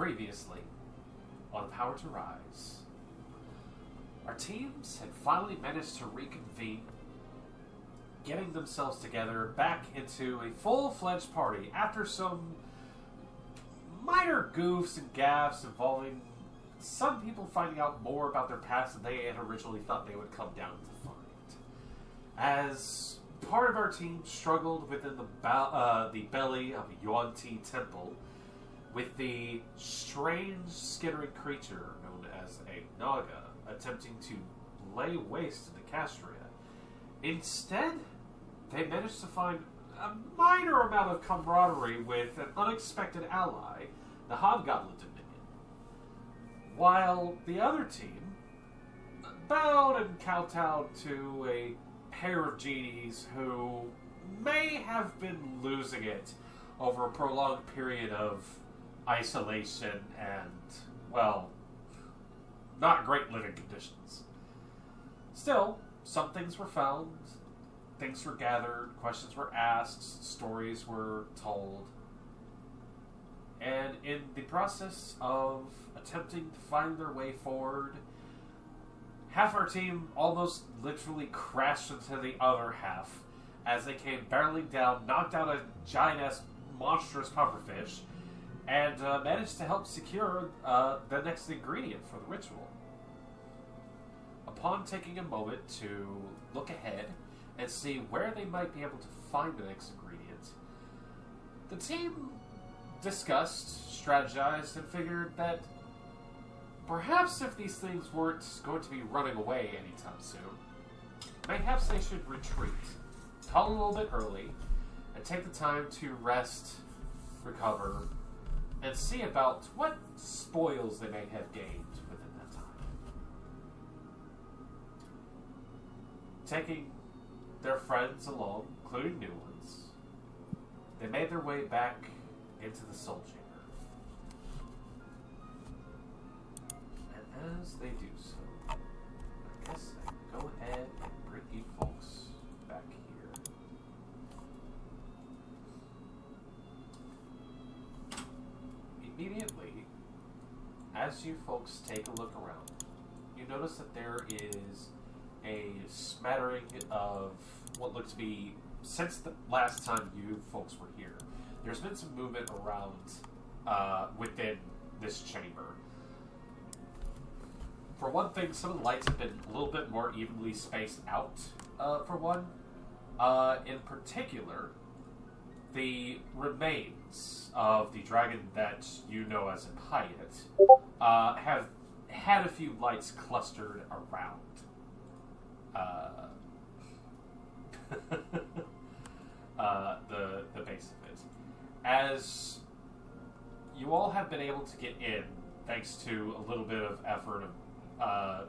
previously on Power to Rise, our teams had finally managed to reconvene, getting themselves together back into a full-fledged party after some minor goofs and gaffes involving some people finding out more about their past than they had originally thought they would come down to find. As part of our team struggled within the belly of a Yuan-Ti temple with the strange skittering creature known as a Naga attempting to lay waste to the Castria. Instead, they managed to find a minor amount of camaraderie with an unexpected ally, the Hobgoblin Dominion. While the other team bowed and kowtowed to a pair of genies who may have been losing it over a prolonged period of isolation and, well, not great living conditions. Still, some things were found, things were gathered, questions were asked, stories were told. And in the process of attempting to find their way forward, half our team almost literally crashed into the other half as they came barreling down, knocked out a giant-ass monstrous pufferfish, and managed to help secure the next ingredient for the ritual. Upon taking a moment to look ahead and see where they might be able to find the next ingredient, the team discussed, strategized, and figured that perhaps if these things weren't going to be running away anytime soon, perhaps they should retreat, call a little bit early, and take the time to rest, recover, and see about what spoils they may have gained within that time. Taking their friends along, including new ones, they made their way back into the Soul Chamber. And as they do so, I guess I can go ahead and bring you folks back here. Immediately, as you folks take a look around, you notice that there is a smattering of what looks to be, since the last time you folks were here, there's been some movement around within this chamber. For one thing, some of the lights have been a little bit more evenly spaced out, for one. In particular, the remains of the dragon that you know as a Hyatt have had a few lights clustered around. The base of it. As you all have been able to get in, thanks to a little bit of effort of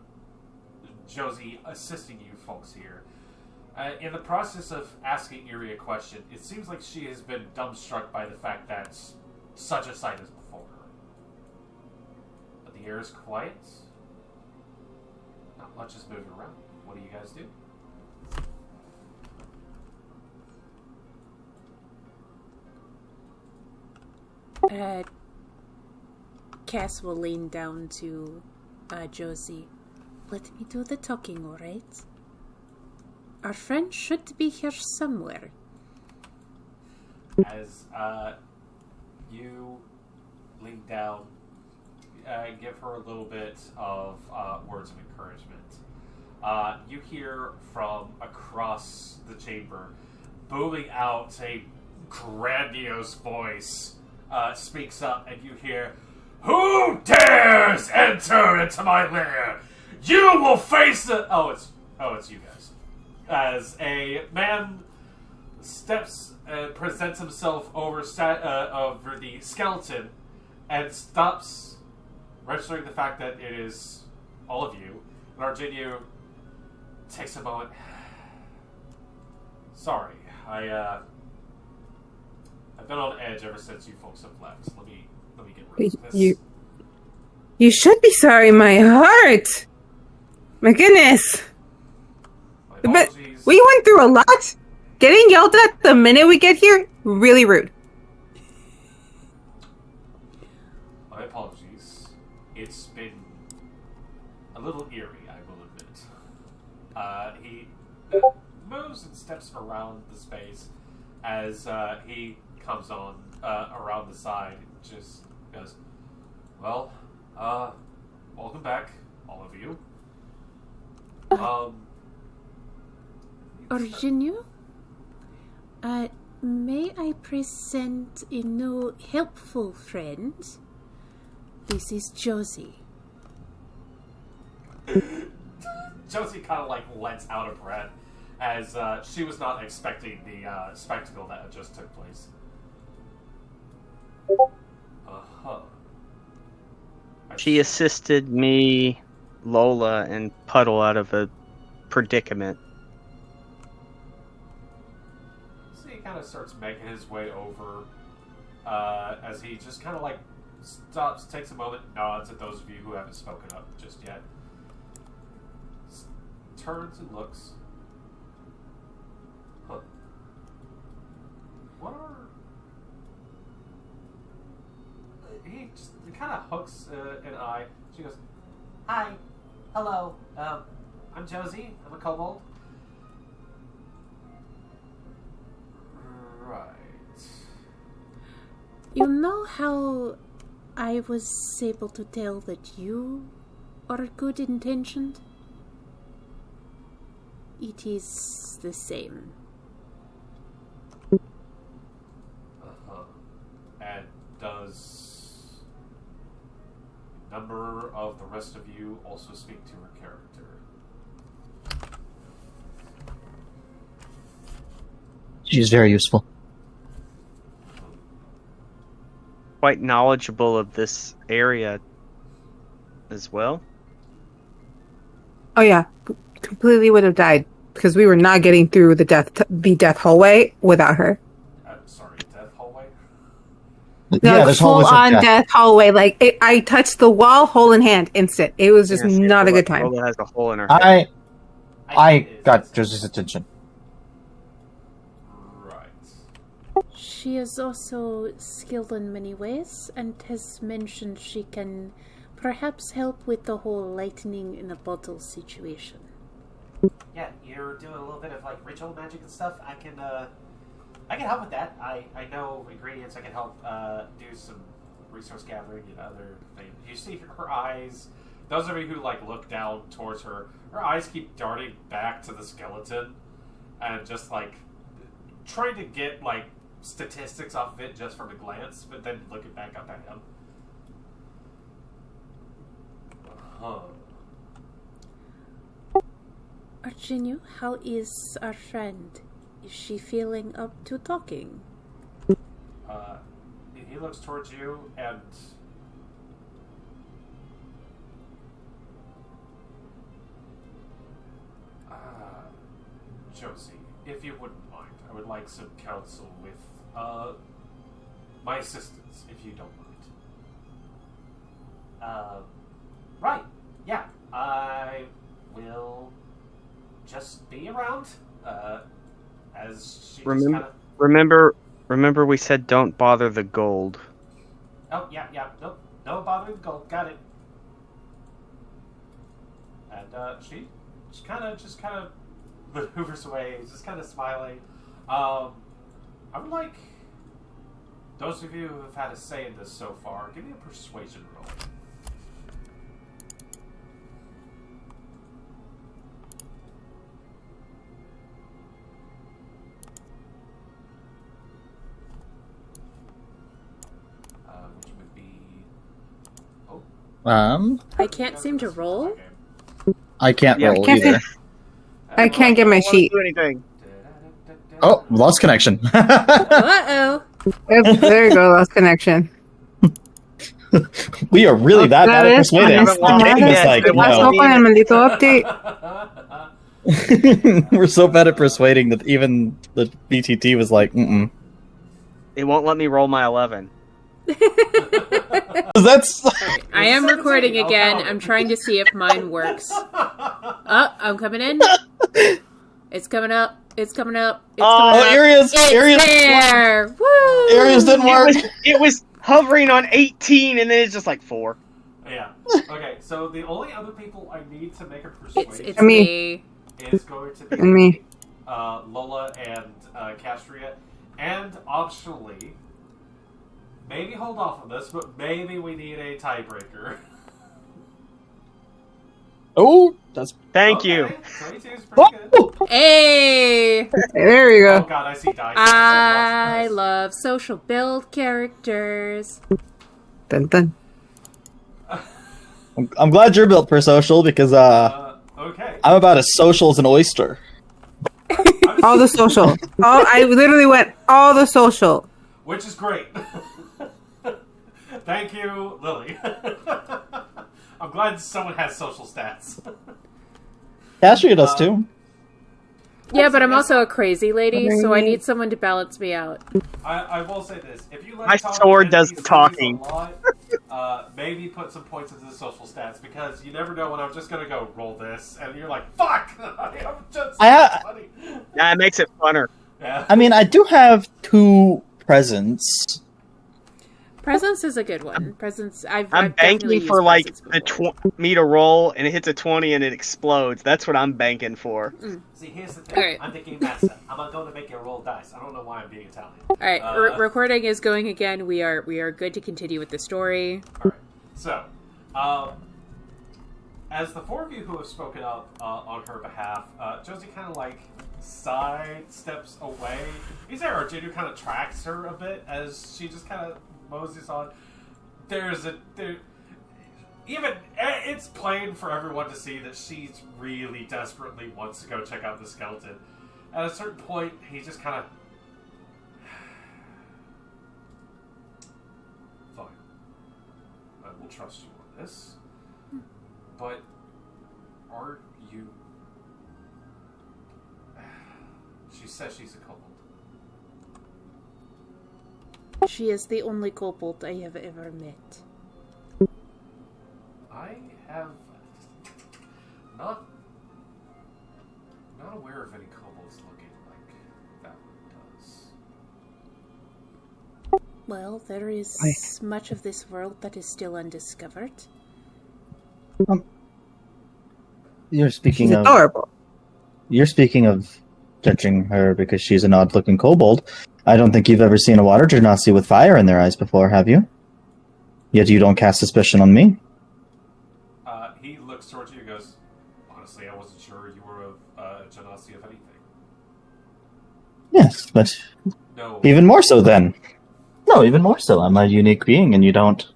Josie assisting you folks here, in the process of asking Erie a question, it seems like she has been dumbstruck by the fact that such a sight is before her. But the air is quiet. Not much is moving around. What do you guys do? Cass will lean down to Josie. Let me do the talking, alright? Our friend should be here somewhere. As you lean down, give her a little bit of words of encouragement. You hear from across the chamber, booming out a grandiose voice, speaks up, and you hear, "Who dares enter into my lair? You will face the..." Oh, it's you guys. As a man steps and presents himself over the skeleton and stops, registering the fact that it is all of you. And Argenio takes a moment. Sorry, I've been on edge ever since you folks have left. Let me get rid of this. You should be sorry, my heart. My goodness. But we went through a lot. Getting yelled at the minute we get here, really rude. My apologies. it's been a little eerie, I will admit. He moves and steps around the space as he comes on around the side. Just goes, well, welcome back, all of you. Originu? May I present a new helpful friend? This is Josie. Josie kind of lets out a breath as she was not expecting the spectacle that just took place. She assisted me, Lola, and Puddle out of a predicament. So he kind of starts making his way over as he just kind of stops, takes a moment, nods at those of you who haven't spoken up just yet. Turns and looks. Huh. What are... He kind of hooks an eye. She goes, hi, hello, I'm Josie, I'm a kobold. Right. You know how I was able to tell that you are good intentioned? It is the same. And does a number of the rest of you also speak to her character? She's very useful. Quite knowledgeable of this area as well. Oh yeah, completely would have died because we were not getting through the death hallway without her. Sorry, death hallway? No, there's full hallways of on death. death hallway. I touched the wall, hole in hand, instant. It was just not a good time. Lola has a hole in her head. I got Josie's attention. Right. She is also skilled in many ways and has mentioned she can perhaps help with the whole lightning in a bottle situation. Yeah, you're doing a little bit of ritual magic and stuff. I can help with that. I know ingredients. I can help do some resource gathering and other things. You see her eyes. Those of you who look down towards her, her eyes keep darting back to the skeleton, and just trying to get statistics off of it just from a glance, but then looking back up at him. Arjinu, how is our friend? Is she feeling up to talking? He looks towards you and Josie, if you wouldn't mind, I would like some counsel with my assistants, if you don't mind. Right. Yeah. I will just be around. As she Remember we said don't bother the gold. Oh, yeah. Nope. No bothering the gold. Got it. And she kind of maneuvers away, just kind of smiling. I would like those of you who have had a say in this so far, give me a persuasion roll. Which would be... I can't seem to roll. I can't roll can't either. I can't get my sheet. Do anything. Oh, lost connection. Uh-oh. There you go, lost connection. We are really that bad at persuading. honest. The game is like, Pasok no. ko ng maldito update. We're so bad at persuading that even the BTT was like, mm-mm. It won't let me roll my 11. That's... I am recording again. I'm trying to see if mine works. Oh, I'm coming in. It's coming up. It's coming up. It's coming up. Areas! It's Areas! there! Woo! Areas didn't work! It was hovering on 18 and then it's just 4. Yeah. Okay, so the only other people I need to make a persuasion It's Me. is going to be And me. Lola and Castria. And optionally, maybe hold off on this, but maybe we need a tiebreaker. Oh, that's Thank you. 22 is pretty good. oh! Hey! There we Oh go. god, I see dice. I Nice. love social build characters. Dun dun. I'm glad you're built for social because Okay. I'm about as social as an oyster. All the social. I literally went all the social. Which is great. Thank you, Lily. I'm glad someone has social stats. Castria does too. Yeah, but I'm also a crazy lady, so I need someone to balance me out. I will say this: if you like My talking sword to does the NPCs talking. a lot, maybe put some points into the social stats because you never know when I'm just gonna go roll this, and you're like, "Fuck!" I'm just funny. Yeah, it makes it funner. Yeah. I mean, I do have 2 presents. Presence is a good one. Presence, I've I'm definitely banking for used like presence before. me to roll, and it hits a 20 and it explodes. That's what I'm banking for. See, here's the thing: Alright. I'm the game master. I'm not going to make you roll dice. I don't know why I'm being Italian. All right, recording is going again. We are good to continue with the story. All right. So, as the 4 of you who have spoken up on her behalf, Josie kind of like steps away. These are Arjun kind of tracks her a bit as she just kind of moseys on. It's plain for everyone to see that she really desperately wants to go check out the skeleton. At a certain point, he just kind of. Fine. I will trust you on this. But are you. She says she's a kobold. She is the only kobold I have ever met. I have not aware of any kobolds looking like that one does. Well, there is much of this world that is still undiscovered. You're speaking She's of adorable. You're speaking of judging her because she's an odd-looking kobold. I don't think you've ever seen a water genasi with fire in their eyes before, have you? Yet you don't cast suspicion on me. He looks towards you and goes, honestly, I wasn't sure you were a genasi of anything. Yes, but No. even more so then. No, even more so. I'm a unique being and you don't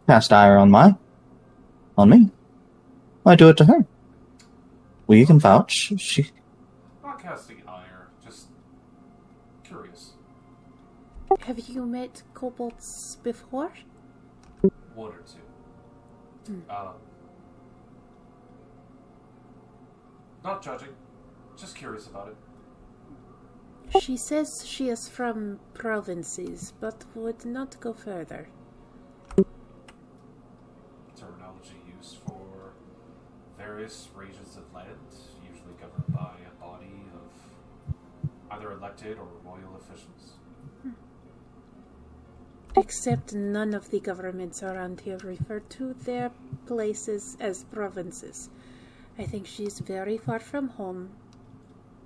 cast ire on me. I do it to her. We can vouch. She... Not casting ire, just curious. Have you met kobolds before? 1 or 2. Not judging, just curious about it. She says she is from provinces, but would not go further. Terminology used for various regions of land, usually governed by a body of either elected or royal officials. Except none of the governments around here refer to their places as provinces. I think she's very far from home,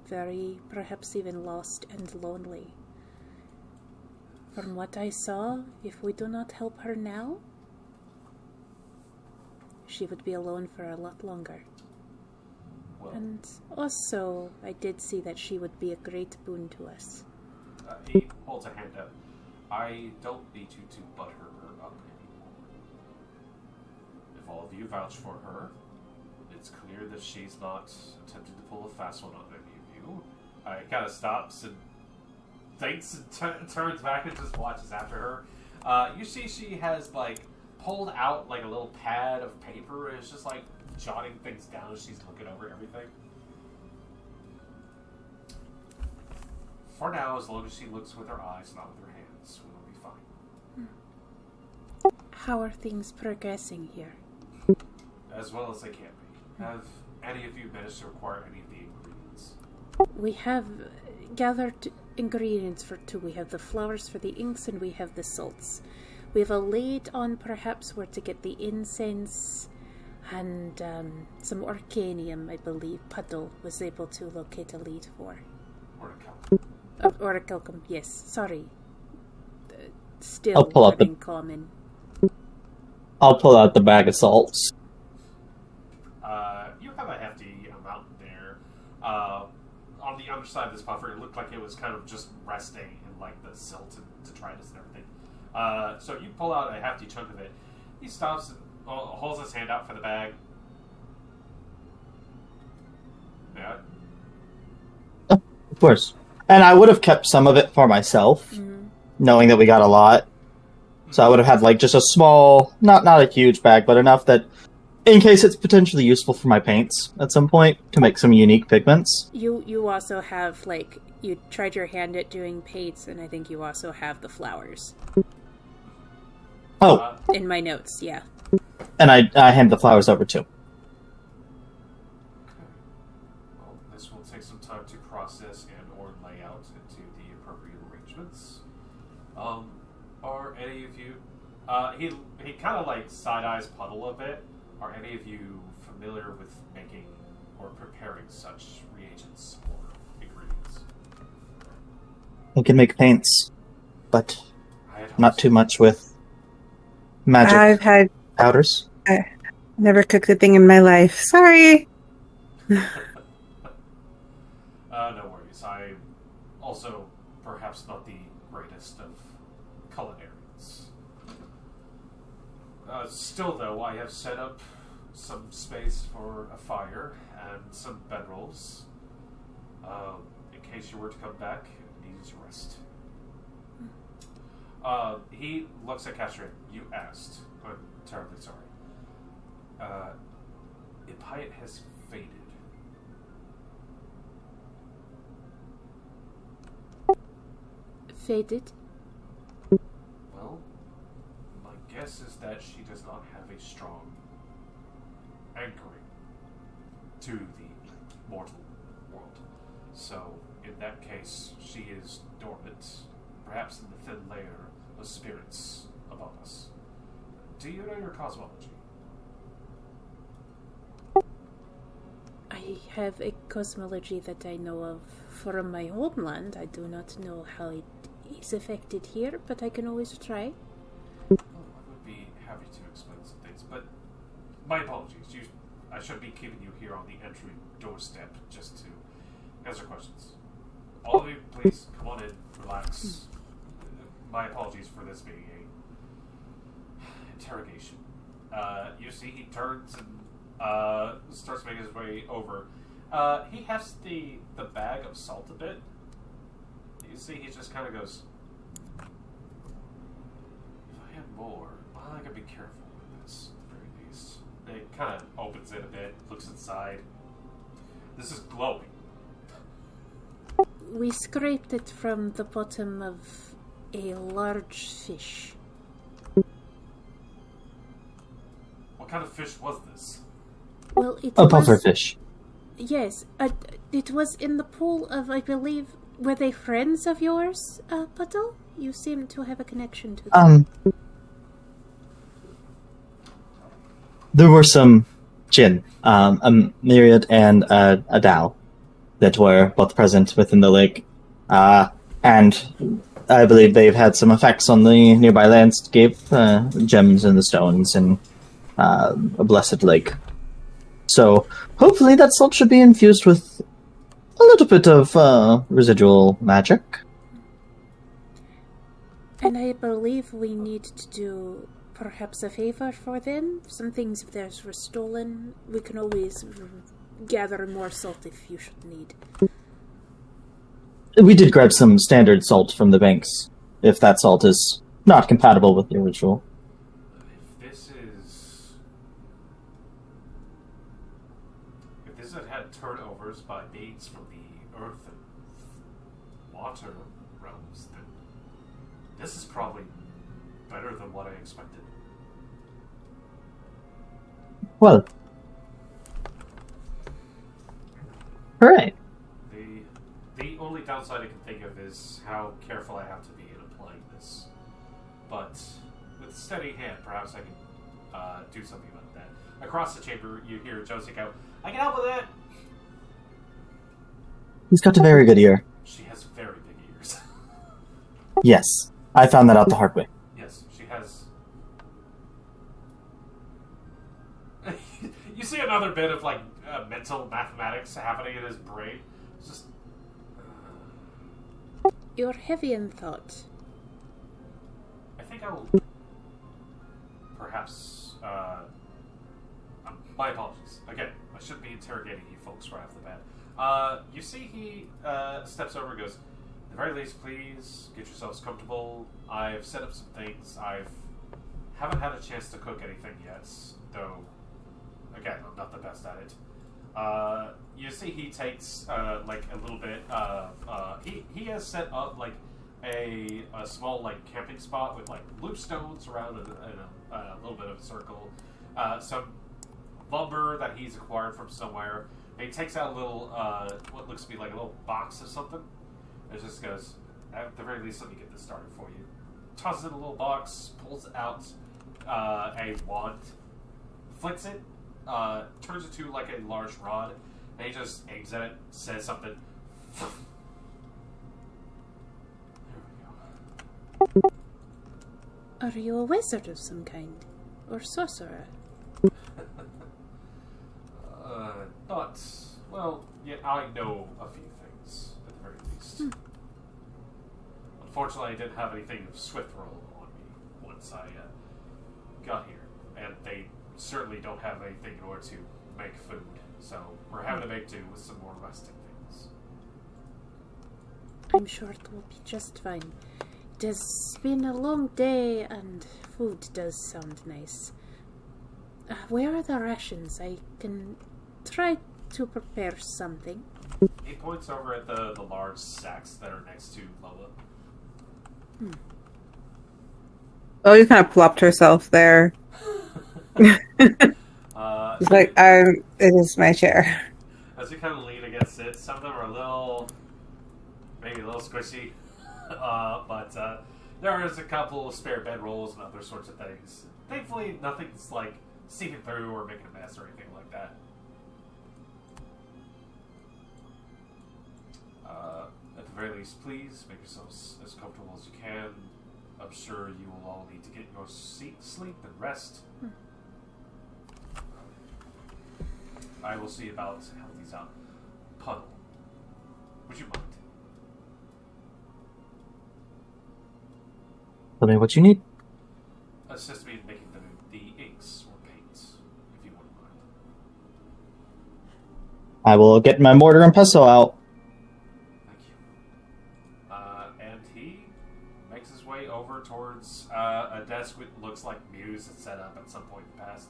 very, perhaps even lost and lonely. From what I saw, if we do not help her now, she would be alone for a lot longer. Well, And also, I did see that she would be a great boon to us. he holds a hand up. I don't need you to butt her up anymore. If all of you vouch for her, it's clear that she's not attempting to pull a fast one on any of you. He kind of stops and thinks and turns back and just watches after her. You see she has, like, pulled out, like, a little pad of paper and is just, like, jotting things down as she's looking over everything. For now, as long as she looks with her eyes, not with her hands, we'll be fine. How are things progressing here? As well as they can be. Have any of you managed to acquire any of the ingredients? We have gathered ingredients for 2. We have the flowers for the inks and we have the salts. We've a lead on perhaps where to get the incense and some Orcanium, I believe. Puddle was able to locate a lead for. Orichalcum, yes. Sorry. Still I'll pull up learning common. I'll pull out the bag of salts. You have a hefty amount there. On the underside of this puffer, it looked like it was kind of just resting in like the silt and detritus and everything. So you pull out a hefty chunk of it. He stops and holds his hand out for the bag. Yeah. Of course. And I would have kept some of it for myself, knowing that we got a lot. So I would have had like just a small, not a huge bag, but enough that in case it's potentially useful for my paints at some point to make some unique pigments. You also have, like, you tried your hand at doing paints, and I think you also have the flowers. Oh. In my notes, yeah. And I hand the flowers over too. Well, this will take some time to process and or lay out into the appropriate arrangements. Are any of you... he kind of like side-eyes Puddle a bit. Are any of you familiar with making or preparing such reagents or ingredients? I can make paints, but not too much with magic I've had powders. never cooked a thing in my life. Sorry. No worries. I'm also perhaps not the greatest of culinarians. Still, though, I have set up some space for a fire and some bedrolls. In case you were to come back and need to rest. He looks at Castro. You asked. I'm terribly sorry. Ipiate has faded. Faded? Well, my guess is that she does not have a strong anchoring to the mortal world. So, in that case, she is dormant, perhaps in the thin layer of spirits above us. Do you know your cosmology? I have a cosmology that I know of from my homeland. I do not know how it is affected here, but I can always try. Oh, I would be happy to explain some things, but my apologies. I should be keeping you here on the entry doorstep just to answer questions. All of you, please come on in, relax. My apologies for this being a interrogation. You see, he turns and starts making his way over. He hefts the bag of salt a bit. You see, he just kind of goes, if I had more, well, I gotta be careful with this, at the very least. It kind of opens it a bit, looks inside. This is glowing. We scraped it from the bottom of a large fish. What kind of fish was this? Well, it A was... pufferfish. Yes, it was in the pool of, I believe, were they friends of yours, Puddle? You seem to have a connection to them. There were some jinn, a myriad and a Dao that were both present within the lake. And I believe they've had some effects on the nearby landscape, gems in the stones and a blessed lake. So hopefully that salt should be infused with a little bit of residual magic. And I believe we need to do perhaps a favor for them. Some things, if theirs were stolen, we can always gather more salt if you should need. We did grab some standard salt from the banks, if that salt is not compatible with the original. If this had turnovers by beings from the earth and water realms, then this is probably better than what I expected. Well, alright. The only downside I can think of is how careful I have to be in applying this. But with a steady hand, perhaps I can do something about that. Across the chamber, you hear Josie go, I can help with that! He's got a very good ear. She has very big ears. Yes, I found that out the hard way. Yes, she has... You see another bit of, like, mental mathematics happening in his brain. It's just... You're heavy in thought. I think I will... Perhaps... my apologies. Again, I shouldn't be interrogating you folks right off the bat. You see he steps over and goes, at the very least, please get yourselves comfortable. I've set up some things. Haven't had a chance to cook anything yet, though, again, I'm not the best at it. You see he takes, like, a little bit, he has set up, like, a small, like, camping spot with, like, loop stones around in a little bit of a circle. Some lumber that he's acquired from somewhere. And he takes out a little, what looks to be like a little box of something. And just goes, at the very least, let me get this started for you. Tosses in a little box, pulls out a wand, flicks it, turns it to like a large rod, and he just aims at it, says something. There we go. Are you a wizard of some kind? Or sorcerer? Not... Well, yeah, I know a few things, at the very least. Unfortunately, I didn't have anything of swift roll on me once I got here. And they certainly don't have anything in order to make food. So we're having to make do with some more rustic things. I'm sure it will be just fine. It has been a long day, and food does sound nice. Where are the rations? I can try to prepare something. He points over at the large sacks that are next to Lola. Oh, you kind of plopped herself there. It's like, it is my chair. As you kind of lean against it, some of them are maybe a little squishy, but there is a couple of spare bedrolls and other sorts of things. Thankfully, nothing's like seeping through or making a mess or anything like that. At the very least, please make yourselves as comfortable as you can. I'm sure you will all need to get your sleep and rest. I will see about helping these out. Puddle, would you mind? Tell me what you need. Assist me in making the inks or paints, if you wouldn't mind. I will get my mortar and pestle out. Thank you. And he makes his way over towards a desk which looks like Muse had set up at some point in the past,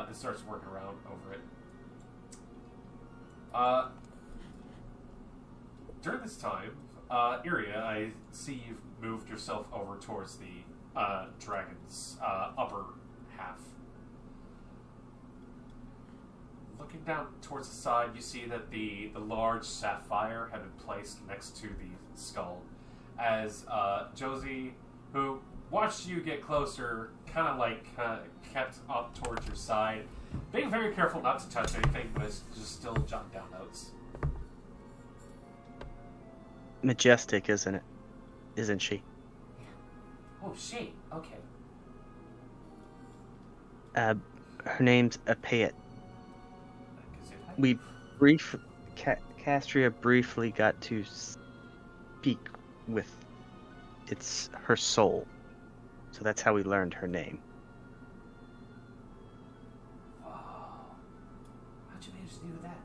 and starts working around over it. During this time, Iria, I see you've moved yourself over towards the dragon's upper half. Looking down towards the side, you see that the large sapphire had been placed next to the skull, as Josie, who watched you get closer, kind of like kept up towards your side, being very careful not to touch anything, but just still jotting down notes. Majestic, isn't it? Isn't she? Oh, she. Okay. Her name's Apayet. We Castria briefly got to speak with her soul. So that's how we learned her name. Wow. How'd you manage to do that?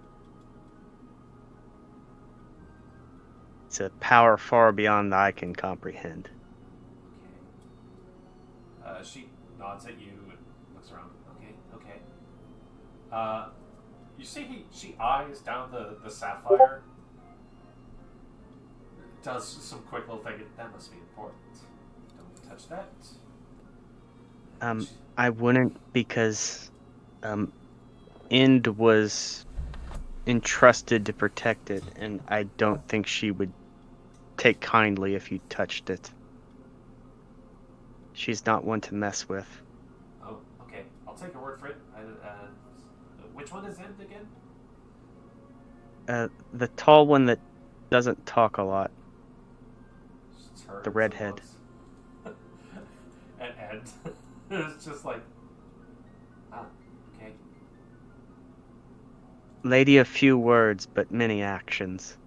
It's a power far beyond I can comprehend. Okay. She nods at you and looks around. Okay. You see she eyes down the sapphire. Does some quick little thing. That must be important. Don't touch that. I wouldn't, because Ind was entrusted to protect it, and I don't think she would take kindly if you touched it. She's not one to mess with. Oh, okay. I'll take your word for it. Which one is it again? The tall one that doesn't talk a lot. It's her, The redhead. and it's just like, okay. Lady of few words, but many actions.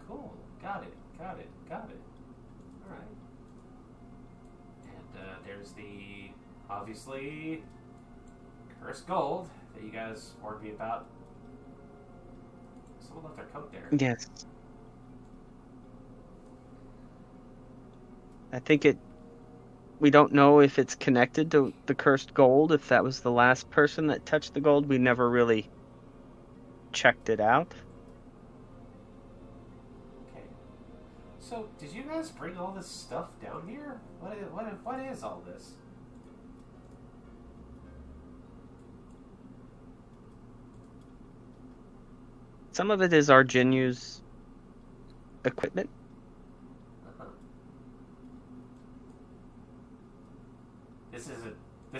Cool. Got it. All right. And there's the, obviously, cursed gold that you guys warned me about. Someone left their coat there. Yes. I think we don't know if it's connected to the cursed gold, if that was the last person that touched the gold. We never really checked it out. Okay. So, did you guys bring all this stuff down here? What is all this? Some of it is our Jinyu's equipment. Uh-huh. This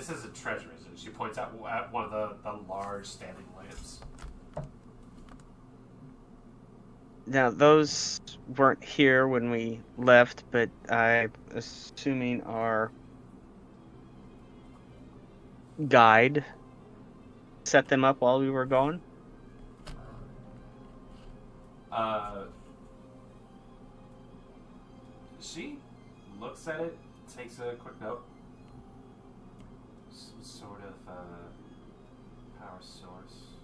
is a treasure, isn't it? She points out at one of the large standing lamps. Now, those weren't here when we left, but I'm assuming our guide set them up while we were gone. She looks at it, takes a quick note. Some sort of power source.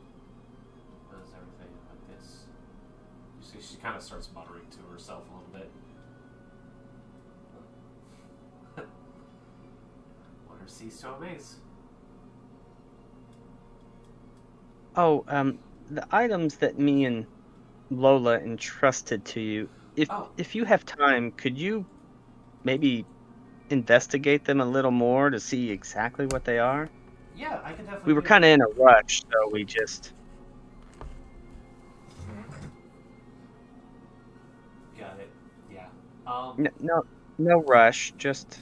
Does everything like this. You see, she kind of starts muttering to herself a little bit. Wonder cease to amaze. Oh, the items that me and Lola entrusted to you, if you have time, could you maybe investigate them a little more to see exactly what they are? Yeah, I can definitely. We were kind of in a rush, so we just... Got it. Yeah. No rush, just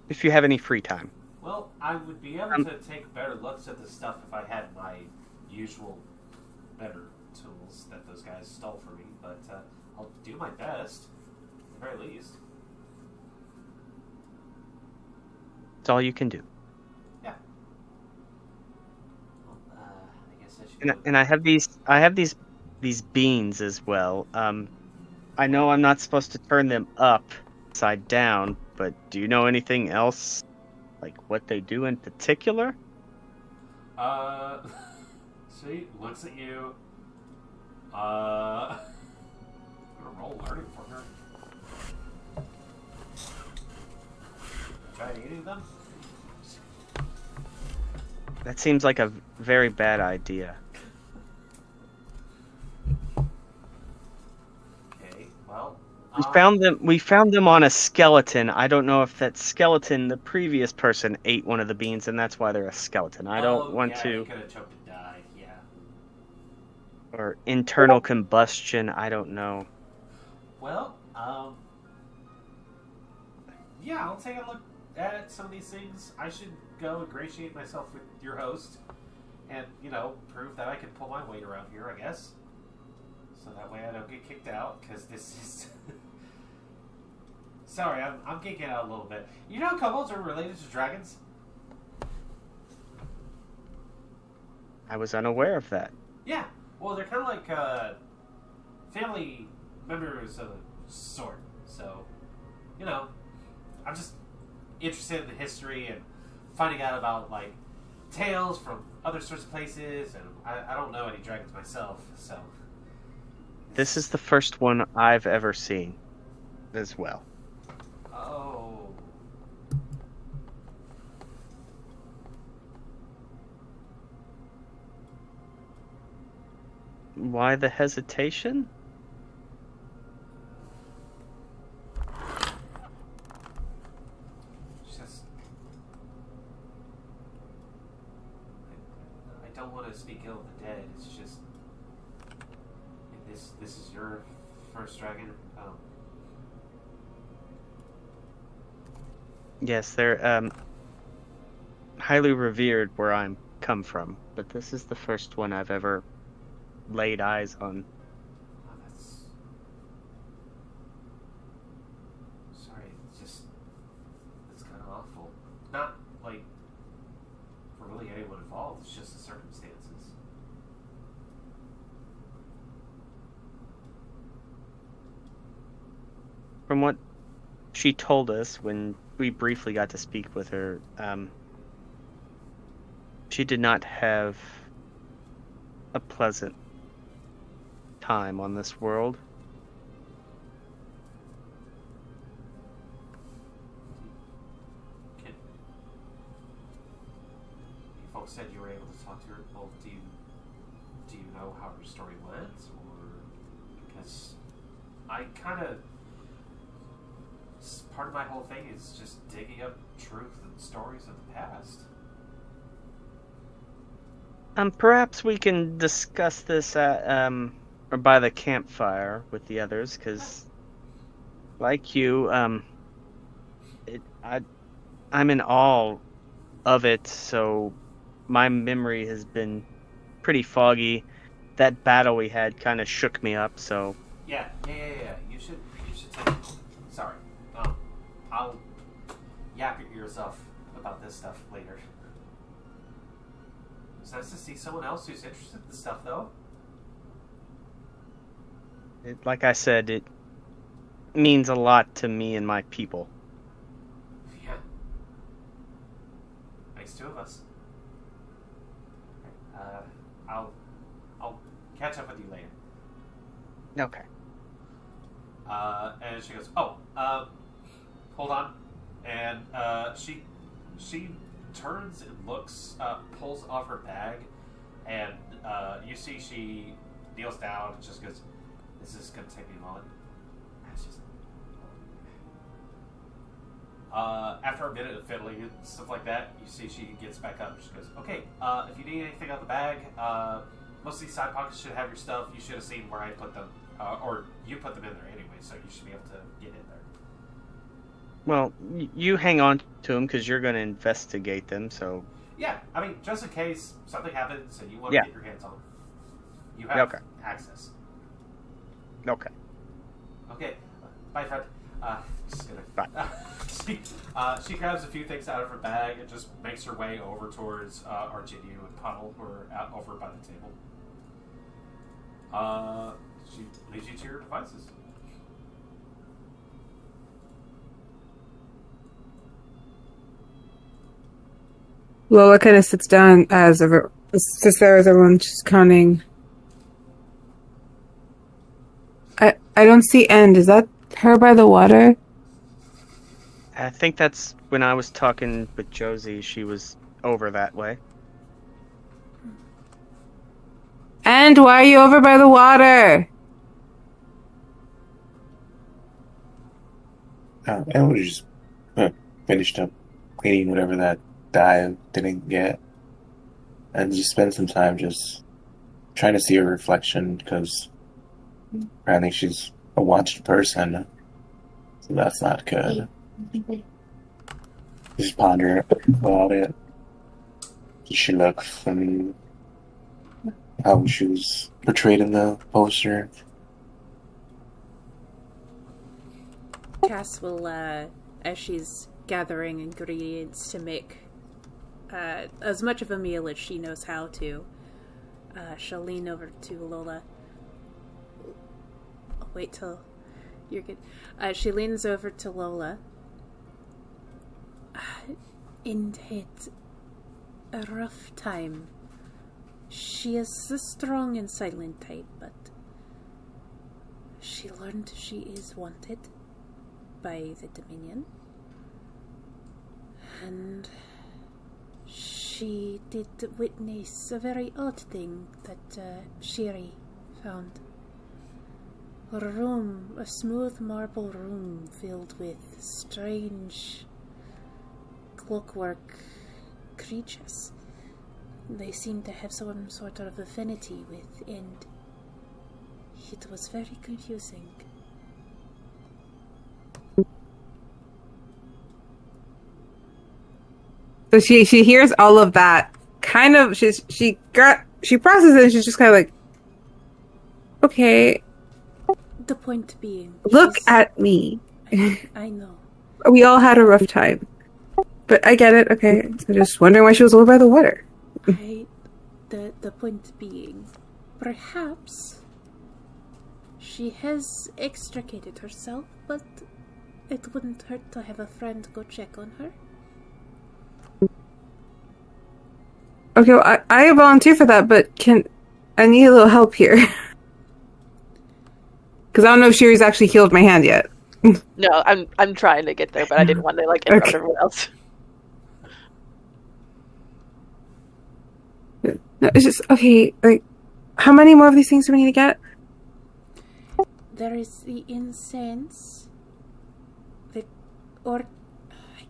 if you have any free time. Well, I would be able to take better looks at this stuff if I had my usual better tools that those guys stole from me, but I'll do my best, at the very least. It's all you can do. Yeah. Well, I guess I should. And I have these beans as well. I know I'm not supposed to turn them upside down, but do you know anything else, like what they do in particular? She looks at you. I'm gonna roll learning for her. Try eating them? That seems like a very bad idea. Okay, well. We found them on a skeleton. I don't know if that skeleton, the previous person, ate one of the beans, and that's why they're a skeleton. I don't want to. He could have choked and died, yeah. Or internal combustion, I don't know. Well, yeah, I'll take a look at some of these things. I should go ingratiate myself with your host and, prove that I can pull my weight around here, I guess. So that way I don't get kicked out, because this is... Sorry, I'm geeking out a little bit. You know kobolds are related to dragons? I was unaware of that. Yeah. Well, they're kind of like family members of a sort. So, I'm just interested in the history and finding out about, tales from other sorts of places, and I don't know any dragons myself, so... This is the first one I've ever seen as well. Oh. Why the hesitation? Just... I don't want to speak ill of the dead, it's just... This is your first dragon. Yes, they're highly revered where I'm come from, but this is the first one I've ever laid eyes on. Oh, that's... Sorry, it's just... It's kind of awful. Not, like, for really anyone involved, it's just the circumstances. From what she told us when we briefly got to speak with her, she did not have a pleasant time on this world. You folks said you were able to talk to her. Well, do you know how her story went, or because I kind of part of my whole thing is just digging up truth and stories of the past. Perhaps we can discuss this at or by the campfire with the others, because, like you, I'm in awe of it. So my memory has been pretty foggy. That battle we had kind of shook me up. So Yeah. You should take a moment. Sorry. I'll yap your ears off about this stuff later. It's nice to see someone else who's interested in this stuff, though. like I said, it means a lot to me and my people. Yeah. Makes two of us. I'll catch up with you later. Okay. And she goes, hold on. And she turns and looks, pulls off her bag, and you see she kneels down and just goes, "This is gonna take me a moment." And she's after a minute of fiddling and stuff like that, you see she gets back up and she goes, "Okay, if you need anything out of the bag, most of these side pockets should have your stuff. You should have seen where I put them, or you put them in there anyway, so you should be able to get in there." Well, you hang on to them because you're going to investigate them, so... Yeah, I mean, just in case something happens and you want Yeah. to get your hands on them, you have Okay. access. Okay. Okay, bye, Fred. Just gonna... Bye. She grabs a few things out of her bag and just makes her way over towards R2D4 and Puddle, who are out over by the table. She leads you to your devices. Lola kind of sits down as sits there as everyone's just counting. I don't see End. Is that her by the water? I think that's when I was talking with Josie. She was over that way. And why are you over by the water? And we just finished up cleaning whatever that dive didn't get, and just spend some time just trying to see her reflection, because apparently she's a watched person, so that's not good. Just ponder about it. She looks and how she was portrayed in the poster. Cass will, as she's gathering ingredients to make as much of a meal as she knows how to, she'll lean over to Lola. I'll wait till you're good. She leans over to Lola. Ind had a rough time. She is a strong and silent type, but she learned she is wanted by the Dominion. And she did witness a very odd thing that Shiri found. A room, a smooth marble room filled with strange clockwork creatures. They seem to have some sort of affinity with End. It was very confusing. So she hears all of that. Kind of, she processes it and she's just kind of like, okay. The point being, Look at me. I know. We all had a rough time. But I get it, okay. I'm just wondering why she was over by the water. The point being, perhaps she has extricated herself, but it wouldn't hurt to have a friend go check on her. Okay, well, I volunteer for that, but I need a little help here. Because I don't know if Sherry's actually healed my hand yet. No, I'm trying to get there, but I didn't want to interrupt everyone else. No, it's just okay. How many more of these things do we need to get? There is the incense. I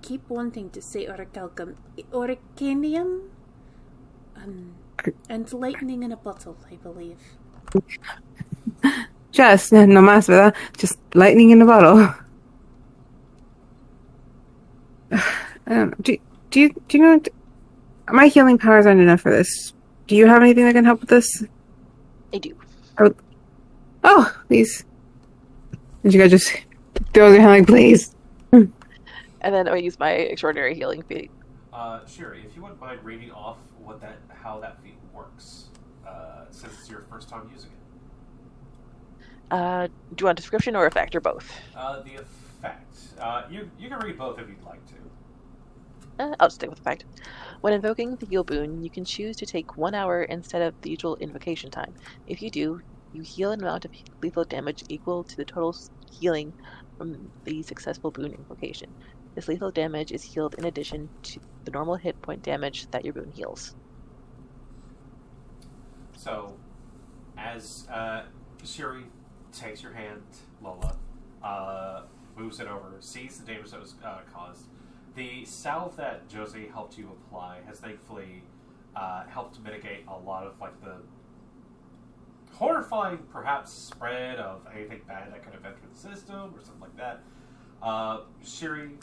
keep wanting to say orichalcum, oricanium, and lightning in a bottle, I believe. Just no más, ¿verdad? Just lightning in a bottle. I don't know. Do you know? My healing powers aren't enough for this. Do you have anything that can help with this? I do. Oh, please. And you guys just throws your hand like, please. And then I'll use my extraordinary healing feat. Sherry, if you wouldn't mind reading off how that feat works, since it's your first time using it. Do you want a description or effect, or both? The effect. You can read both if you'd like to. I'll stick with effect. When invoking the heal boon, you can choose to take 1 hour instead of the usual invocation time. If you do, you heal an amount of lethal damage equal to the total healing from the successful boon invocation. This lethal damage is healed in addition to the normal hit point damage that your boon heals. So, as Shiri takes your hand, Lola, moves it over, sees the damage that was caused. The salve that Josie helped you apply has thankfully helped mitigate a lot of the horrifying, perhaps, spread of anything bad that could have entered the system or something like that. Shiri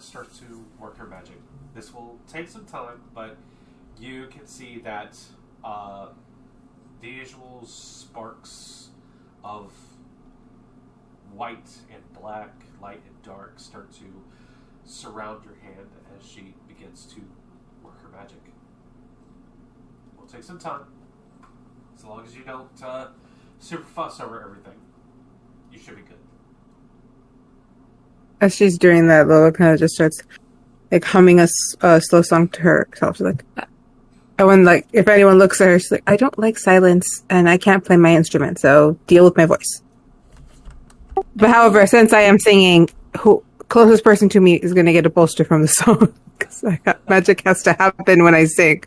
starts to work her magic. This will take some time, but you can see that the usual sparks of white and black, light and dark, start to surround your hand as she begins to work her magic. It will take some time. As long as you don't super fuss over everything, you should be good. As she's doing that, Lola kind of just starts humming a slow song to herself. She's like, and when if anyone looks at her, she's like, I don't like silence and I can't play my instrument, so deal with my voice. But however, since I am singing, closest person to me is going to get a bolster from the song because magic has to happen when I sing.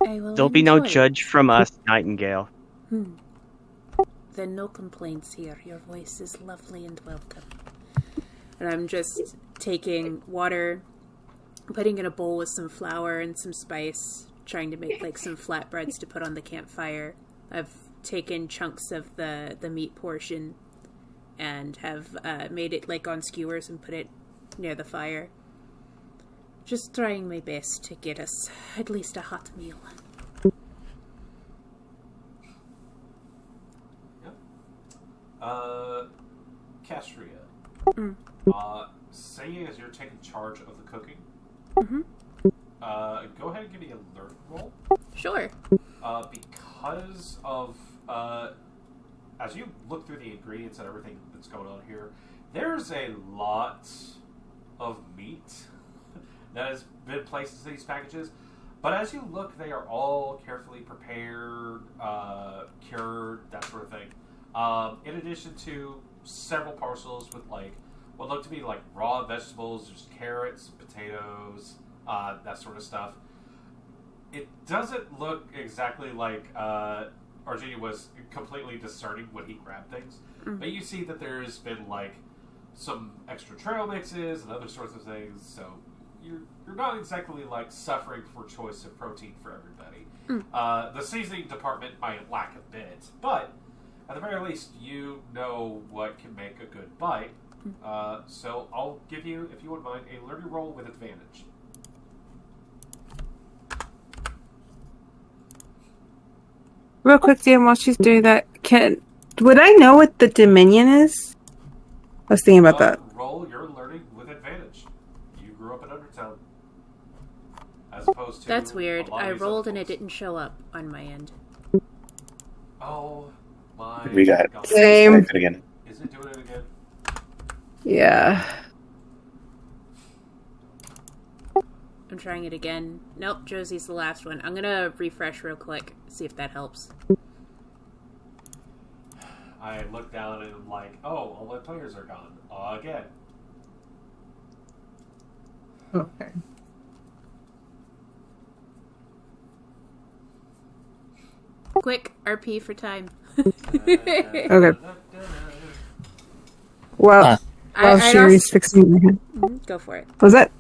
There'll be no judge from us, Nightingale. Then no complaints here. Your voice is lovely and welcome. And I'm just taking water, putting in a bowl with some flour and some spice, trying to make some flatbreads to put on the campfire. I've taken chunks of the meat portion and have made it on skewers and put it near the fire. Just trying my best to get us at least a hot meal. Castria, saying as you're taking charge of the cooking, go ahead and give me a learn roll. Sure. Because of, as you look through the ingredients and everything that's going on here, there's a lot of meat that has been placed in these packages. But as you look, they are all carefully prepared, cured, that sort of thing. In addition to several parcels with what look to be raw vegetables, just carrots, potatoes, that sort of stuff. It doesn't look exactly like Arjuna was completely discerning when he grabbed things, but you see that there's been some extra trail mixes and other sorts of things. So you're not exactly suffering for choice of protein for everybody. The seasoning department might lack a bit, but at the very least, you know what can make a good bite So I'll give you, if you wouldn't mind, a learning roll with advantage. Real quick, Dan, while she's doing that, would I know what the Dominion is? I was thinking about that. Roll your learning with advantage. You grew up in Undertown. As opposed to... That's weird. I rolled and it didn't show up on my end. Oh my We got God. Same. again. Is it doing it again? Yeah. I'm trying it again. Nope, Josie's the last one. I'm gonna refresh real quick, see if that helps. I look down and I'm like, oh, all my players are gone. Again. Okay. Quick, RP for time. Okay. Well, while Sherry's fixing my head. Go for it. Was that?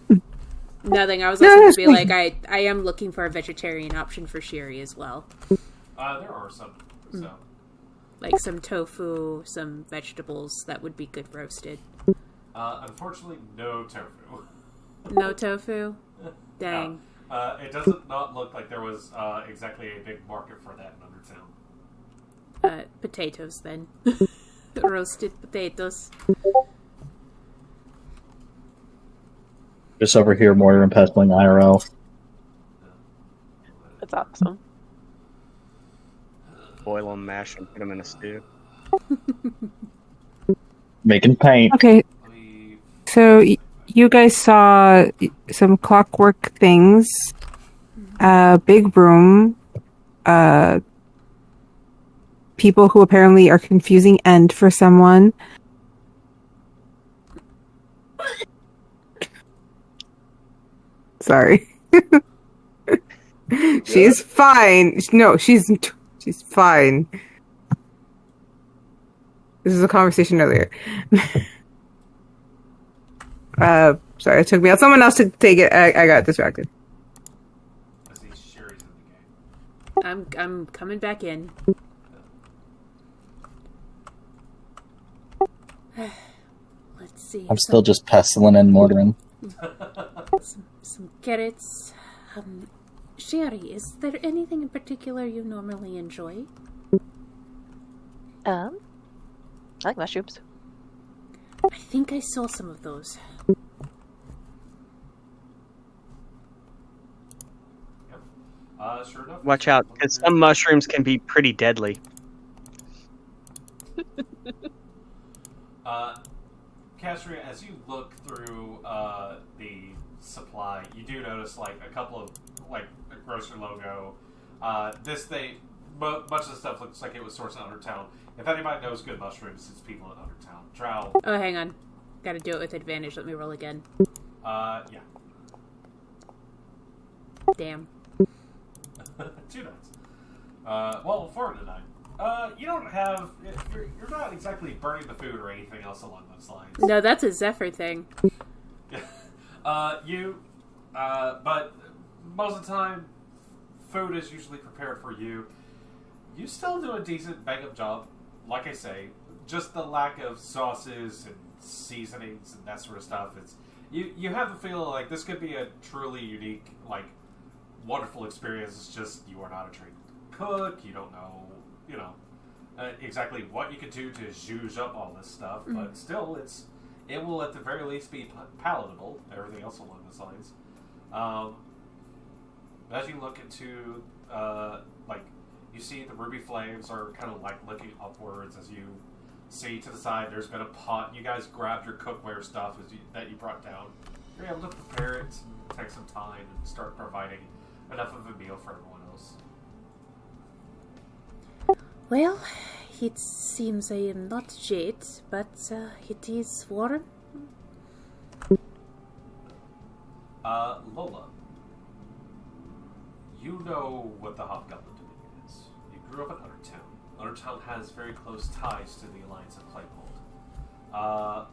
Nothing. I was also going to be like, I am looking for a vegetarian option for Sherry as well. There are some. So. Like some tofu, some vegetables that would be good roasted. Unfortunately, no tofu. No tofu? Dang. No. It doesn't not look like there was exactly a big market for that in Undertown. Potatoes then. Roasted potatoes. Just over here, mortar and pestling IRL. That's awesome. Boil them, mash them, put them in a stew. Making paint. Okay. So you guys saw some clockwork things, big room, people who apparently are confusing End for someone. Sorry. She's fine. No, she's fine. This is a conversation earlier. Sorry, it took me out. Someone else to take it. I got distracted. I see Sherry's in the game. I'm coming back in. Let's see. I'm still just pestling and mortaring. Some carrots. Sherry, is there anything in particular you normally enjoy? I like mushrooms. I think I saw some of those. Sure enough. Watch out, because some mushrooms can be pretty deadly. Castria, as you look through the supply, you do notice like a couple of like a grocery logo. Much of the stuff looks like it was sourced in Undertown. If anybody knows good mushrooms, it's people in Undertown. Drow. Oh, hang on. Gotta do it with advantage. Let me roll again. Yeah. Damn. 2 nights. Well, 4 to 9. You don't have. You're not exactly burning the food or anything else along those lines. No, that's a Zephyr thing. But most of the time, food is usually prepared for you. You still do a decent bang-up job. Like I say, just the lack of sauces and seasonings and that sort of stuff. It's you have the feeling like this could be a truly unique, like, wonderful experience. It's just you are not a trained cook. You don't know, exactly what you could do to zhuzh up all this stuff. Mm-hmm. But still, it will at the very least be palatable. Everything else along those lines. As you look into, you see the ruby flames are kind of like looking upwards as you see to the side. There's been a pot. You guys grabbed your cookware stuff that you brought down. You're able to prepare it and take some time and start providing enough of a meal for everyone else. Well, it seems I am not Jade, but it is warm. Lola, you know what the Hobgoblin Dominion is. You grew up in Undertown. Undertown has very close ties to the Alliance of Claymold.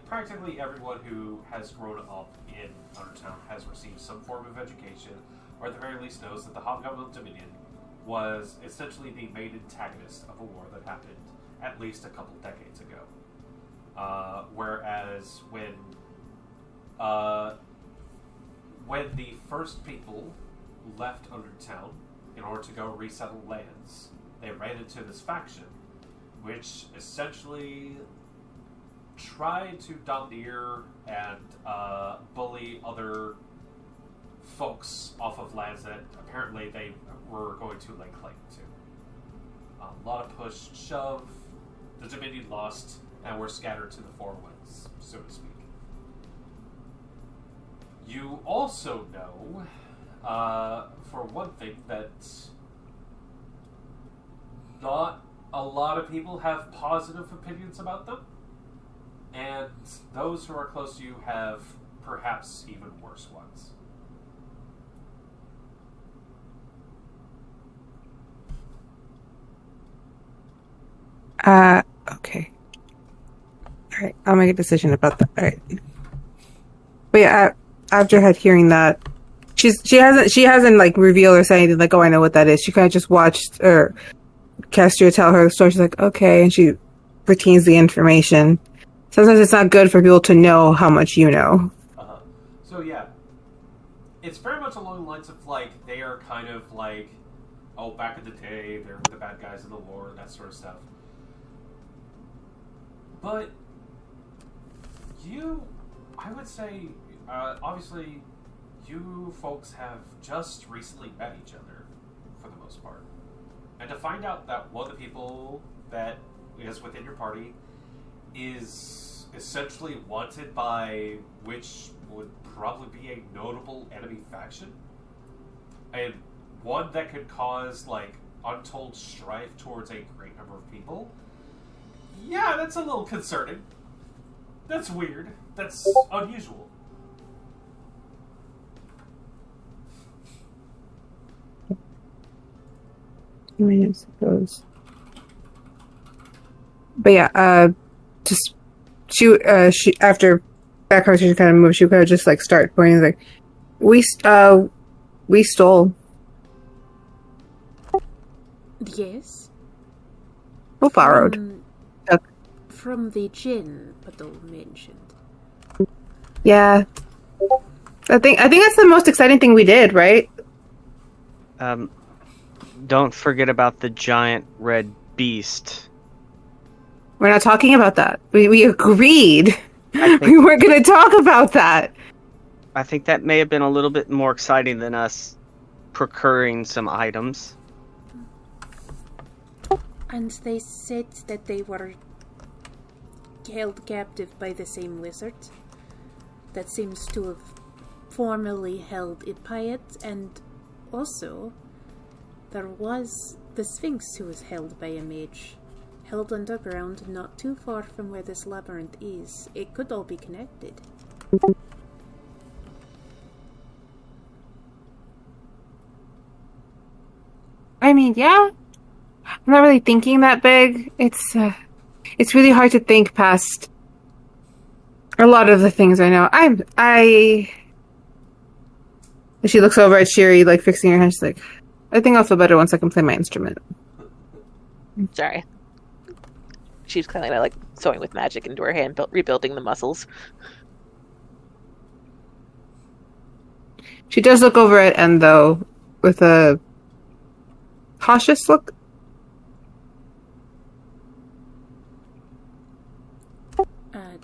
Practically everyone who has grown up in Undertown has received some form of education, or at the very least knows that the Hobgoblin Dominion was essentially the main antagonist of a war that happened at least a couple decades ago. Whereas when the first people left Undertown in order to go resettle lands, they ran into this faction, which essentially tried to domineer and bully other folks off of lands that apparently they were going to lay claim to. A lot of push, shove, the Dominion lost, and were scattered to the four winds, so to speak. You also know, for one thing, that not a lot of people have positive opinions about them, and those who are close to you have perhaps even worse ones. Okay. Alright, I'll make a decision about that. Alright. But yeah, after hearing that, she hasn't like revealed or said anything like, oh, I know what that is. She kind of just watched, or Castria tell her the story. She's like, okay, and she retains the information. Sometimes it's not good for people to know how much you know. So yeah, it's very much along the lines of like, they are kind of like, oh, back in the day, they were the bad guys in the war, that sort of stuff. But I would say, obviously, you folks have just recently met each other, for the most part. And to find out that one of the people that is within your party is essentially wanted by which would probably be a notable enemy faction, and one that could cause, like, untold strife towards a great number of people, yeah, that's a little concerning. That's weird. That's unusual. I mean, I suppose. But yeah, just she after that conversation kind of moved, she kind of just like start pointing like, we stole. Yes. Who borrowed? From the Jinn Badal mentioned. Yeah. I think that's the most exciting thing we did, right? Don't forget about the giant red beast. We're not talking about that. We agreed. We weren't going to talk about that. I think that may have been a little bit more exciting than us procuring some items. And they said that they were held captive by the same wizard that seems to have formerly held Ipiat, and also there was the Sphinx who was held by a mage, held underground not too far from where this labyrinth is. It could all be connected. I mean, yeah. I'm not really thinking that big. It's really hard to think past a lot of the things I know. She looks over at Shiri, like fixing her hand. She's like, I think I'll feel better once I can play my instrument. Sorry. She's kind of like sewing with magic into her hand, rebuilding the muscles. She does look over at N, though, with a cautious look.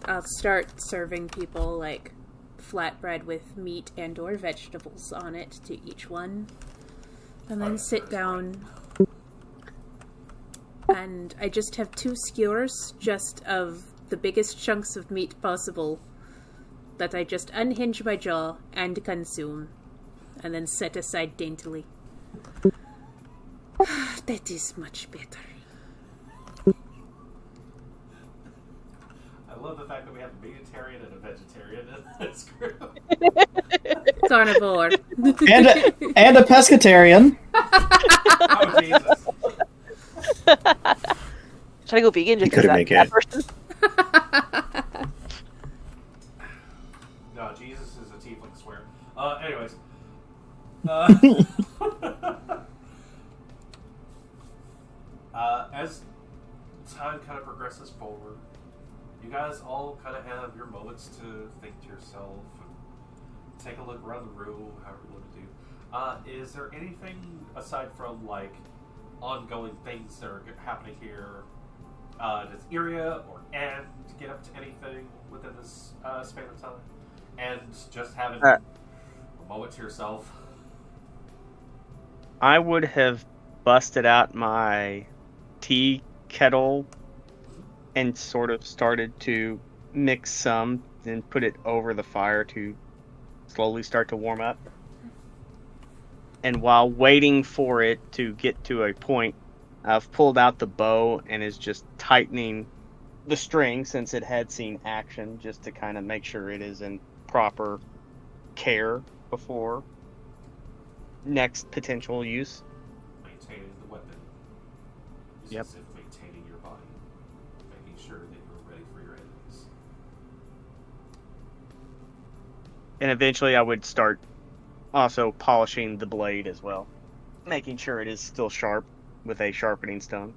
I'll start serving people like flatbread with meat and or vegetables on it to each one, and then sit down. And I just have 2 skewers, just of the biggest chunks of meat possible, that I just unhinge my jaw and consume, and then set aside daintily. That is much better. I love the fact that we have a vegetarian and a vegetarian in this group. Carnivore. and a pescatarian. Oh, Jesus. Should I go vegan just couldn't because make that it. person? No, Jesus is a tiefling swear. Anyways. As time kind progresses forward. You guys all kind of have your moments to think to yourself and take a look around the room, however you want to do. Is there anything aside from like ongoing things that are happening here? Does Iria or Anne get up to anything within this span of time? And just having a moment to yourself. I would have busted out my tea kettle and sort of started to mix some and put it over the fire to slowly start to warm up. And while waiting for it to get to a point, I've pulled out the bow and is just tightening the string since it had seen action, just to kind of make sure it is in proper care before next potential use. Maintaining the weapon is Yep. as if maintaining your body, making sure that you're ready for your enemies. And eventually I would start also polishing the blade as well, making sure it is still sharp with a sharpening stone.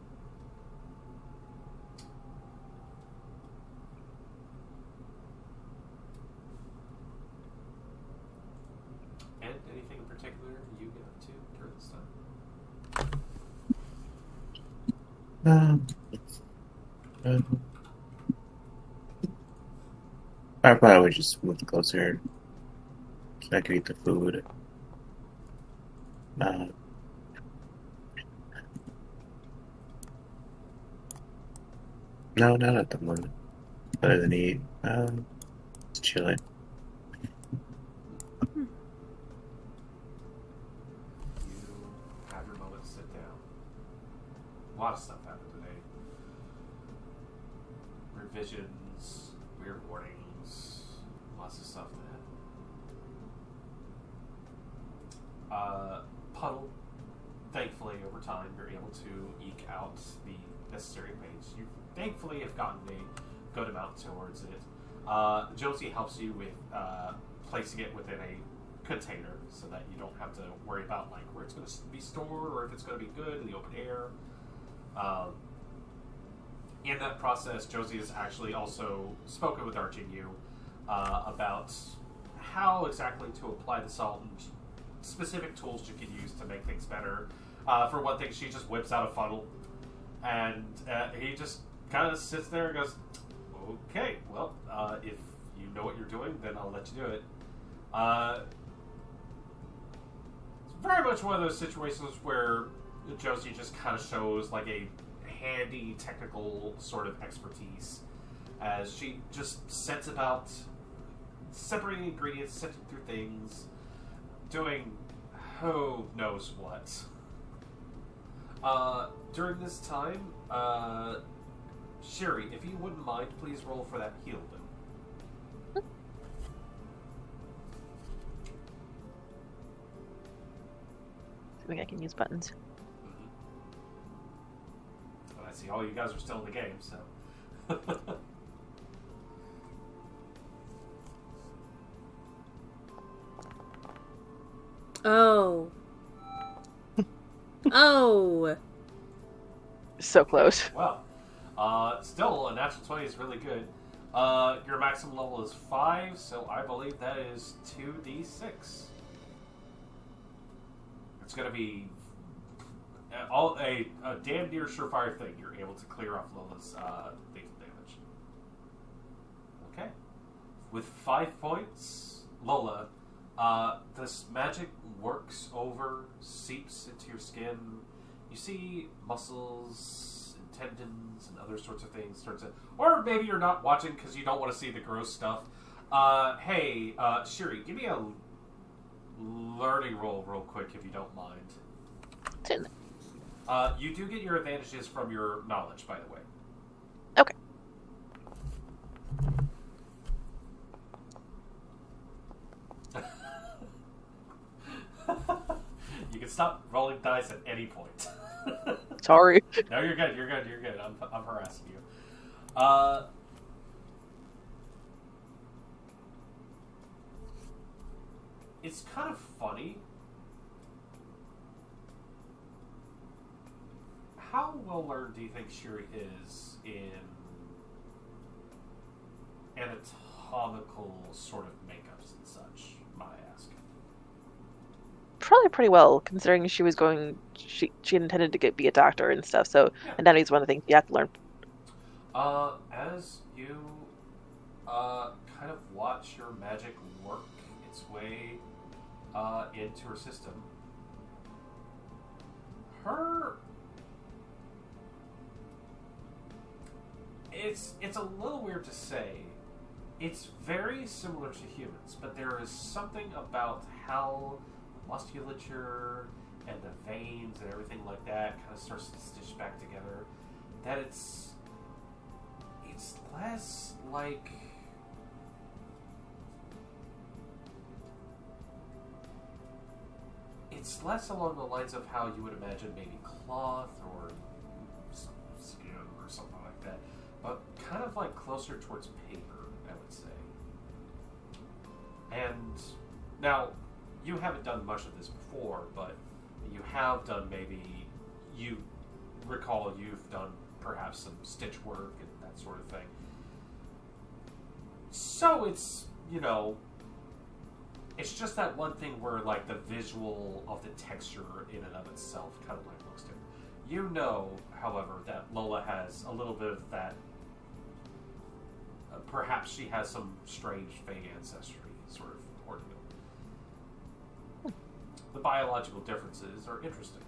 And anything in particular you get up to during this time? I probably would just move closer so I could eat the food. No, not at the moment. Other than eat, just chilling. You have your moment to sit down. A lot of stuff happened today. Revisions, weird warnings, lots of stuff that happened. Puddle, thankfully, over time, you're able to eke out the necessary pace. You thankfully have gotten a good amount towards it. Josie helps you with placing it within a container so that you don't have to worry about like where it's going to be stored or if it's going to be good in the open air. In that process, Josie has actually also spoken with Archie and you about how exactly to apply the salt and specific tools you can use to make things better. For one thing, she just whips out a funnel, and he just kind of sits there and goes, "Okay, well, if you know what you're doing, then I'll let you do it." It's very much one of those situations where Josie just kind of shows like a handy technical sort of expertise as she just sets about separating ingredients, sifting through things, doing who knows what. During this time, Sherry, if you wouldn't mind, please roll for that heal boon. I think I can use buttons. Well, I see all you guys are still in the game, so. Oh. Oh. So close. Well, still, a natural 20 is really good. Your maximum level is 5, so I believe that is 2d6. It's going to be a damn near surefire thing. You're able to clear off Lola's lethal damage. Okay. With 5 points, Lola, this magic works over, seeps into your skin. You see muscles and tendons and other sorts of things start to... Or maybe you're not watching because you don't want to see the gross stuff. Hey, Shiri, give me a learning roll real quick if you don't mind. Certainly. You do get your advantages from your knowledge, by the way. Okay. You can stop rolling dice at any point. Sorry. No, you're good. You're good. You're good. I'm harassing you. It's kind of funny. How well learned do you think Shiri is in anatomical sort of makeups and such, might I ask? Probably pretty well, considering she was going. She intended to be a doctor and stuff. So Yeah. anatomy is one of the things you have to learn. As you kind of watch your magic work its way into her system, it's a little weird to say. It's very similar to humans, but there is something about how musculature and the veins and everything like that kind of starts to stitch back together that it's less like it's less along the lines of how you would imagine maybe cloth or some skin or something like that, but kind of like closer towards paper, I would say. And now, you haven't done much of this before, but you have done you recall you've done perhaps some stitch work and that sort of thing. So it's, it's just that one thing where, like, the visual of the texture in and of itself kind of, like, looks different. You know, however, that Lola has a little bit of that, perhaps she has some strange Fey ancestry sort of ordeal. The biological differences are interesting.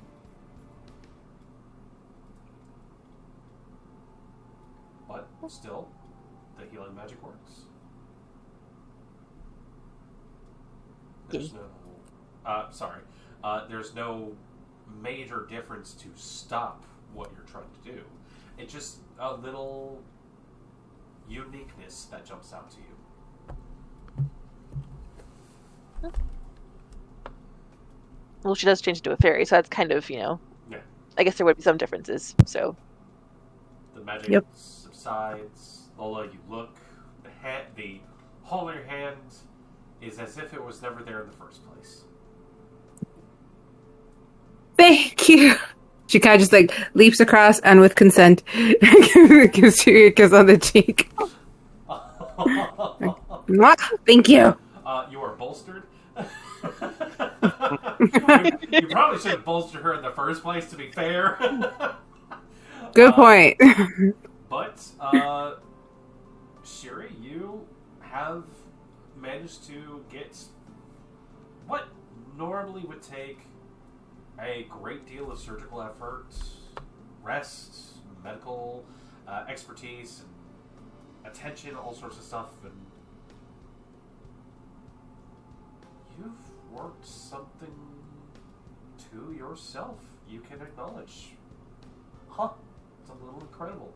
But still, the healing magic works. There's there's no major difference to stop what you're trying to do. It's just a little uniqueness that jumps out to you. Well, she does change into a fairy, so that's kind of, Yeah. I guess there would be some differences, so. The magic subsides. Lola, you look. The hole in your hand is as if it was never there in the first place. Thank you. She kind of just like leaps across and with consent gives you a kiss on the cheek. What? Thank you. You are bolstered. you probably should have bolstered her in the first place, to be fair. Good point. But, Shiri, you have managed to get what normally would take a great deal of surgical effort, rest, medical expertise, and attention, all sorts of stuff, and you've worked something to yourself you can acknowledge. Huh. It's a little incredible.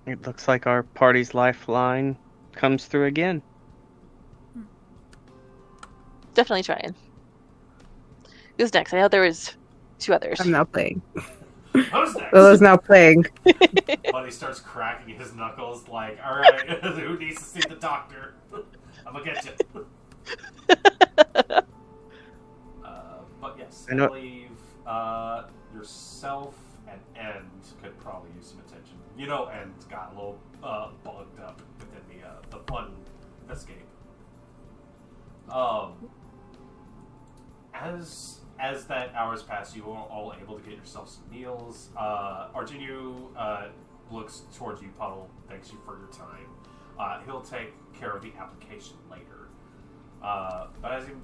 It looks like our party's lifeline comes through again. Definitely trying. Who's next? I know there was 2 others. I'm now playing. Who's next? Lola's now playing. Buddy starts cracking his knuckles like, alright, who needs to see the doctor? I'm gonna get you. But yes, I believe yourself and End could probably use some attention. You know, End got a little bugged up within the fun escape. As that hours pass, you are all able to get yourself some meals. Arjunu looks towards you, Puddle. Thanks you for your time. He'll take care of the application later. But as he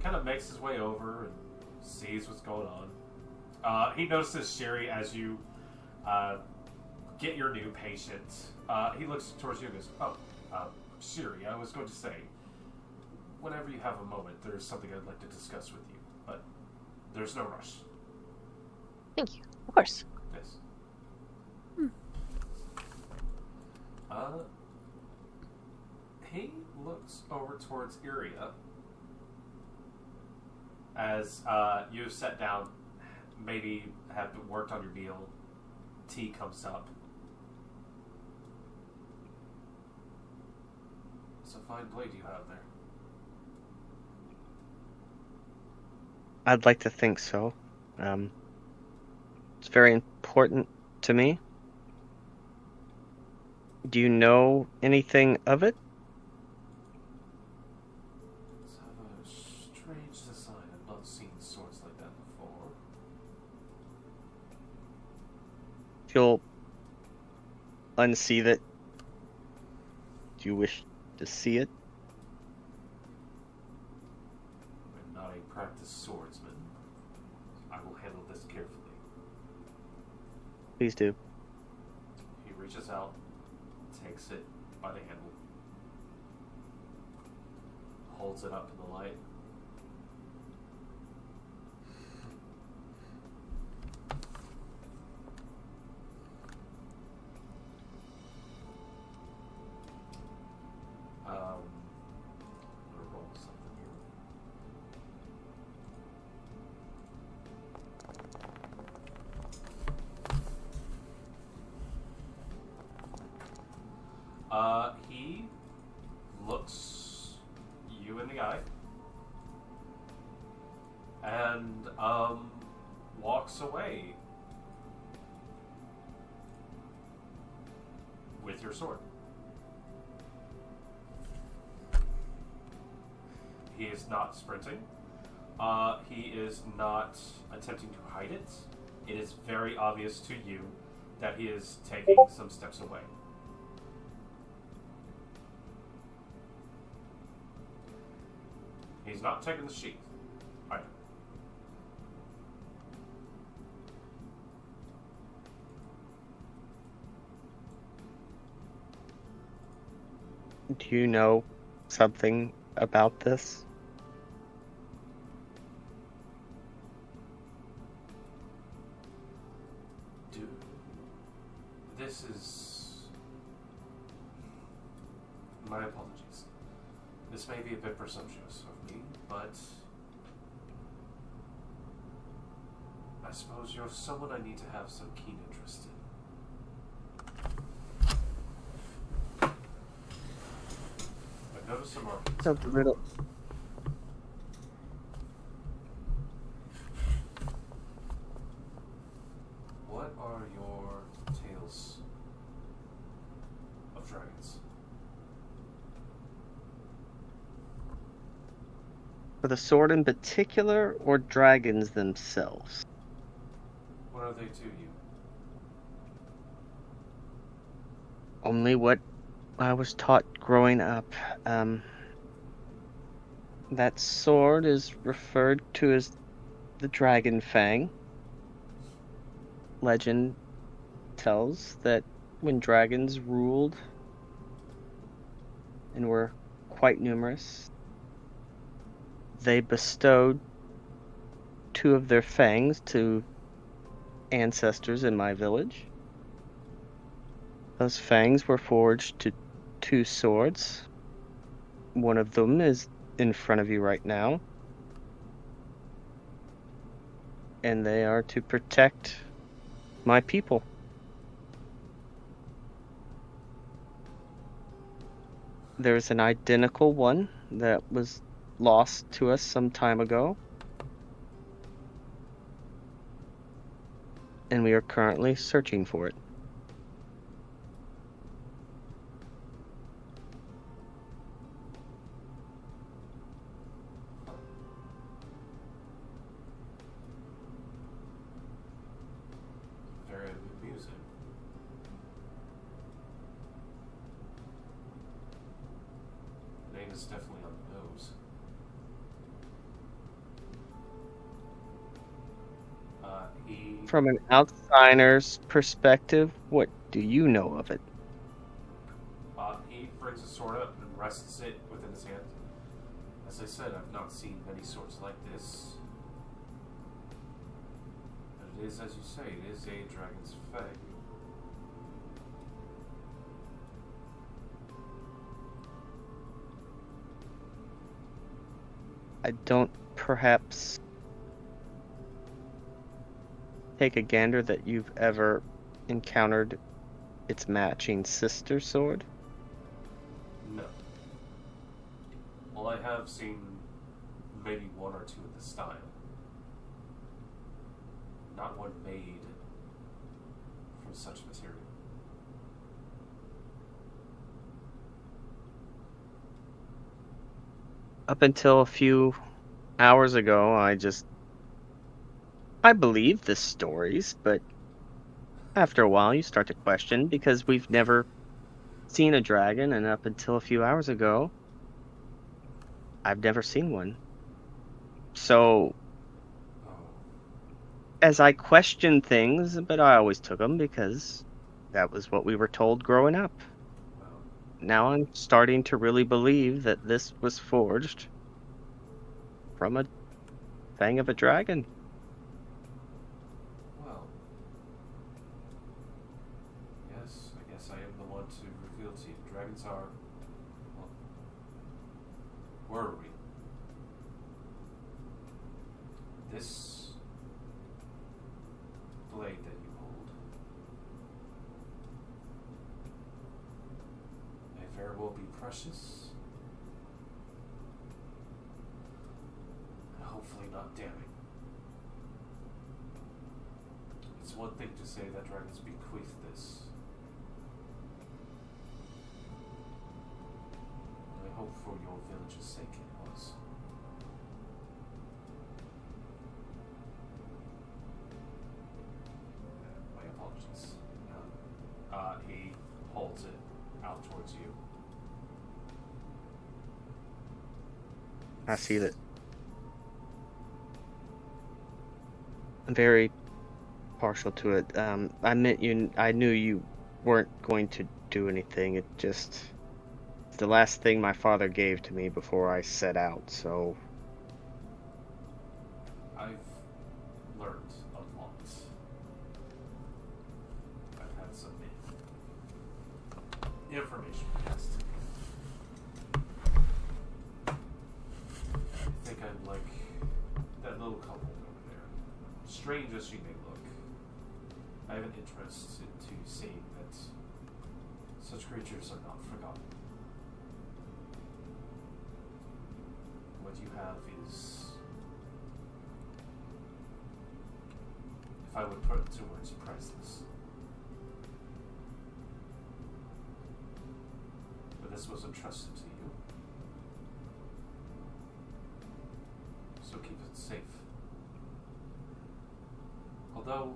kind of makes his way over and sees what's going on, he notices Shiri as you get your new patient. He looks towards you and goes, Shiri, I was going to say, whenever you have a moment, there's something I'd like to discuss with you, but there's no rush. Thank you. Of course. Yes. He looks over towards Iria as you've sat down, maybe have worked on your meal. Tea comes up. It's a fine blade you have there. I'd like to think so. It's very important to me. Do you know anything of it? Let's have a strange design. I've not seen swords like that before. If you'll unsee it, do you wish to see it? I'm not a practiced swordsman. I will handle this carefully. Please do. He reaches out, takes it by the handle, holds it up in the light. I'm gonna roll something here. He looks you in the eye and walks away with your sword. He is not sprinting. He is not attempting to hide it. It is very obvious to you that he is taking some steps away. He's not taking the sheath either. Do you know something about this? Dude, this is... My apologies. This may be a bit presumptuous of me, but I suppose you're someone I need to have some keen interest in. I've noticed some markings. So the riddle. What are your tales of dragons? For the sword in particular, or dragons themselves? What are they to you? Only what I was taught growing up. That sword is referred to as the Dragon Fang. Legend tells that when dragons ruled and were quite numerous, they bestowed 2 of their fangs to ancestors in my village. Those fangs were forged to 2 swords. One of them is in front of you right now. And they are to protect my people. There's an identical one that was lost to us some time ago. And we are currently searching for it. Very amusing. Name is definitely on the nose. From an outsider's perspective, what do you know of it? He brings a sword up and rests it within his hand. As I said, I've not seen many swords like this. But it is, as you say, it is a dragon's fang. I don't perhaps take a gander that you've ever encountered its matching sister sword? No. Well, I have seen maybe 1 or 2 of the style. Not one made with such material? Up until a few hours ago, I believed the stories, but after a while you start to question because we've never seen a dragon, and up until a few hours ago, I've never seen one. So, Oh, as I questioned things, but I always took them because that was what we were told growing up. well, Now I'm starting to really believe that this was forged from a fang of a dragon. well. Yes, I guess I am the one to reveal to you. Dragons are. Well, were we? This blade that you hold may very well be precious, and hopefully not damning. It's one thing to say that dragons bequeath this. I hope for your village's sake it was. My apologies. He holds it out towards you. I see that. I'm very partial to it. I knew you weren't going to do anything. It's the last thing my father gave to me before I set out, so I've learned a lot. I've had some information passed to me. I think I'm like that little couple over there. Strange as she may look, I have an interest into seeing that such creatures are not forgotten. What you have is, if I would put it to words, priceless. But this was entrusted to you, so keep it safe. Although,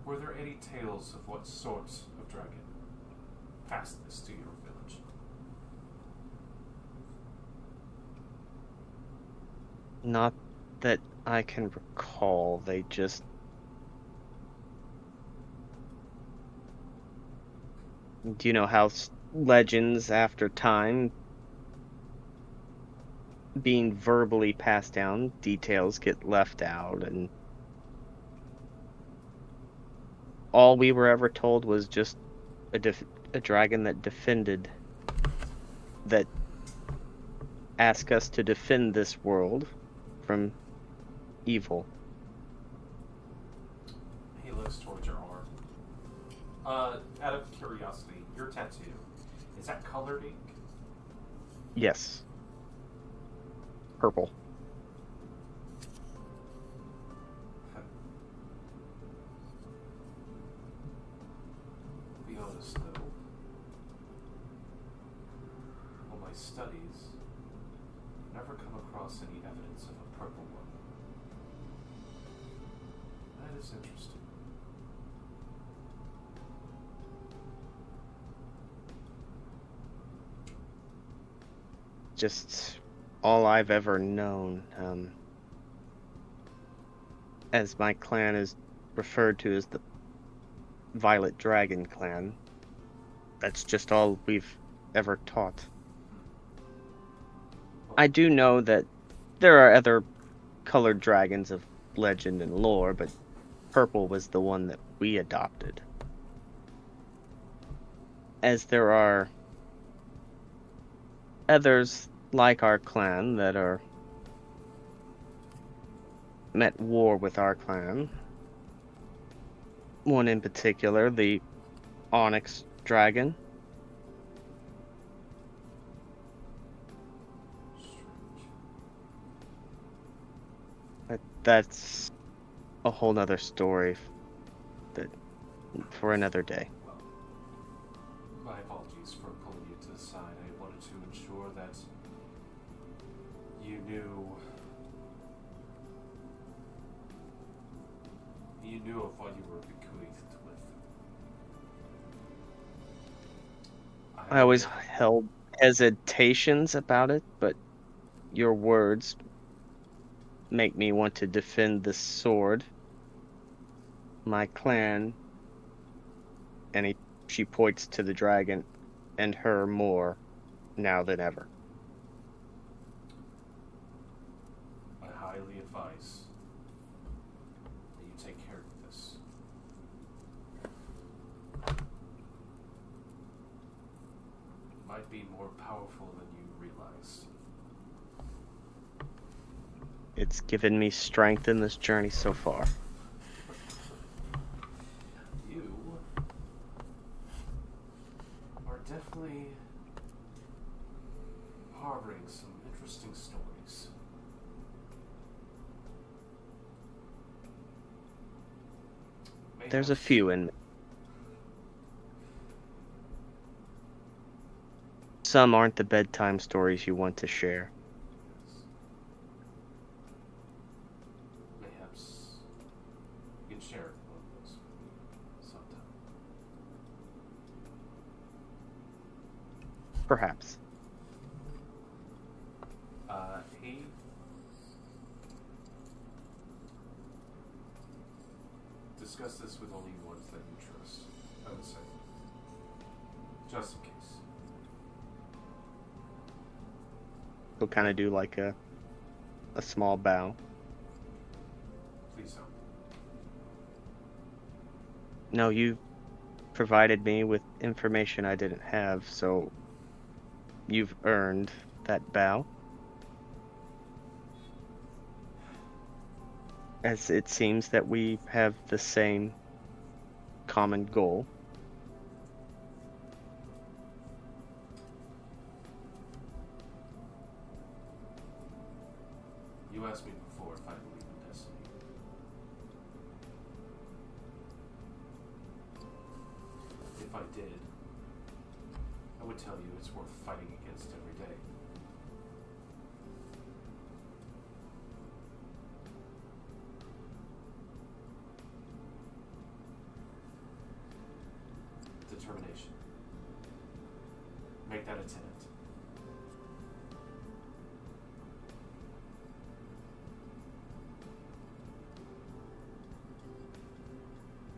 were there any tales of what sort of dragon passed this to your village? not that I can recall. They just do you know how legends after time being verbally passed down, details get left out, and all we were ever told was just a dragon that asked us to defend this world from evil. He looks towards your arm. Out of curiosity, your tattoo, is that colored ink? Yes. Purple. Be honest though, on my studies, I've never come across any evidence of a purple one. That is interesting. Just all I've ever known. As my clan is referred to as the Violet Dragon Clan. That's just all we've ever taught. I do know that there are other colored dragons of legend and lore, but purple was the one that we adopted. As there are others like our clan that are at war with our clan. One in particular, the Onyx Dragon. Strange. That's a whole nother story for another day. Well, my apologies for pulling you to the side. I wanted to ensure that you knew of what you were bequeathed with. I always held hesitations about it, but your words make me want to defend the sword, my clan, and she points to the dragon, and her more now than ever. I highly advise that you take care of this. It might be more powerful than you realize. It's given me strength in this journey so far. You are definitely harboring some interesting stories. There's a few in me. Some aren't the bedtime stories you want to share. Perhaps you can share one of those sometime. Perhaps. He discuss this with only ones that you trust, I would say. Just in case. He'll kind of do like a small bow. Please don't. No, you provided me with information I didn't have, so you've earned that bow. As it seems that we have the same common goal. You asked me before if I believe in destiny. If I did, I would tell you it's worth fighting against every day. Determination. Make that a tenet.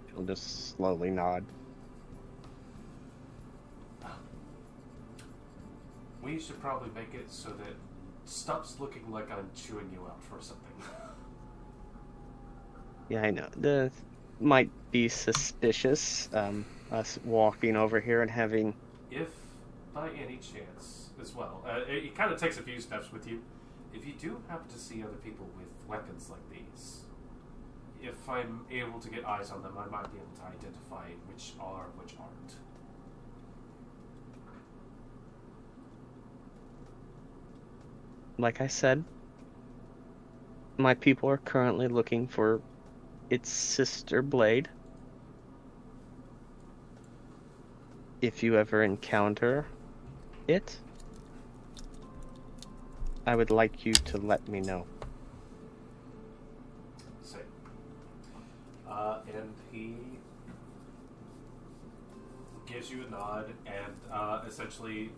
He'll just slowly nod. We should probably make it so that it stops looking like I'm chewing you out for something. Yeah, I know. The might be suspicious, us walking over here and having... If, by any chance, as well, it kind of takes a few steps with you. If you do happen to see other people with weapons like these, if I'm able to get eyes on them, I might be able to identify which are, which aren't. Like I said, my people are currently looking for its sister blade. If you ever encounter it, I would like you to let me know. Same. And he gives you a nod and essentially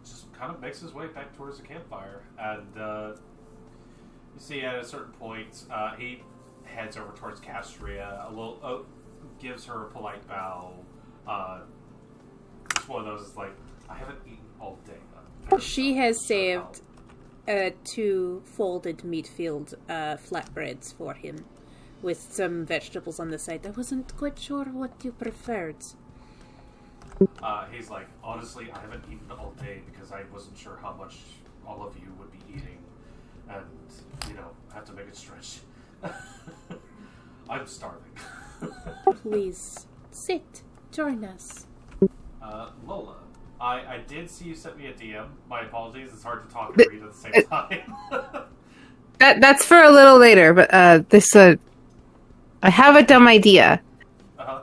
just kind of makes his way back towards the campfire. And you see at a certain point, he heads over towards Castria, gives her a polite bow. It's one of those, like, I haven't eaten all day. She has saved 2 folded meat-filled flatbreads for him, with some vegetables on the side. I wasn't quite sure what you preferred. He's like, honestly, I haven't eaten all day because I wasn't sure how much all of you would be eating, and, I have to make it stretch. I'm starving. Please, sit. Join us. Lola, I did see you sent me a DM. My apologies, it's hard to talk and read at the same time. That's for a little later, but I have a dumb idea. Uh-huh.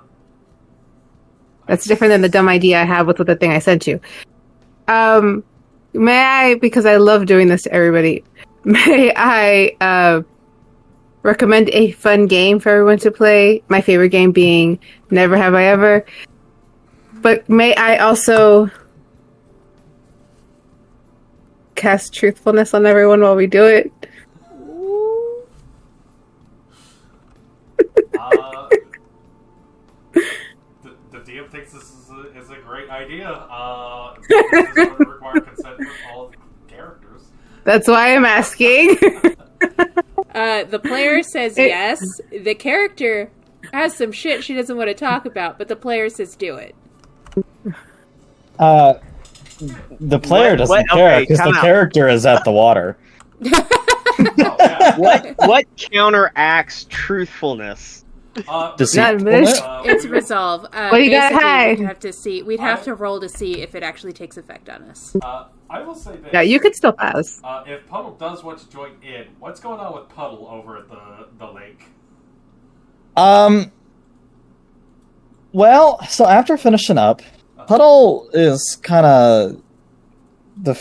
That's different than the dumb idea I have with the thing I sent you. May I, because I love doing this to everybody, may I recommend a fun game for everyone to play? My favorite game being Never Have I Ever. But may I also cast truthfulness on everyone while we do it? The DM thinks this is a great idea. This is going to require consent from all characters. That's why I'm asking. The player says yes. The character has some shit she doesn't want to talk about, but the player says do it. The player doesn't care because the character is at the water. What counteracts truthfulness? It's resolve. What you got high? We'd have to roll to see if it actually takes effect on us. I will say this. Yeah, you could still pass. If Puddle does want to join in, what's going on with Puddle over at the lake? Well, so after finishing up, Puddle is kind of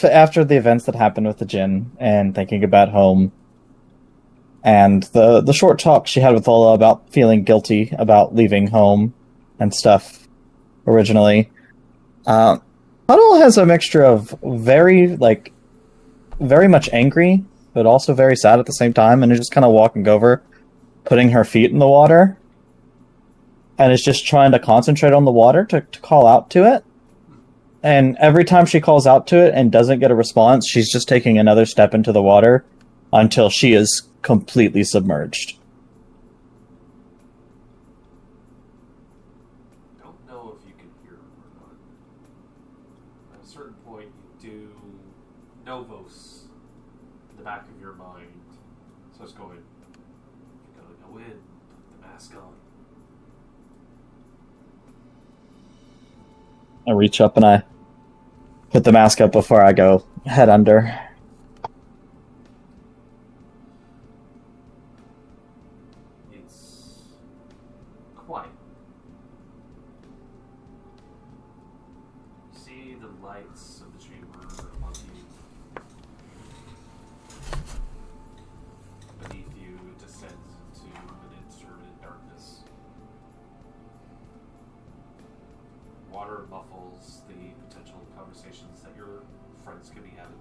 after the events that happened with the Jinn and thinking about home, and the short talk she had with Ola about feeling guilty about leaving home and stuff originally. Puddle has a mixture of very much angry, but also very sad at the same time, and is just kind of walking over, putting her feet in the water, and is just trying to concentrate on the water to call out to it. And every time she calls out to it and doesn't get a response, she's just taking another step into the water until she is completely submerged. I don't know if you can hear her or not. At a certain point, you do Novos in the back of your mind. So it's going, you're going to go in, put the mask on. I reach up and I put the mask up before I go head under. It's quiet. You see the lights of the chamber above you. Beneath you, it descends into an inserted darkness. Water muffles the potential conversations that your friends could be having.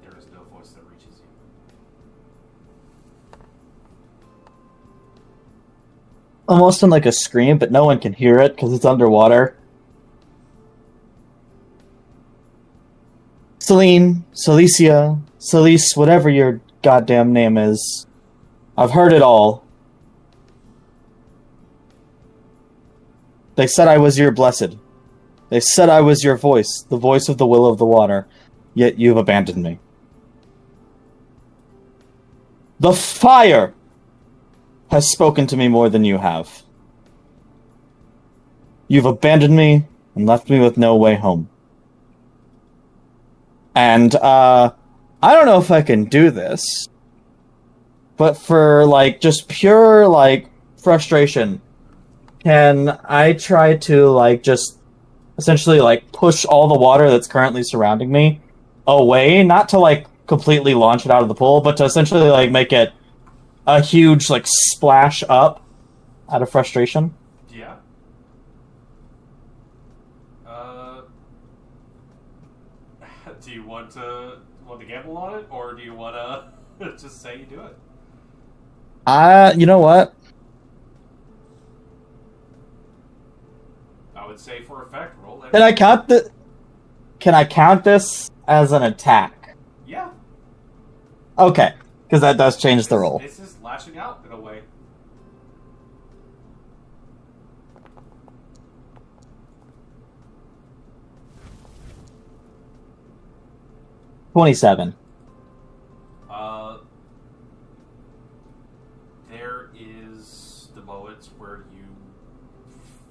There is no voice that reaches you. Almost in like a scream, but no one can hear it because it's underwater. Celine, Celicia, Celise, whatever your goddamn name is. I've heard it all. They said I was your blessed. They said I was your voice, the voice of the will of the water. Yet you've abandoned me. The fire has spoken to me more than you have. You've abandoned me and left me with no way home. And, I don't know if I can do this, but for, just pure, frustration, can I try to, just essentially, push all the water that's currently surrounding me away? Not to, completely launch it out of the pool, but to essentially, make it a huge, splash up out of frustration? Yeah. Do you want to gamble on it, or do you want to just say you do it? You know what? I would say for effect, roll it. Can I count this as an attack? Yeah. Okay, because that does change the roll. This is lashing out in a way. $27. There is the moments where you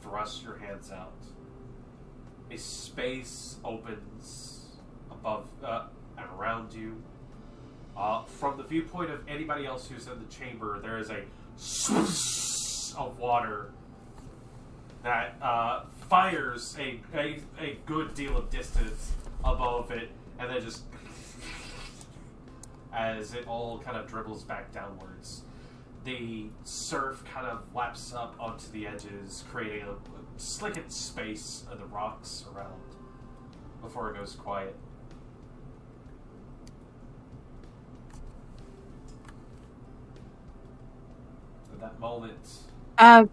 thrust your hands out. A space opens above and around you. From the viewpoint of anybody else who's in the chamber, there is a swoosh of water that fires a good deal of distance above it, and then just as it all kind of dribbles back downwards. The surf kind of laps up onto the edges, creating a slickened space of the rocks around before it goes quiet. At that moment... I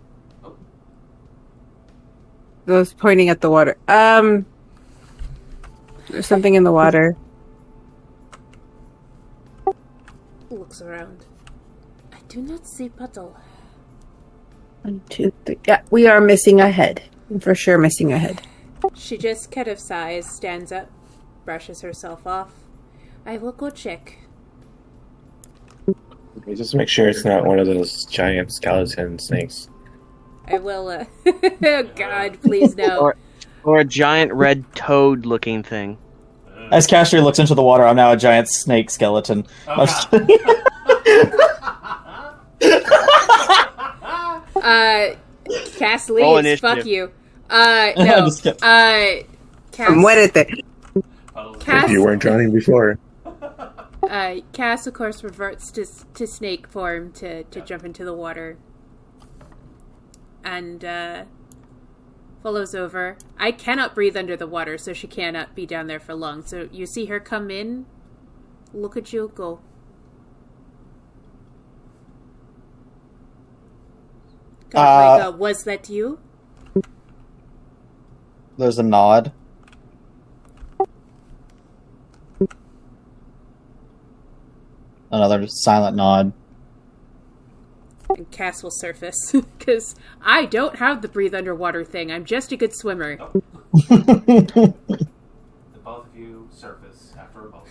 was pointing at the water. There's something in the water. Looks around. I do not see puddle. 1, 2, 3. Yeah, we are missing a head. For sure missing a head. She just kind of sighs, stands up, brushes herself off. I will go check. Okay, just make sure it's not one of those giant skeleton snakes. I will, oh God, please no. Or a giant red toad-looking thing. As Castria looks into the water, I'm now a giant snake skeleton. Oh, Cass leaves. Fuck you. No. Cass. Muérete. Cass, You weren't drowning before. Cass, of course, reverts to snake form to jump into the water. And, follows over. I cannot breathe under the water, so she cannot be down there for long. So you see her come in, look at you, go. Was that you? There's a nod. Another silent nod. And Cass will surface, because I don't have the breathe underwater thing. I'm just a good swimmer. Nope. The both of you surface after a moment.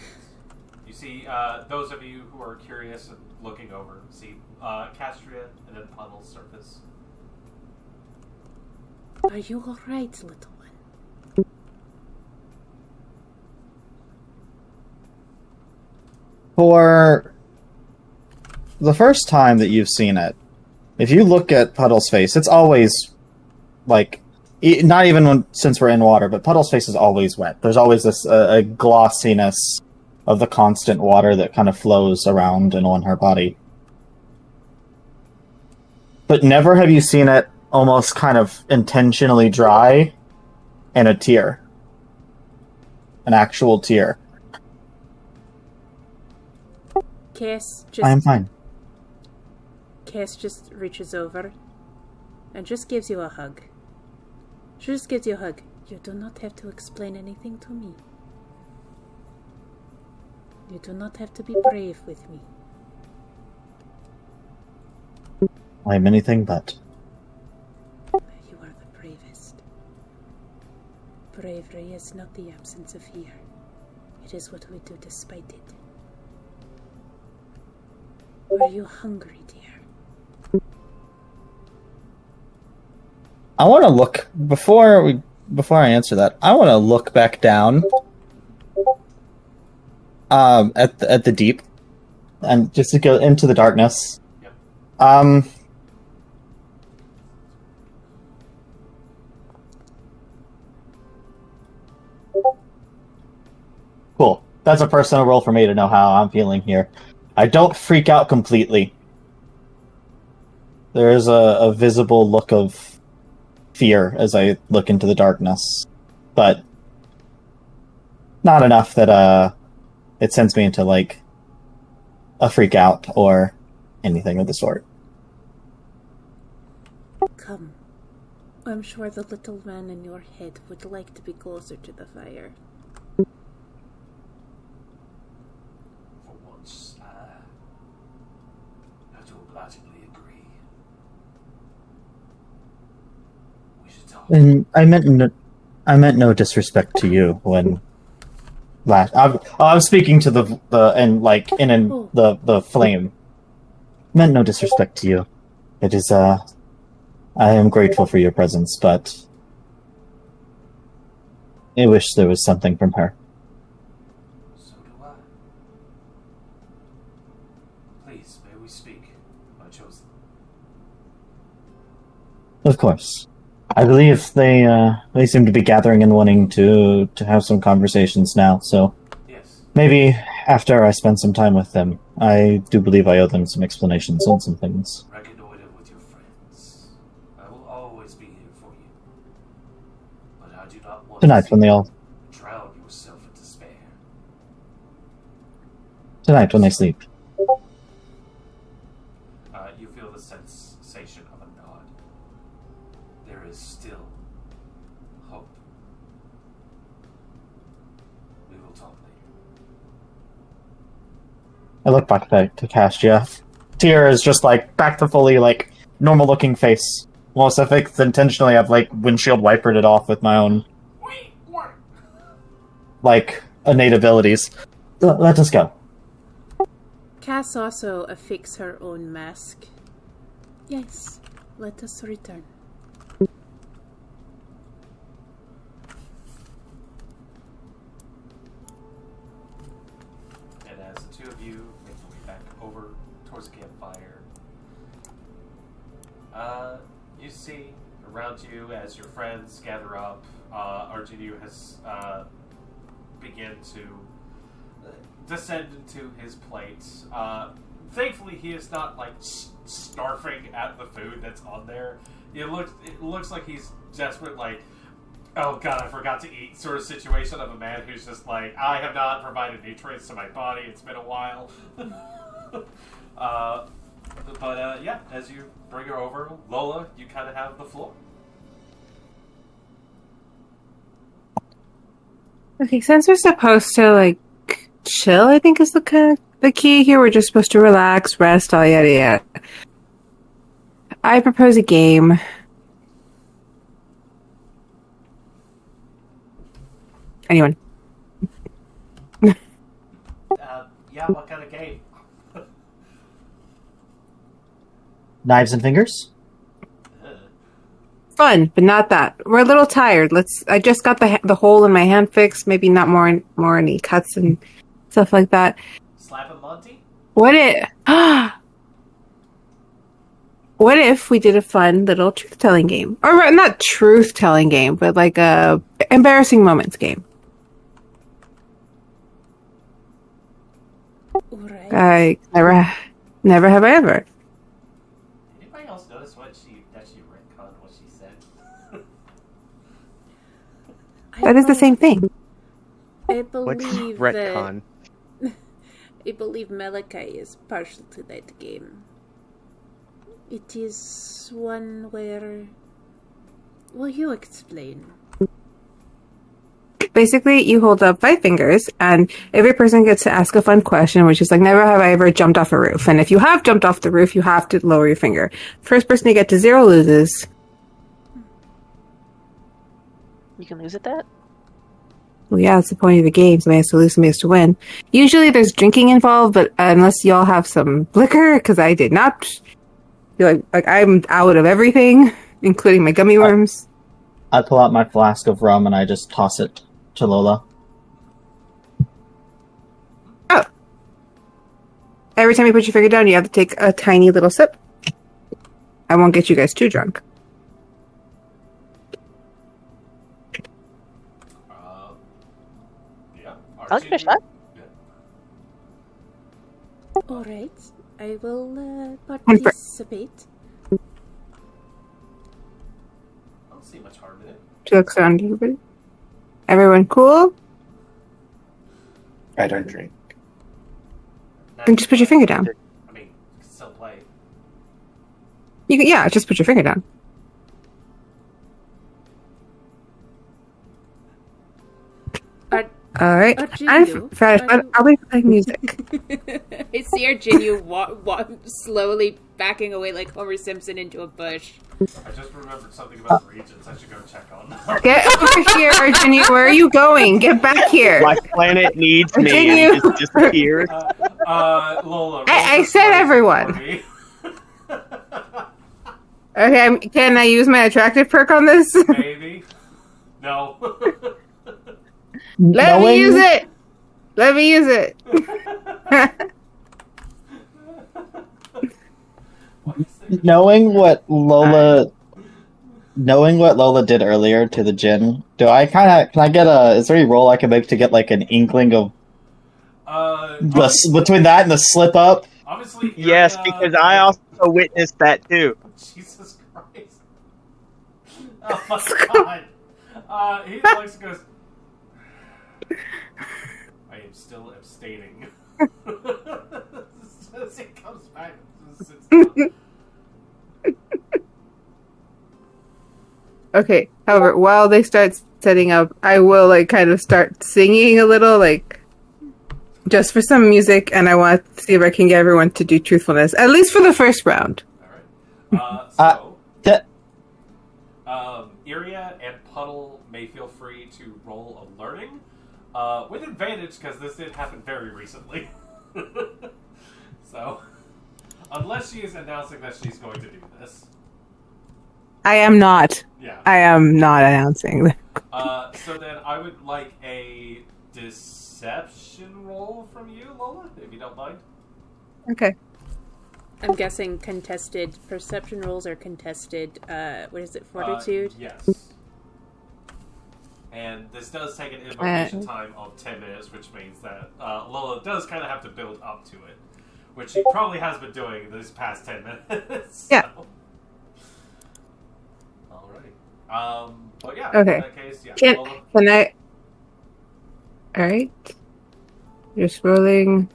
You see, those of you who are curious and looking over, see Castria and then Puddle surface. Are you alright, little one? For the first time that you've seen it, if you look at Puddle's face, it's always, like, not even since we're in water, but Puddle's face is always wet. There's always this a glossiness of the constant water that kind of flows around and on her body. But never have you seen it almost kind of intentionally dry and a tear. An actual tear. Cass I am fine. Cass just reaches over and just gives you a hug. She just gives you a hug. You do not have to explain anything to me. You do not have to be brave with me. I am anything but. You are the bravest. Bravery is not the absence of fear. It is what we do despite it. Are you hungry, dear? I want to look before I answer that. I want to look back down, at the deep, and just to go into the darkness. Yep. Cool. That's a personal roll for me to know how I'm feeling here. I don't freak out completely. There is a visible look of fear as I look into the darkness, but not enough that it sends me into, like, a freak out or anything of the sort. Come. I'm sure the little man in your head would like to be closer to the fire. For once, I have to obligingly agree. We should talk. And I meant no disrespect to you when last. I'm speaking to the flame. Meant no disrespect to you. It is I am grateful for your presence, but I wish there was something from her. So do I. Of course. I believe they seem to be gathering and wanting to have some conversations now, so Yes. maybe after I spend some time with them, I do believe I owe them some explanations on some things. Reconnoiter with your friends. I will always be here for you. But I do not want Tonight to when they all drown yourself in despair. tonight when they sleep. You feel the sensation of a nod. There is still hope. We will talk later. I look back to Castia. Tyr is just like back to fully like normal looking face. Almost I think intentionally I've like windshield wipered it off with my own like innate abilities. Let us go. Cass also affix her own mask. Yes, let us return. And as the two of you make your way back over towards the campfire, you see around you as your friends gather up, Arjunu has begun to descend into his plate. Thankfully, he is not like snarfing at the food that's on there. It looks like he's desperate, like, oh god, I forgot to eat sort of situation of a man who's just like, I have not provided nutrients to my body. It's been a while. But yeah, as you bring her over, Lola, you kind of have the floor. Okay, since we're supposed to like chill, I think is the kind of the key here. We're just supposed to relax, rest, all yada yada. I propose a game. Anyone? Yeah, what kind of game? Knives and fingers? Fun, but not that. We're a little tired. I just got the hole in my hand fixed. Maybe not more any cuts and stuff like that. Slap and Monty? What if we did a fun little truth-telling game? Or not truth-telling game, but like a embarrassing moments game. Right. Never have I ever. Anybody else notice that she retconned what she said? That is the same thing. I What's believe retcon? I believe Malachi is partial to that game. It is one where... Will you explain? Basically, you hold up 5 fingers, and every person gets to ask a fun question, which is like, never have I ever jumped off a roof. And if you have jumped off the roof, you have to lower your finger. First person to get to 0 loses. You can lose at that? Well, yeah, that's the point of the game. Somebody has to lose, somebody has to win. Usually there's drinking involved, but unless y'all have some liquor, because I did not. Feel like I'm out of everything, including my gummy worms. I pull out my flask of rum and I just toss it to Lola. Oh. Every time you put your finger down, you have to take a tiny little sip. I won't get you guys too drunk. Yeah. I'll give it a shot. Alright, I will participate. I don't see much harm in it. She looks around at everybody. Everyone cool? I don't drink. Then just put your finger down. I mean, you can still play. Yeah, just put your finger down. Alright. I'll be playing music. I see Arjunu slowly backing away like Homer Simpson into a bush. I just remembered something about the regions I should go check on. Get over here, Arjunu. Where are you going? Get back here. My planet needs me and just disappeared. Lola. I said everyone. Okay, can I use my attractive perk on this? Maybe. No. Let me use it. Let me use it. Knowing what Lola knowing what Lola did earlier to the Jinn, can I get is there any roll I can make to get like an inkling of between that and the slip up? Obviously, Yes, because I also witnessed that too. Jesus Christ! Oh my God! He likes goes. I am still abstaining. As he comes back, sits down. Okay. However, while they start setting up, I will like kind of start singing a little, like just for some music, and I want to see if I can get everyone to do truthfulness, at least for the first round. All right. Iria and Puddle may feel free to roll a learning with advantage because this did happen very recently. So, unless she is announcing that she's going to do this. I am not. Yeah. I am not announcing. So then I would like a deception roll from you, Lola, if you don't mind. Okay. I'm guessing contested perception rolls are contested. What is it? Fortitude. Yes. And this does take an invocation time of 10 minutes, which means that Lola does kind of have to build up to it, which she probably has been doing these past 10 minutes. Yeah. Alrighty. But yeah, okay. In that case, yeah. Can I... Alright. Just rolling.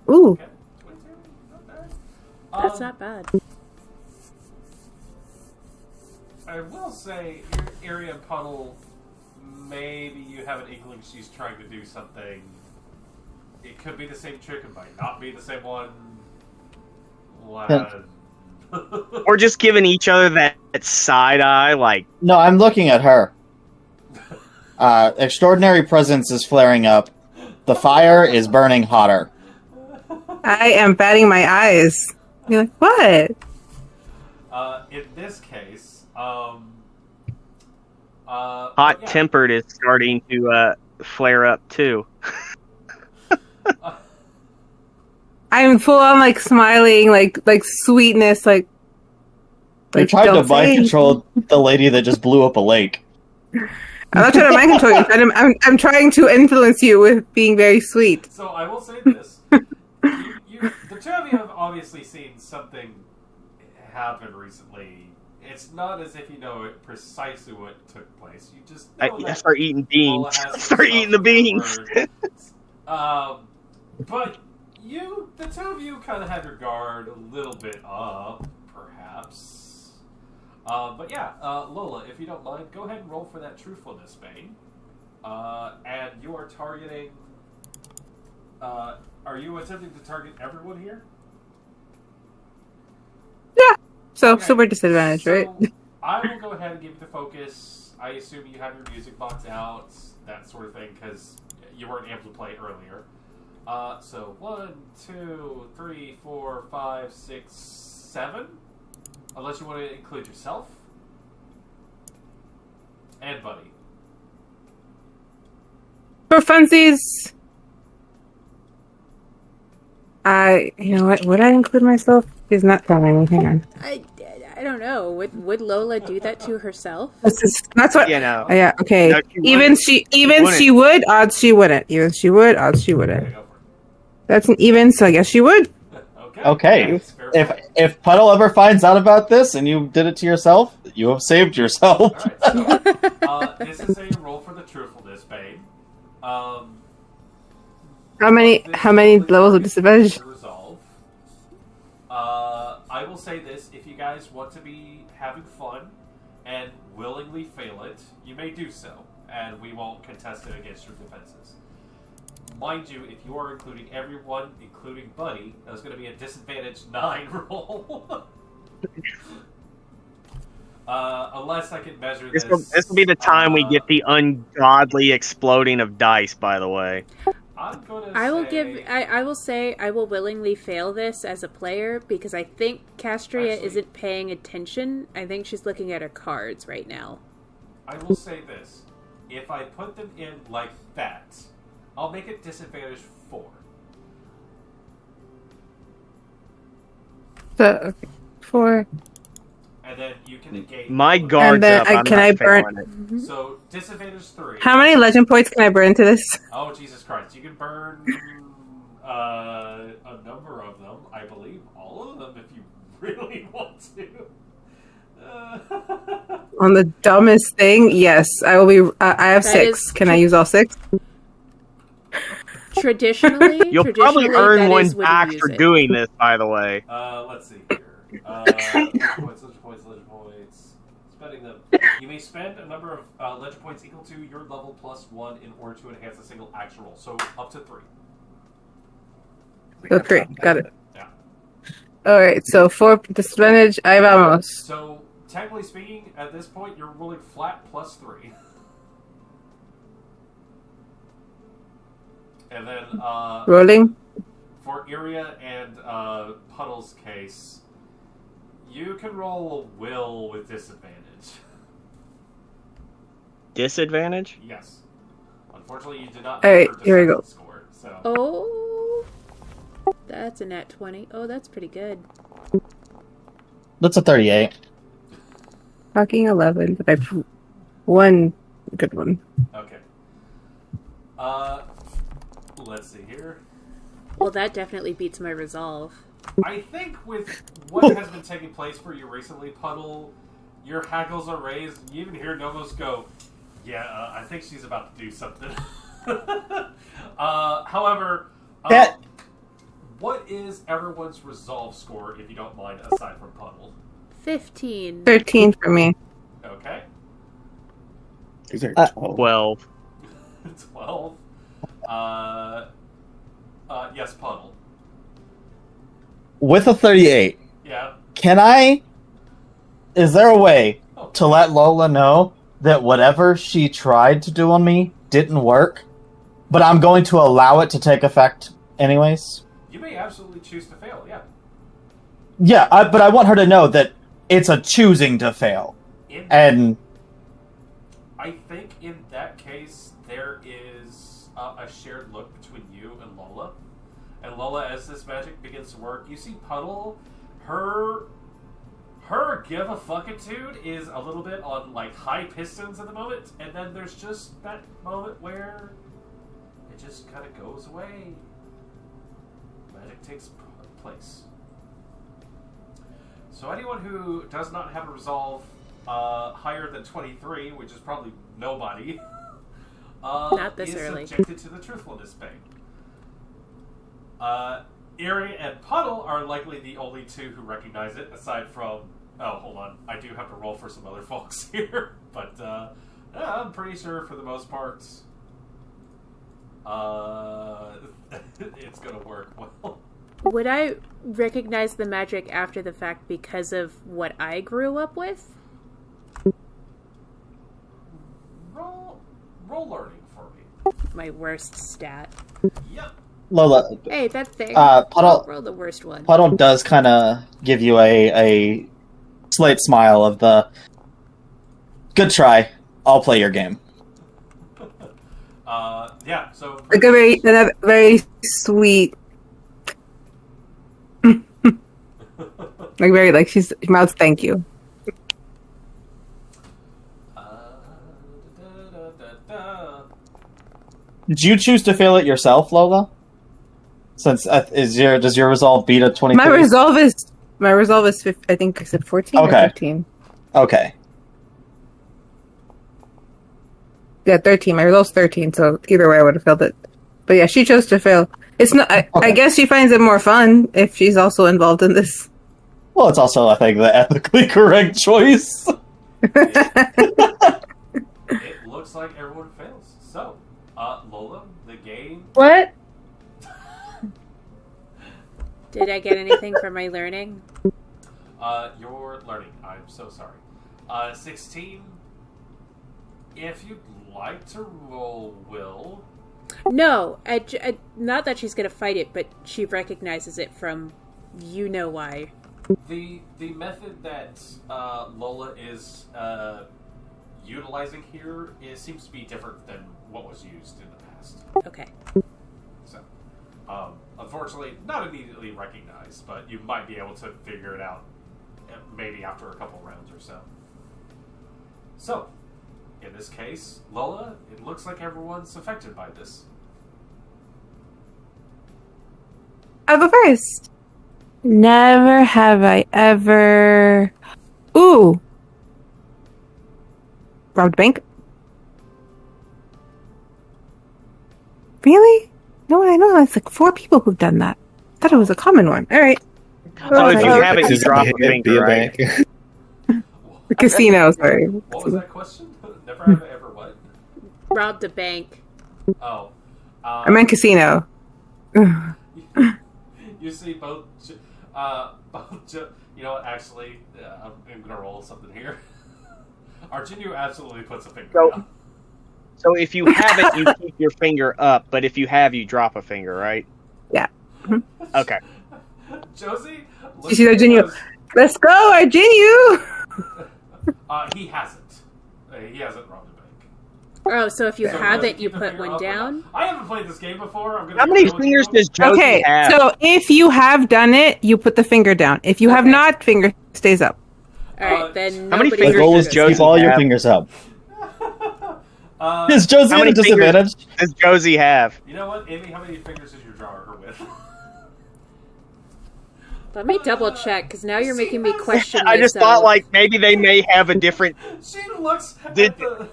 Ooh. Okay. That's not bad. I will say, Area and Puddle, maybe you have an inkling she's trying to do something. It could be the same trick, it might not be the same one. Or just giving each other that side eye, like... No, I'm looking at her. Extraordinary presence is flaring up. The fire is burning hotter. I am batting my eyes. You're like, what? In this case, hot-tempered is starting to flare up too. I'm full on like smiling, like sweetness, like. You're trying to mind control the lady that just blew up a lake. I'm not trying to mind control you. I'm trying to influence you with being very sweet. So I will say this: the two of you have obviously seen something happen recently. It's not as if you know precisely what took place. You just know I start eating beans. Start eating the beans. But the two of you kind of have your guard a little bit up, perhaps. But yeah, Lola, if you don't mind, go ahead and roll for that truthfulness, Bane. And you are targeting... are you attempting to target everyone here? Yeah. So, okay. So we're disadvantaged, right? I will go ahead and give you the focus. I assume you have your music box out, that sort of thing, because you weren't able to play earlier. So 1, 2, 3, 4, 5, 6, 7. Unless you want to include yourself. And Buddy. For funsies, you know what? Would I include myself? He's not telling me. Hang on. I don't know. Would Lola do that to herself? That's what. You know. Yeah. Okay. No, she would. Odds she wouldn't. Even she would. Odds she wouldn't. That's an even. So I guess she would. Okay. If Puddle ever finds out about this and you did it to yourself, you have saved yourself. Alright, so, this is a roll for the truthfulness, Bane. How many levels of disadvantage? Resolve. I will say this: if you guys want to be having fun and willingly fail it, you may do so, and we won't contest it against your defenses. Mind you, if you are including everyone, including Buddy, that's going to be a disadvantage 9 roll. Unless I can measure this. This will be the time we get the ungodly exploding of dice, by the way. I will willingly fail this as a player because I think Castria isn't paying attention. I think she's looking at her cards right now. I will say this. If I put them in like that, I'll make it disadvantage 4. So, okay. 4. And then you can negate. My guard's then up. I'm can not I burn- failing it. So disadvantage 3. How many legend points can I burn into this? Oh Jesus Christ! You can burn a number of them. I believe all of them if you really want to. On the dumbest thing, yes. I will be. I have That 6. is Can I use all 6? Traditionally, You'll probably earn that one is when you back use for it. doing this, by the way. Let's see here. Legend points. Spending them. You may spend a number of legend points equal to your level plus 1 in order to enhance a single action roll. So up to 3. So 3. Got it. Yeah. Alright, so 4 disadvantage. Ahí vamos. So technically speaking, at this point, you're rolling flat plus 3. And then Rolling. for Iria and Puddle's case, you can roll a will with disadvantage. Disadvantage? Yes. Unfortunately, you did not. Alright, make her here we go. deception Score, so. Oh, that's a nat 20. Oh, that's pretty good. That's a 38. Fucking 11, but I've one good one. Okay. Let's see here. Well, that definitely beats my resolve. I think with what has been taking place for you recently, Puddle, your hackles are raised. You even hear Nomos go, "Yeah, I think she's about to do something." However, what is everyone's resolve score, if you don't mind, aside from Puddle? 15. 13 for me. Okay. These are 12. 12. 12. Yes, Puddle. With a 38, Yeah. is there a way to let Lola know that whatever she tried to do on me didn't work, but I'm going to allow it to take effect anyways? You may absolutely choose to fail, yeah. Yeah, but I want her to know that it's a choosing to fail. And I think in that case, there is a shared look between you and Lola. And Lola, as this magic begins to work, you see Puddle, her give a fuckitude is a little bit on like high pistons at the moment, and then there's just that moment where it just kind of goes away. Magic takes place. So anyone who does not have a resolve higher than 23, which is probably nobody, Not this is early. subjected to the truthfulness bane. Erie and Puddle are likely the only two who recognize it, aside from... Oh, hold on. I do have to roll for some other folks here. But I'm pretty sure for the most part, it's going to work well. Would I recognize the magic after the fact because of what I grew up with? Roll learning for me. My worst stat. Yep. Lola, Hey, that thing. Puddle, Roll the worst one. Puddle does kind of give you a slight smile of the, good try, I'll play your game. Yeah, so... Like another very sweet. Like very like she mouths thank you. Did you choose to fail it yourself, Lola? Since does your resolve beat a 23? My resolve is I think I said 14 or 15. Okay. Yeah, 13. My resolve's 13, so either way I would have failed it. But yeah, she chose to fail. It's not. I guess she finds it more fun if she's also involved in this. Well, it's also, I think, the ethically correct choice. It looks like everyone fails. So, Lola, the game... What? Did I get anything for my learning? You're learning. I'm so sorry. 16. If you'd like to roll will... No, not that she's going to fight it, but she recognizes it from you know why. The method that Lola is utilizing here seems to be different than what was used in the past. Okay. So, unfortunately, not immediately recognized, but you might be able to figure it out maybe after a couple rounds or so. So, in this case, Lola, it looks like everyone's affected by this. I'll go first. Never have I ever... Ooh. Robbed a bank? Really? No, I know. It's like 4 people who've done that. I thought it was a common one. All right. Oh, if you Sorry. have it, you drop a finger, right? The casino, sorry. What was that question? Never have I ever what? Robbed a bank. Oh. I meant casino. You see both... you know what, actually, I'm going to roll something here. Arjinu absolutely puts a finger down. So if you have it, you keep your finger up, but if you have, you drop a finger, right? Yeah. Okay. Josie? You see Arjinu? Let's go, Arjinu! He hasn't. He hasn't robbed a bank. Oh, so if you So have does it, he you keep a put finger one up or down? not? I haven't played this game before. I'm gonna How be many real with fingers you. does Josie Okay, have? so if you have done it, you put the finger down. If you have Okay. not, finger stays up. Alright, then how many nobody's The fingers goal does is to Josie keep all your have? fingers up. Uh, Is Josie How at many a disadvantage? Does Josie have? you know what, Amy? How many fingers is your drawer with? Let me double check, because now you're making me question I just myself. thought, like, maybe they may have a different... She looks at Did- the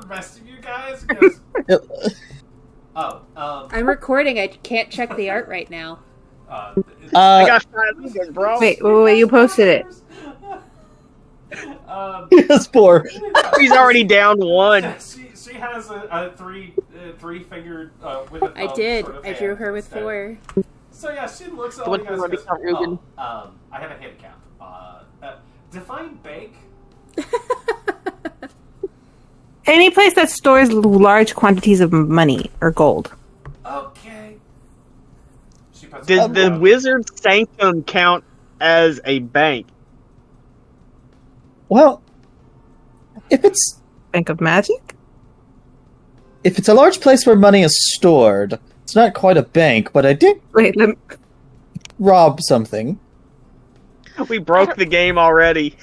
rest of you guys and goes, "Oh, I'm recording, I can't check the art right now. I Uh, got 5 fingers, bro. Wait, you posted it. yes, 4. He's already down 1. She has a three fingered with a I thumb did. sort of I drew hand her with instead. 4. So yeah, she looks at The all one you who guys wanted and to count goes, Ruben. I have a handicap. Define bank. Any place that stores large quantities of money or gold. Okay. She puts Does it the down. Wizard Sanctum count as a bank? Well, if it's Bank of Magic? a large place where money is stored, it's not quite a bank, but I did Wait, rob something. We broke the game already.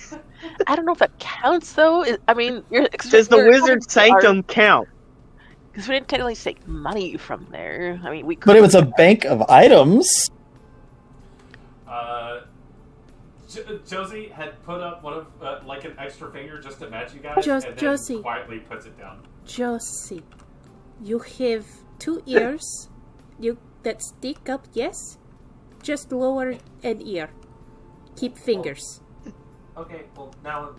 I don't know if that counts though. I mean, Does the Wizard Sanctum count? Because we didn't technically take money from there. I mean, we could. But it was a bank of items. Josie had put up one of like an extra finger just to match you guys, and then Josie. quietly puts it down. Josie, you have 2 ears that stick up, yes? Just lower an ear. Keep fingers. Okay, well now,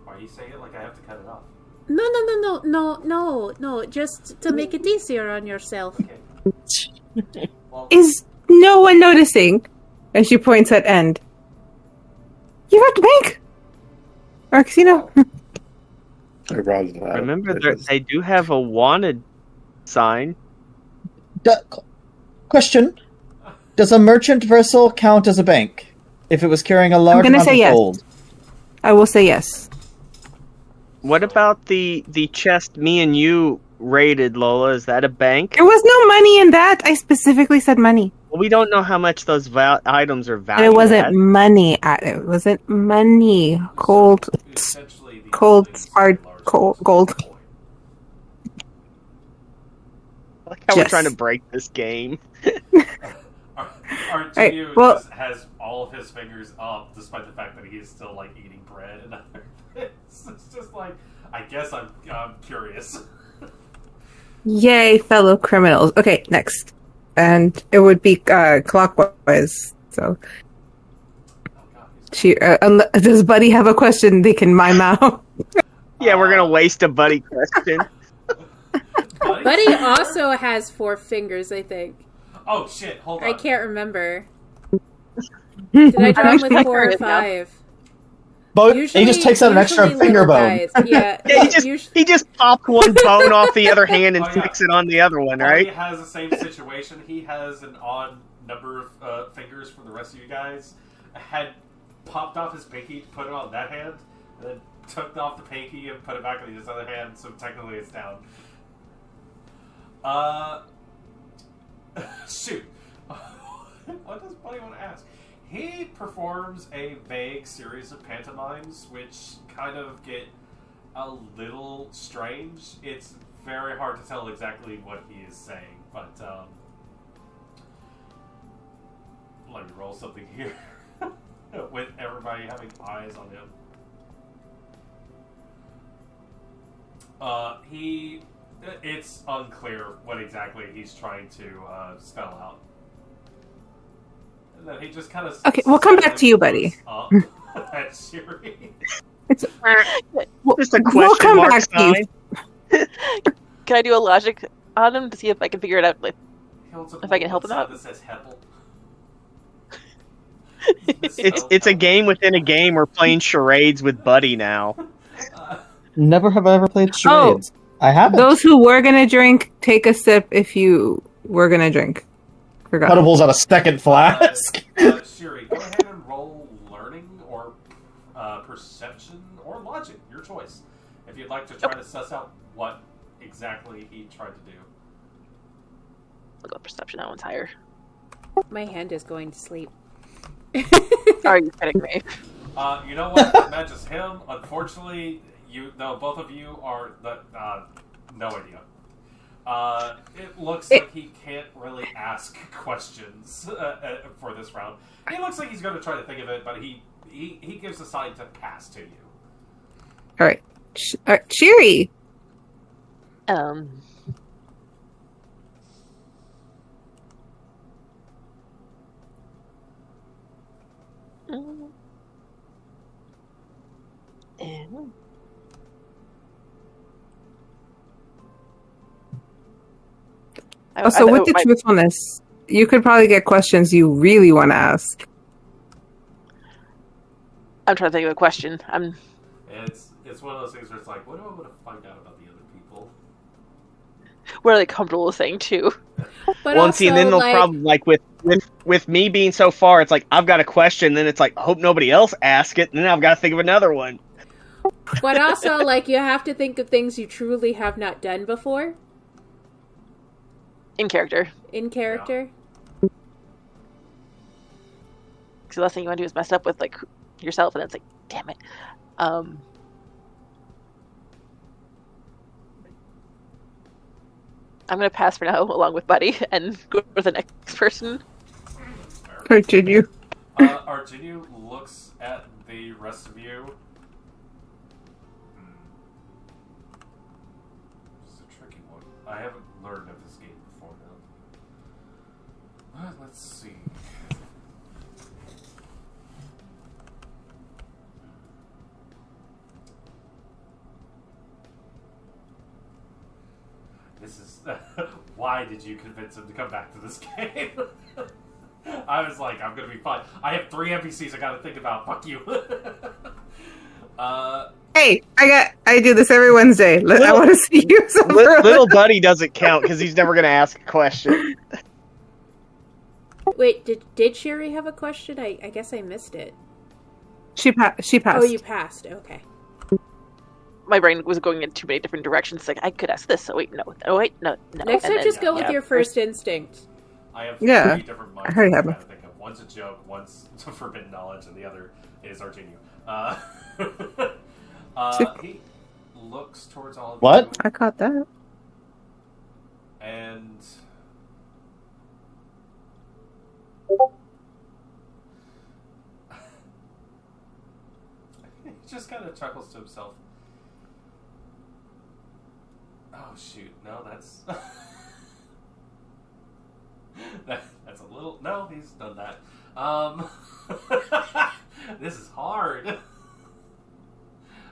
why are you saying it like I have to cut it off? No, just to make it easier on yourself. Okay. Well, Is no one noticing? And she points at End. You robbed a bank! Or a casino? I robbed that. Remember, they do have a wanted sign. Question: does a merchant vessel count as a bank if it was carrying a large gonna amount say of yes. gold? I will say yes. What about the chest me and you raided, Lola? Is that a bank? There was no money in that. I specifically said money. Well, we don't know how much those items are And valued it wasn't at. money. It wasn't money. Cold. essentially the Cold, only hard, large cold, piece of gold. coin. I like how we're Yes. trying to break this game. Argenio Right, well- just has all of his fingers up, despite the fact that he is still like eating bread and other things. It's just like, I guess I'm curious. Yay, fellow criminals. Okay, next. And it would be clockwise. So, Oh god, he's does Buddy have a question they can mime out? Yeah, we're gonna waste a buddy question. Buddy? Buddy also has 4 fingers, I think. Oh shit! Hold on. I can't remember. Did I draw him with 4 or 5? But he just takes out an extra usually finger little bone. guys. Yeah, Yeah, usu- he just popped one bone off the other hand and Oh, yeah. sticks it on the other one, Buddy right? has the same situation. He has an odd number of fingers from the rest of you guys. Had popped off his pinky, put it on that hand, and then took off the pinky and put it back on his other hand. So technically, it's down. Shoot. What does Buddy want to ask? He performs a vague series of pantomimes, which kind of get a little strange. It's very hard to tell exactly what he is saying, but let me roll something here with everybody having eyes on him. It's unclear what exactly he's trying to spell out. And then he just kind of... Okay, we'll come back to you, buddy. At Siri. It's Just a question we'll come mark back to you. sign. Can I do a logic on him to see if I can figure it out? Like, if I can help him out? That says Heppel. It's a game within a game. We're playing charades with Buddy now. Never have I ever played charades. I haven't. Those who were gonna drink, take a sip if you were gonna drink. Forgot. Puttables on a second flask. Shiri, go ahead and roll learning or perception or logic, your choice. If you'd like to try to suss out what exactly he tried to do. I'll go perception, that one's higher. My hand is going to sleep. Are you kidding me? You know what? That matches him. Unfortunately, both of you are no idea. It looks like he can't really ask questions for this round. He looks like he's going to try to think of it, but he gives a sign to pass to you. All right, Cheery. Also, with the truthfulness, you could probably get questions you really want to ask. I'm trying to think of a question. It's one of those things where it's like, what do I want to find out about the other people? What are they comfortable with saying too? But Well, also, see, and then the problem, like with me being so far, it's like I've got a question, then it's like I hope nobody else asks it, and then I've got to think of another one. But also, like, you have to think of things you truly have not done before. In character. In character. Because the last thing you want to do is mess up with, like, yourself, and then it's like, damn it. I'm going to pass for now, along with Buddy, and go for the next person. Continue. Arjunu looks at the rest of you. This is a tricky one. I haven't learned of this game before now. Let's see. This is... Why did you convince him to come back to this game? I was like, I'm gonna be fine. I have 3 NPCs I gotta think about. Fuck you. Hey, I do this every Wednesday. I want to see you suffer. Little Buddy doesn't count because he's never going to ask a question. Wait, did Sherry have a question? I guess I missed it. She passed. Oh, you passed. Okay. My brain was going in too many different directions. It's like, I could ask this. Oh, wait, no. Oh, wait, no. Next time, just go with your first instinct. I have 3 different minds. I heard I gotta think of. One's a joke, one's forbidden knowledge, and the other is Arjunu. He looks towards all of What? you. I caught that. And he just kind of chuckles to himself. Oh shoot! No, that's that's a little. No, he's done that. This is hard.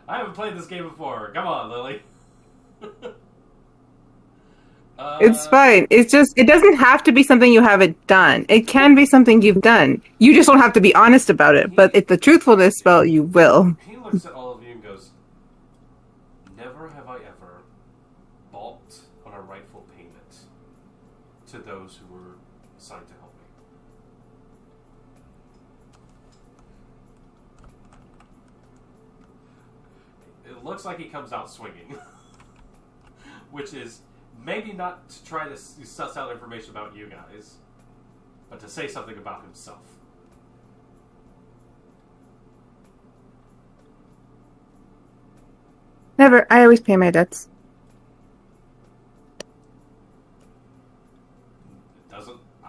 I haven't played this game before. Come on, Lily. It's fine. It's just, it doesn't have to be something you haven't done. It can be something you've done. You just don't have to be honest about it. But if the truthfulness spell, you will. He looks at all of you and goes, "Never have I ever balked on a rightful payment to those who were assigned to help me." It looks like he comes out swinging, which is maybe not to try to suss out information about you guys, but to say something about himself. Never. I always pay my debts.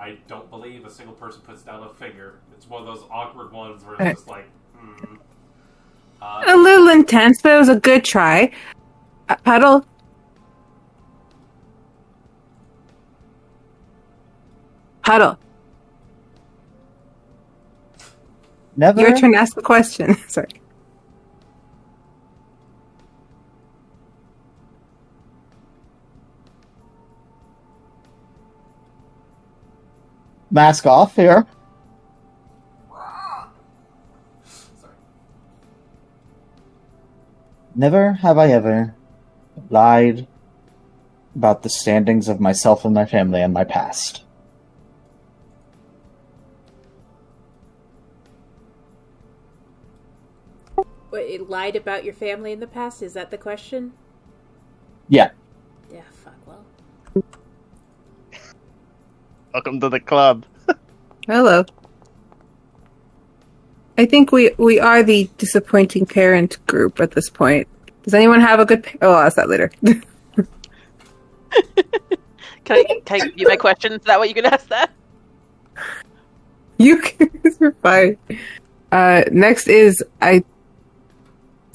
I don't believe a single person puts down a finger. It's one of those awkward ones where it's just like, a little intense, but it was a good try. Puddle. Puddle. Never. Your turn to ask the question. Sorry. Mask off here. sorry. Never have I ever lied about the standings of myself and my family and my past. Wait, lied about your family in the past? Is that the question? Yeah. Yeah, fuck, well. Welcome to the club. Hello. I think we are the disappointing parent group at this point. Does anyone have a good... Oh, I'll ask that later. Can I give you my question? Is that what you can ask that? You can... You're fine. Next is...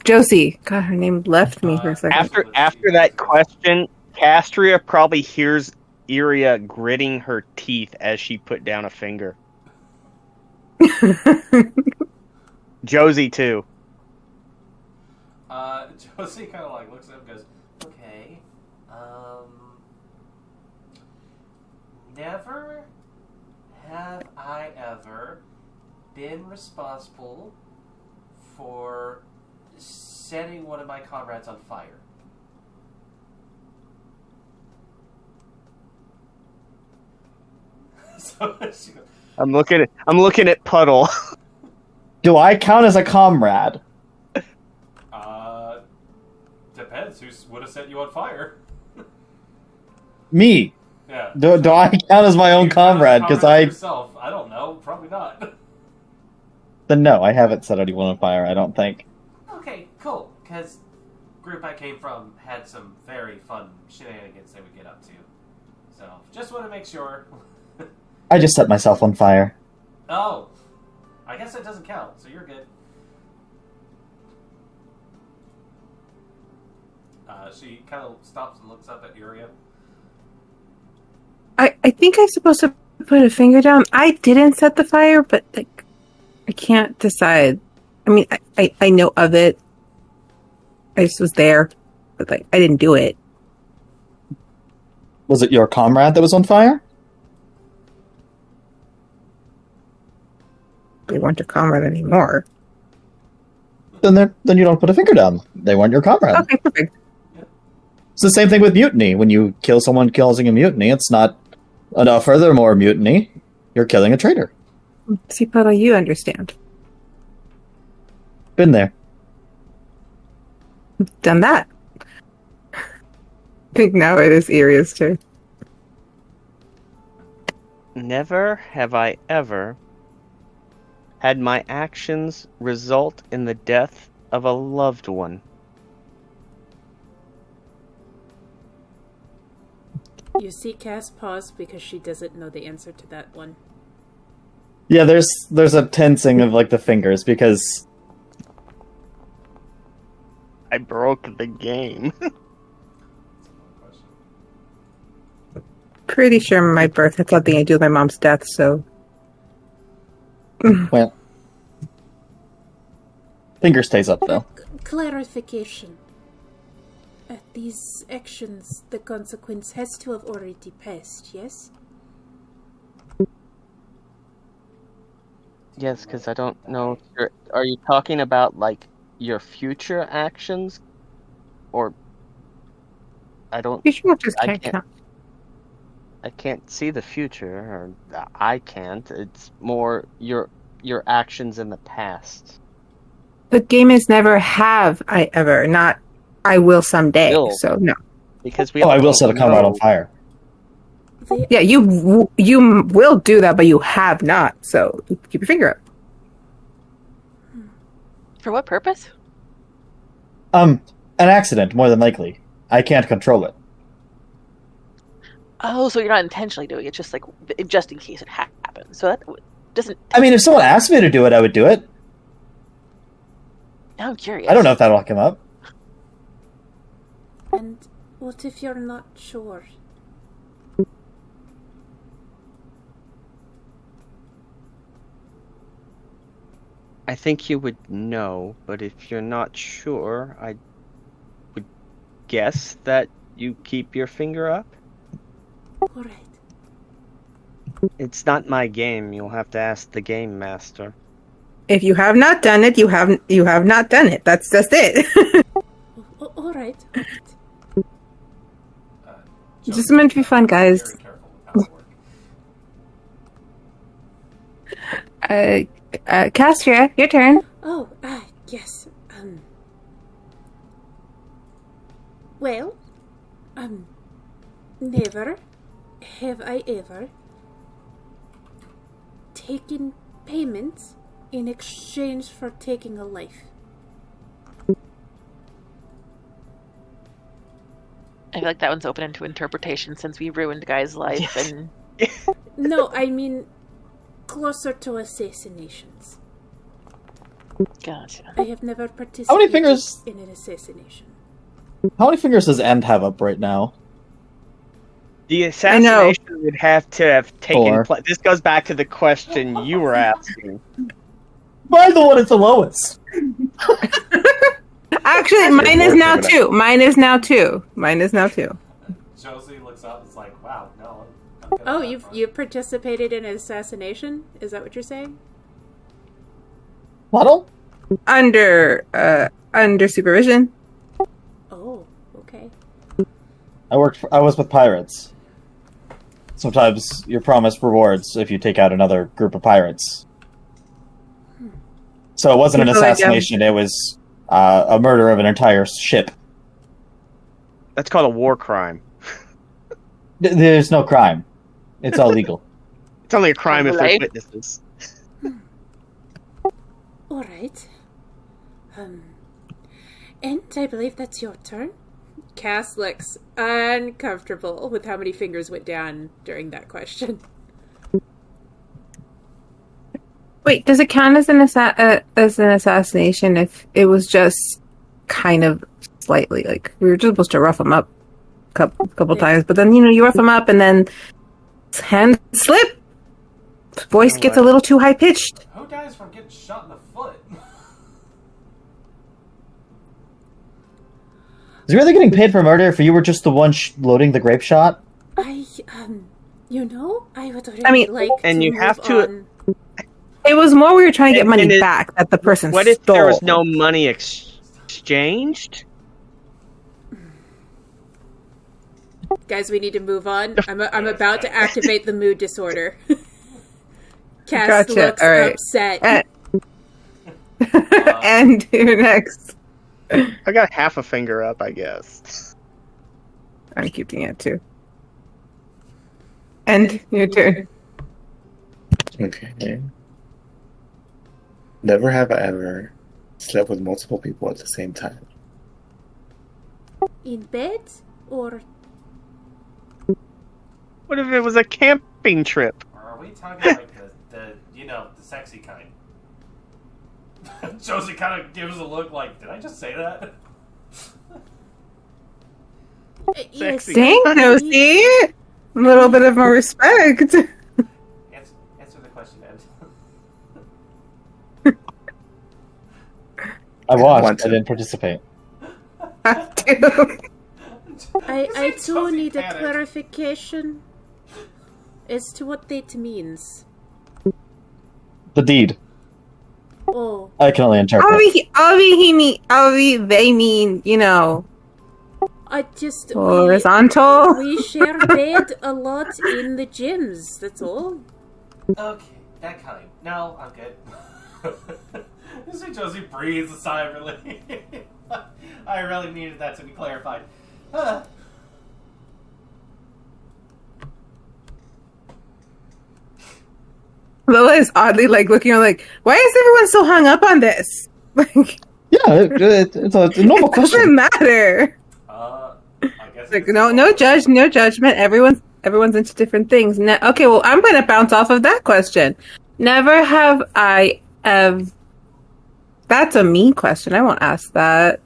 Josie. God, her name left me for a second. After that question, Castria probably hears Iria gritting her teeth as she put down a finger. Josie too. Josie kind of like looks at him and goes, okay, never have I ever been responsible for setting one of my comrades on fire. So she goes, I'm looking at Puddle. Do I count as a comrade? Depends. Who would have set you on fire? Me. Yeah. Do I count as my own comrade? Because yourself. I don't know. Probably not. Then no, I haven't set anyone on fire. I don't think. Okay, cool. Because group I came from had some very fun shenanigans they would get up to. So just want to make sure. I just set myself on fire. Oh, I guess that doesn't count. So you're good. She kind of stops and looks up at Iria. I think I'm supposed to put a finger down. I didn't set the fire, but like I can't decide. I mean, I know of it. I just was there, but like I didn't do it. Was it your comrade that was on fire? They weren't a comrade anymore. Then you don't put a finger down. They weren't your comrade. Okay, perfect. It's the same thing with mutiny. When you kill someone causing a mutiny, it's not a furthermore mutiny. You're killing a traitor. See, Puddle, you understand. Been there. Done that. I think now it is Iria's turn. Never have I ever had my actions result in the death of a loved one. You see Cass pause because she doesn't know the answer to that one. Yeah, there's a tensing of like the fingers because I broke the game. Pretty sure my birth had something to do with my mom's death, so... well, finger stays up though. Clarification. These actions, the consequence has to have already passed, yes? Yes, because I don't know. Are you talking about like your future actions, or I don't? You just can't count. I can't see the future, or I can't. It's more your actions in the past. The game is never have I ever, not I will someday. Will. So no. Because we. I will set a comrade on fire. Yeah, you will do that, but you have not. So keep your finger up. For what purpose? an accident, more than likely. I can't control it. Oh, so you're not intentionally doing it, just like just in case it happens. So that doesn't. I mean, if someone asked me to do it, I would do it. Now I'm curious. I don't know if that'll come up. And what if you're not sure? I think you would know, but if you're not sure, I would guess that you keep your finger up. All right. It's not my game. You'll have to ask the game master. If you have not done it, you have not done it. That's just it. All right. Just meant to be fun, guys. Very careful with how it works. Castria, your turn. Oh, yes. Well, never have I ever taken payments in exchange for taking a life. I feel like that one's open to interpretation since we ruined Guy's life and. No, I mean closer to assassinations. Gotcha. I have never participated How many fingers? in an assassination. How many fingers does End have up right now? The assassination would have to have taken 4. place. This goes back to the question you were asking. I'm the one at the lowest. Actually, mine is now 2. Mine is now 2. Mine is now 2. Josie looks up and is like, wow, no. I'm good Oh, on that you've front. you participated in an assassination? Is that what you're saying? Model? Under supervision. Oh, okay. I was with pirates. Sometimes you're promised rewards if you take out another group of pirates. So it wasn't an You're really dumb. assassination, it was a murder of an entire ship. That's called a war crime. There's no crime. It's all legal. It's only a crime if there's Right. witnesses. All right. And I believe that's your turn. Cass looks uncomfortable with how many fingers went down during that question. Wait, does it count as an assassination if it was just kind of slightly like we were just supposed to rough him up a couple times, but then you rough him up and then his hand slip, voice gets a little too high pitched. Who dies from getting shot in the foot? Is he really getting paid for murder if you were just the one loading the grape shot? I I would really I mean, like and to you move have to- on. It was more we were trying to get And money it- back that the person What stole. if there was no money exchanged? Guys, we need to move on. I'm about to activate the mood disorder. Cass Gotcha, looks all right. upset. And you're next. I got half a finger up, I guess. I'm keeping it too. And your turn. Okay. Never have I ever slept with multiple people at the same time. In bed or What if it was a camping trip? Or are we talking like the sexy kind? Josie kind of gives a look like, did I just say that? yes? Sexy. Dang, Nosy. A little bit of more respect. Answer the question, Ed. I watched, want I to. didn't participate. Have to. I too Josie need a panicked. clarification as to what that means. The deed. Oh, I can only interpret. They mean, I just horizontal. we share bed a lot in the gyms. That's all. Okay, that kind. No, I'm good. You see Josie breathes a sigh of relief. I really needed that to be clarified. Lola is oddly looking like, why is everyone so hung up on this? Yeah, it's a normal It question. doesn't matter. I guess Like no judgment. Everyone's into different things. Okay, well, I'm going to bounce off of that question. Never have I ever. That's a mean question. I won't ask that.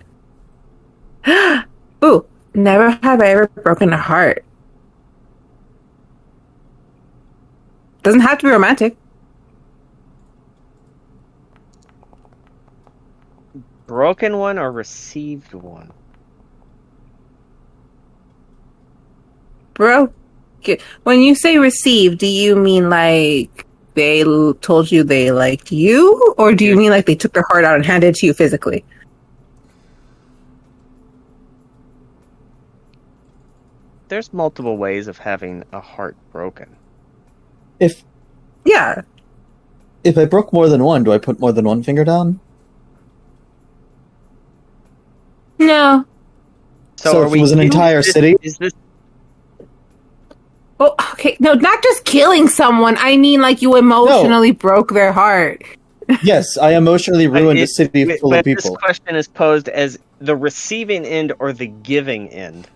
Ooh, never have I ever broken a heart. Doesn't have to be romantic. Broken one or received one? Bro, when you say receive, do you mean like they told you they liked you? Or do you mean like they took their heart out and handed it to you physically? There's multiple ways of having a heart broken. If I broke more than one, do I put more than one finger down? No. So if it was an entire city? Is this... Oh, okay. No, not just killing someone. I mean, like, you emotionally broke their heart. Yes, I emotionally ruined a city full of people. This question is posed as the receiving end or the giving end.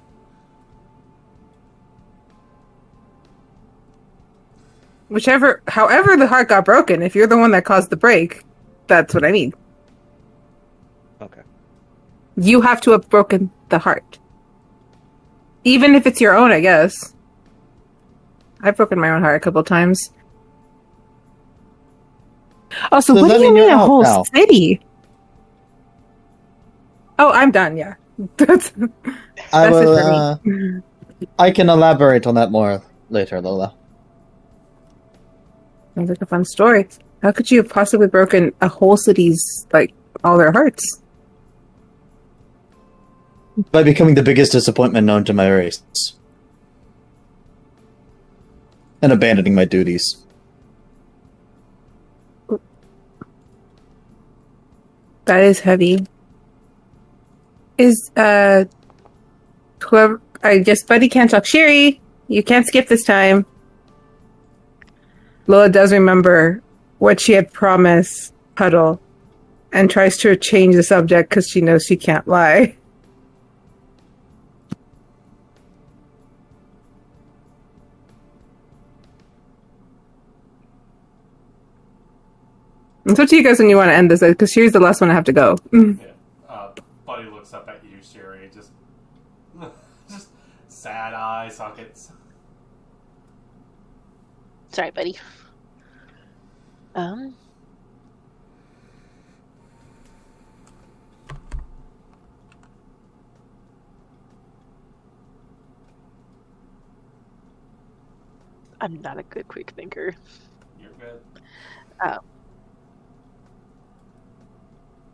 However the heart got broken, if you're the one that caused the break, that's what I mean. Okay. You have to have broken the heart. Even if it's your own, I guess. I've broken my own heart a couple times. Also, what do you mean a whole city? Oh, I'm done, yeah. That's it for me. I can elaborate on that more later, Lola. Sounds like a fun story. How could you have possibly broken a whole city's, like, all their hearts? By becoming the biggest disappointment known to my race. And abandoning my duties. That is heavy. Whoever... I guess Buddy can't talk. Shiri, you can't skip this time. Lola does remember what she had promised Puddle and tries to change the subject because she knows she can't lie. It's up to you guys when you want to end this, because Shiri's the last one I have to go. Yeah. Buddy looks up at you, Shiri, just sad eye sockets. Sorry, buddy. I'm not a good quick thinker. You're good.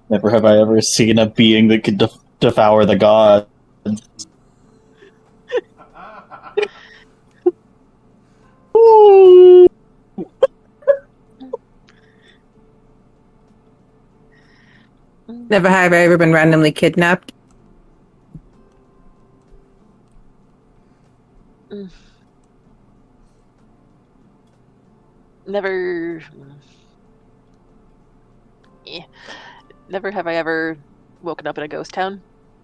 Never have I ever seen a being that could devour the gods. Never have I ever been randomly kidnapped. Never. Yeah. Never have I ever woken up in a ghost town. And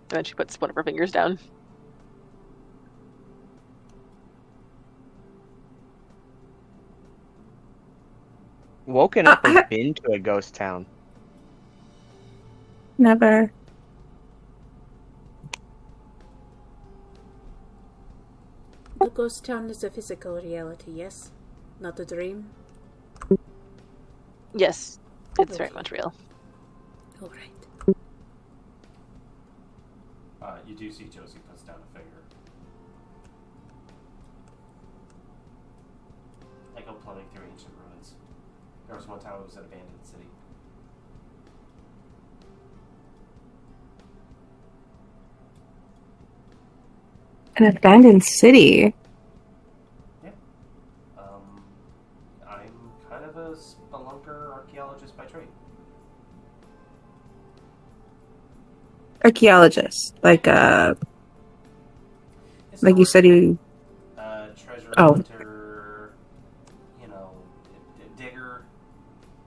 then she puts one of her fingers down. Woken up or been to a ghost town? Never. The ghost town is a physical reality, yes? Not a dream? Yes, it's very much real. Alright. You do see Josie puts down a finger. I go plumbing through ancient ruins. There was one time it was an abandoned city. An abandoned city? Yeah. I'm kind of a spelunker archaeologist by trade. Archaeologist. Like you said you... Treasure Oh. hunter, digger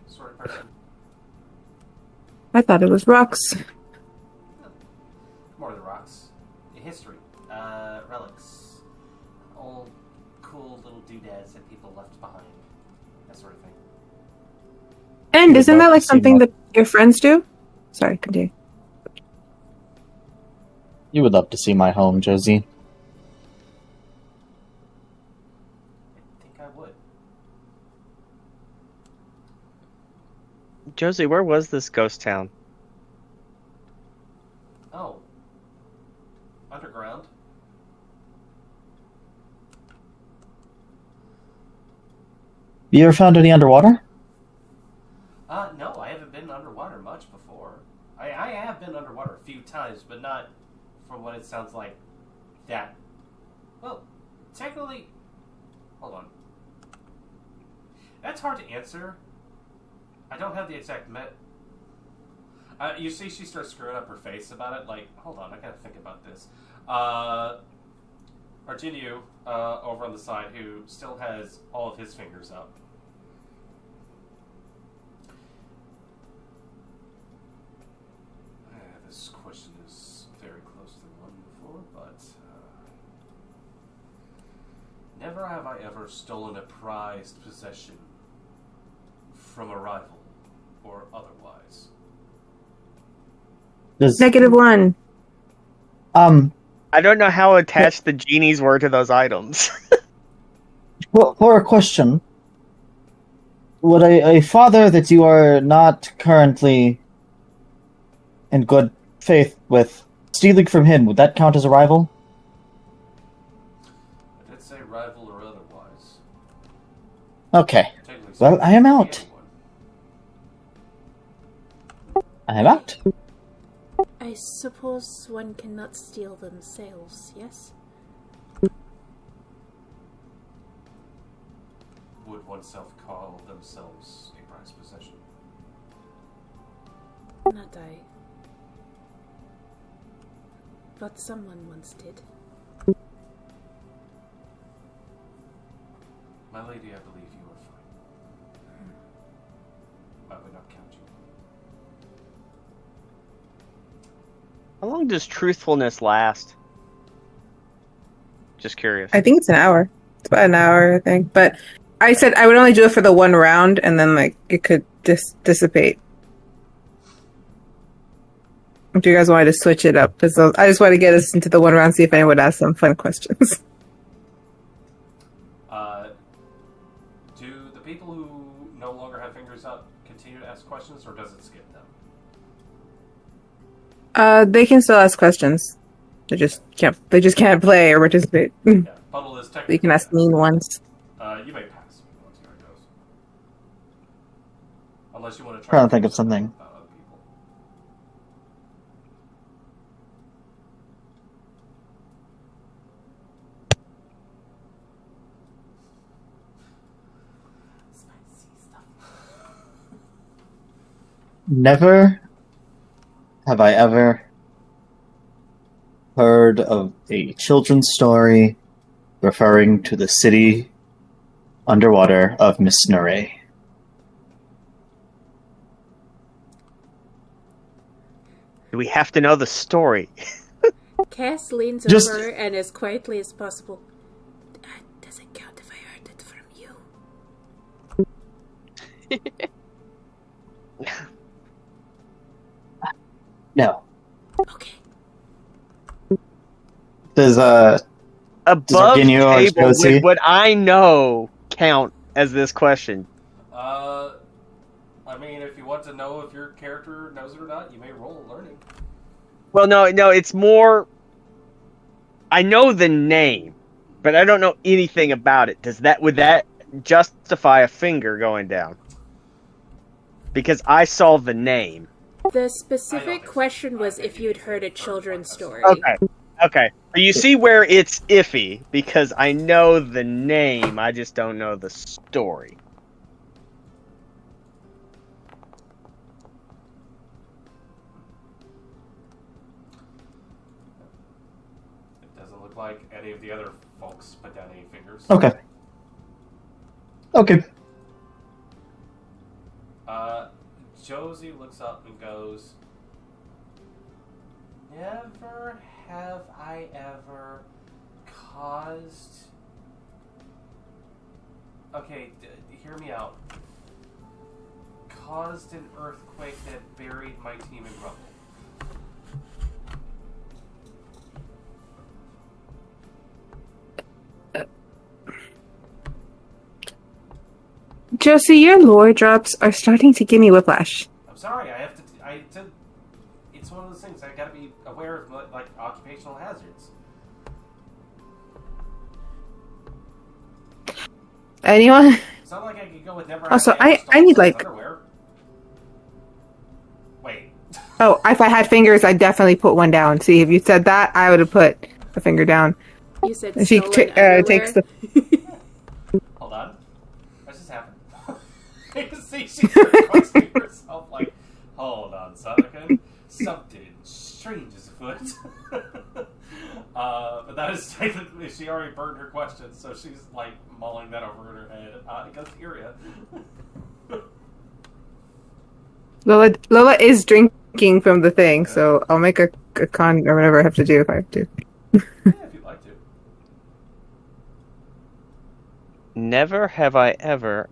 sort of person. I thought it was rocks. would isn't love that to like see something more. that your friends do? Sorry, continue. You would love to see my home, Josie. I think I would. Josie, where was this ghost town? Oh. Underground. You ever found any underwater? No, I haven't been underwater much before. I have been underwater a few times, but not from what it sounds like that. Well, technically, hold on. That's hard to answer. I don't have the exact you see, she starts screwing up her face about it. Like, hold on, I gotta think about this. Argenio, over on the side, who still has all of his fingers up. This question is very close to the one before, but never have I ever stolen a prized possession from a rival or otherwise. -1. I don't know how attached the genies were to those items. Well, for a question, would a father that you are not currently in good faith with stealing from him, would that count as a rival? I did say rival or otherwise. Okay. Technically Well, I am speaking, out. I am out. I suppose one cannot steal themselves, yes? Would oneself call themselves a prized possession? Not I. But someone once did. My lady, I believe you are fine. I would not count you. How long does truthfulness last? Just curious. I think it's an hour. It's about an hour, I think. But I said I would only do it for the one round, and then like it could dissipate. If you guys wanted to switch it up, because I just want to get us into the one round, see if anyone would ask some fun questions. Do the people who no longer have fingers up continue to ask questions, or does it skip them? They can still ask questions. They just can't play or participate. Yeah, Puddle is technically. You can ask mean ones. You may pass if you want to see how it goes. Unless you want to try. Trying to think of something. About other people. Spicy stuff. Never have I ever heard of a children's story referring to the city underwater of Miss Nure. Do we have to know the story? Cass leans Just- over and as quietly as possible. Does it count if I heard it from you? No. Okay. Does Above Argenio or table, Josie? would what I know count as this question? I mean, if you want to know if your character knows it or not, you may roll learning. Well, no, it's more. I know the name, but I don't know anything about it. Would that justify a finger going down? Because I saw the name. The specific question was if you'd heard a children's story. Okay. But you see where it's iffy, because I know the name, I just don't know the story. It doesn't look like any of the other folks put down any fingers. Okay. Josie looks up and goes, "Never have I ever caused..." Okay, hear me out. caused an earthquake that buried my team in rubble. Josie, your lore drops are starting to give me whiplash. I'm sorry, I have to. It's one of those things. I got to be aware of like occupational hazards. Anyone? It's not like I could go with never. Also, have I need like. underwear. Wait. Oh, if I had fingers, I'd definitely put one down. See, if you said that, I would have put a finger down. You said She stolen takes the. Hold on. What just happened? You can see she's questioning herself like, hold on, Sonica. Something strange is afoot. But that is technically, she already burned her question, so she's like mulling that over in her head. I got to hear ya. Lola is drinking from the thing, so I'll make a con or whatever I have to do if I have to. Yeah, if you'd like to. Never have I ever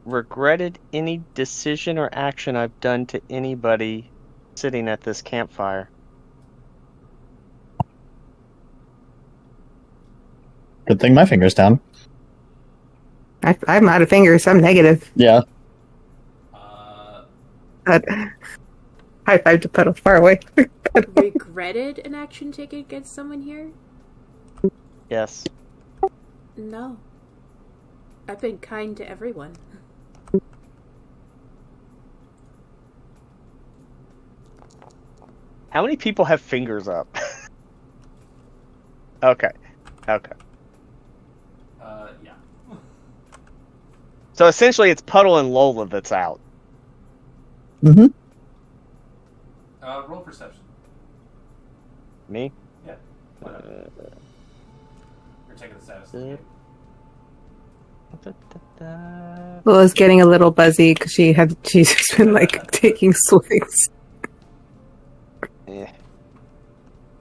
regretted any decision or action I've done to anybody sitting at this campfire. Good thing my finger's down. I'm out of fingers, so I'm negative. Yeah. High five to Puddle, far away. Regretted an action taken against someone here? Yes. No. I've been kind to everyone. How many people have fingers up? Okay. Yeah. So essentially it's Puddle and Lola that's out. Mm-hmm. Roll perception. Me? Yeah. Whatever. You're taking the status of the game. Lola's getting a little buzzy because she's been like taking swings. Yeah.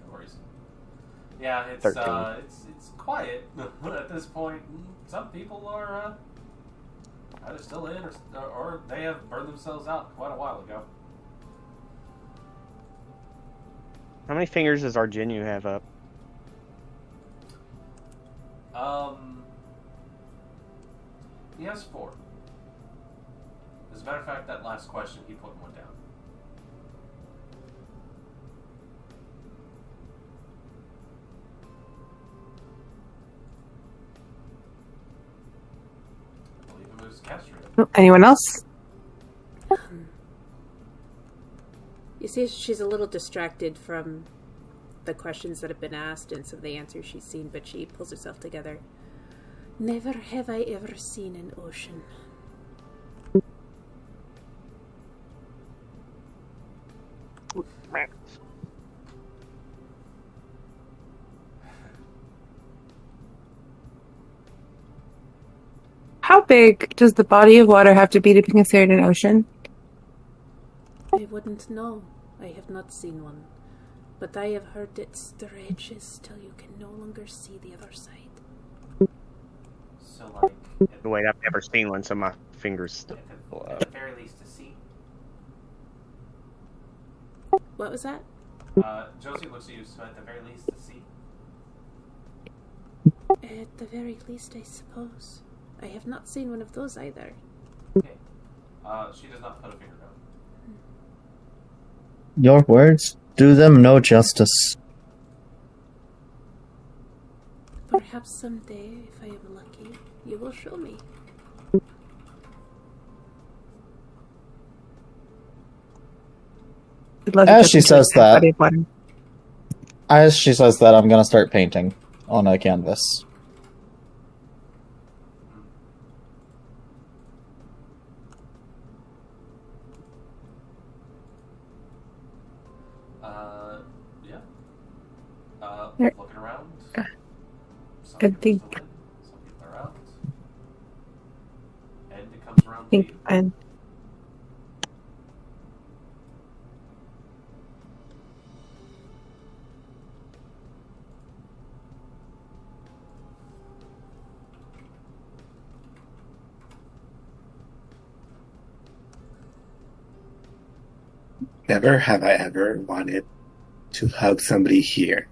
No worries. Yeah, it's 13. It's quiet at this point. Some people are either still in or they have burned themselves out quite a while ago. How many fingers does Argenu have up? He has 4. As a matter of fact, that last question he put one down. I believe it was castrated. Anyone else? You see, she's a little distracted from the questions that have been asked and some of the answers she's seen, but she pulls herself together. Never have I ever seen an ocean. How big does the body of water have to be considered an ocean? I wouldn't know. I have not seen one. But I have heard it stretches till you can no longer see the other side. So, like, Wait, I've never seen one, so my fingers... at the very least, to see. What was that? Josie looks at you, so at the very least, to see. At the very least, I suppose. I have not seen one of those either. Okay. She does not put a finger down. Your words do them no justice. Perhaps someday, if I am lucky, you will show me. As she says that, I'm gonna start painting on a canvas. Yeah. Looking around. I think. Some people are out. And it comes around. I think I'm. Never have I ever wanted to hug somebody here.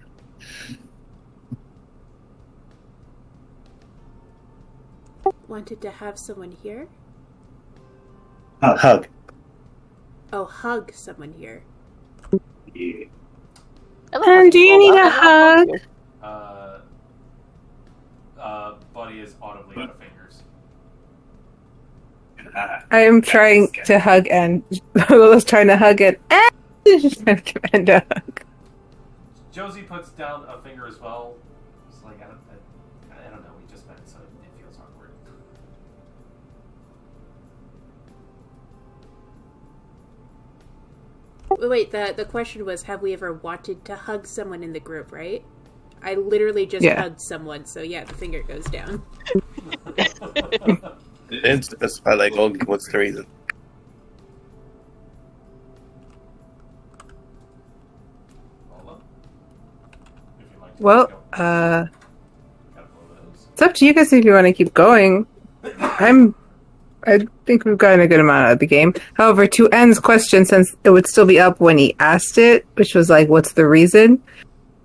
Wanted to have someone here? Hug. Oh, hug someone here. Yeah. Do you need a hug? Buddy is audibly out of fingers. I am trying to hug, and Lola's trying to hug it, and she's trying to give Enda a hug. Josie puts down a finger as well. It's like, I don't know, we just met, so it feels awkward. Wait, the question was, have we ever wanted to hug someone in the group, right? I literally just hugged someone, so yeah, the finger goes down. Didn't specify, like, oh, what's the reason? Well, it's up to you guys if you want to keep going. I think we've gotten a good amount out of the game. However, to N's question, since it would still be up when he asked it, which was like, what's the reason?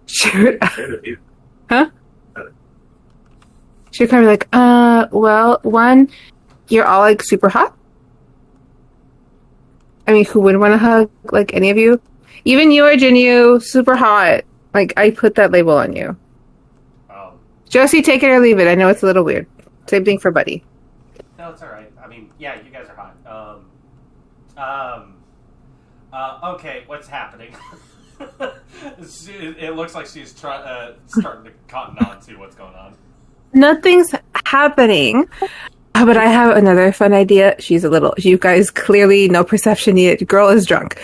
She would, huh? She would kind of be like, well, one, you're all like super hot. I mean, who wouldn't want to hug, like, any of you? Even you, Jinyu, super hot. Like, I put that label on you. Josie, take it or leave it. I know it's a little weird. Same thing for Buddy. No, it's alright. I mean, yeah, you guys are hot. Okay, what's happening? It looks like she's starting to cotton on to what's going on. Nothing's happening. But I have another fun idea. You guys clearly no perception needed. Girl is drunk.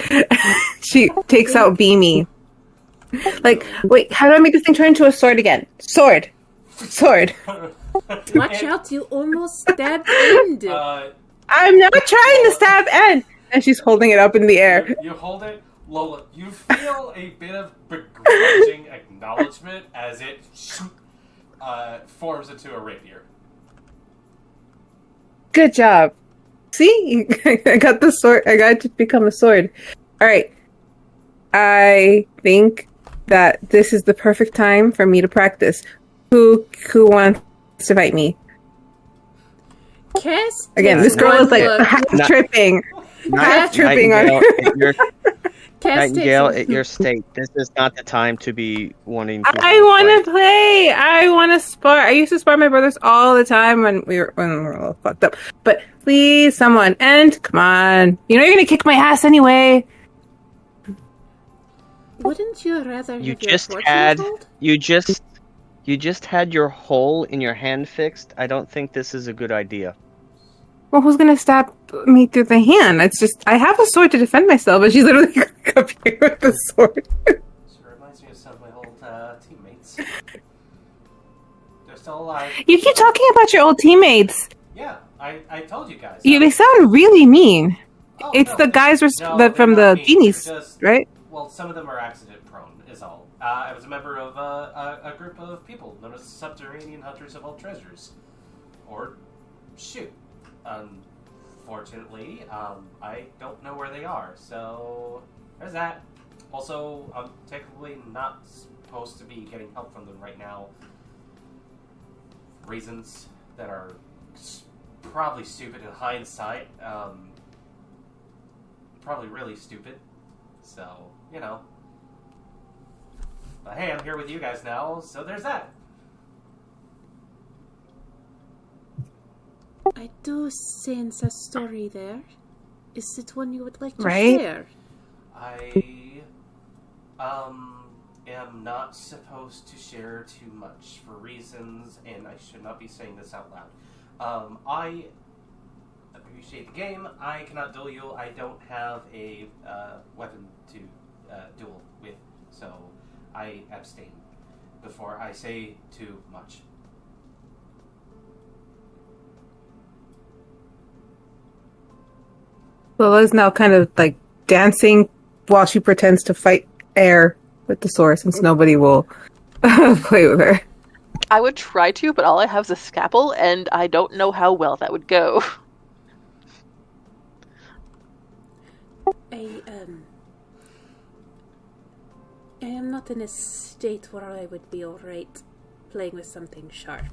She takes out Beamy. Like, wait, how do I make this thing turn into a sword again? Sword. Watch out, you almost stabbed End. I'm not trying to stab End. And she's holding it up in the air. You hold it, Lola. You feel a bit of begrudging acknowledgement as it forms into a rapier. Good job. See? I got the sword. I got it to become a sword. Alright. I think that this is the perfect time for me to practice. Who wants to fight me? Cass. Again, this girl is like half tripping on her. Nightingale, at your state, this is not the time to be wanting to I want to play. I want to spar. I used to spar my brothers all the time when we were all fucked up. But please, someone, and come on. You know you're going to kick my ass anyway. Wouldn't you rather you have just your had fortune told? you just had your hole in your hand fixed? I don't think this is a good idea. Well, who's gonna stab me through the hand? It's just I have a sword to defend myself, but she's literally up here with the sword. She reminds me of some of my old teammates. They're still alive. You keep talking about your old teammates. Yeah, I told you guys. They sound really mean. Oh, it's no, the guys from the genies, right? Well, some of them are accident prone, is all. I was a member of a group of people known as Subterranean Hunters of Old Treasures. Or, shoot. Unfortunately, I don't know where they are, so there's that. Also, I'm technically not supposed to be getting help from them right now. Reasons that are probably stupid in hindsight. Probably really stupid. So, you know. But hey, I'm here with you guys now, so there's that. I do sense a story there. Is it one you would like to Right? share? I am not supposed to share too much for reasons, and I should not be saying this out loud. I appreciate the game. I cannot duel you. I don't have a weapon to duel with, so I abstain before I say too much. Lola's now kind of like dancing while she pretends to fight air with the sword, since nobody will play with her. I would try to, but all I have is a scalpel, and I don't know how well that would go. I am not in a state where I would be alright playing with something sharp.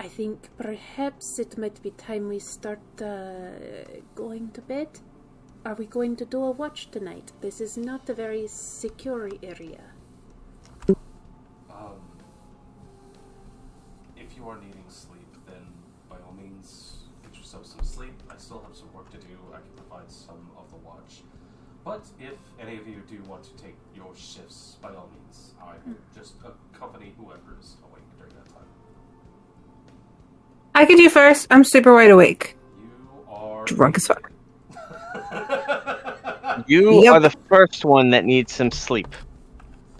I think perhaps it might be time we start going to bed. Are we going to do a watch tonight? This is not a very secure area. If you are needing sleep, then by all means, get yourself some sleep. I still have some work to do. I can provide some of the watch. But if any of you do want to take your shifts, by all means, I will just accompany whoever is awake during that time. I could do first. I'm super wide awake. You are Drunk as fuck. You Yep. are the first one that needs some sleep.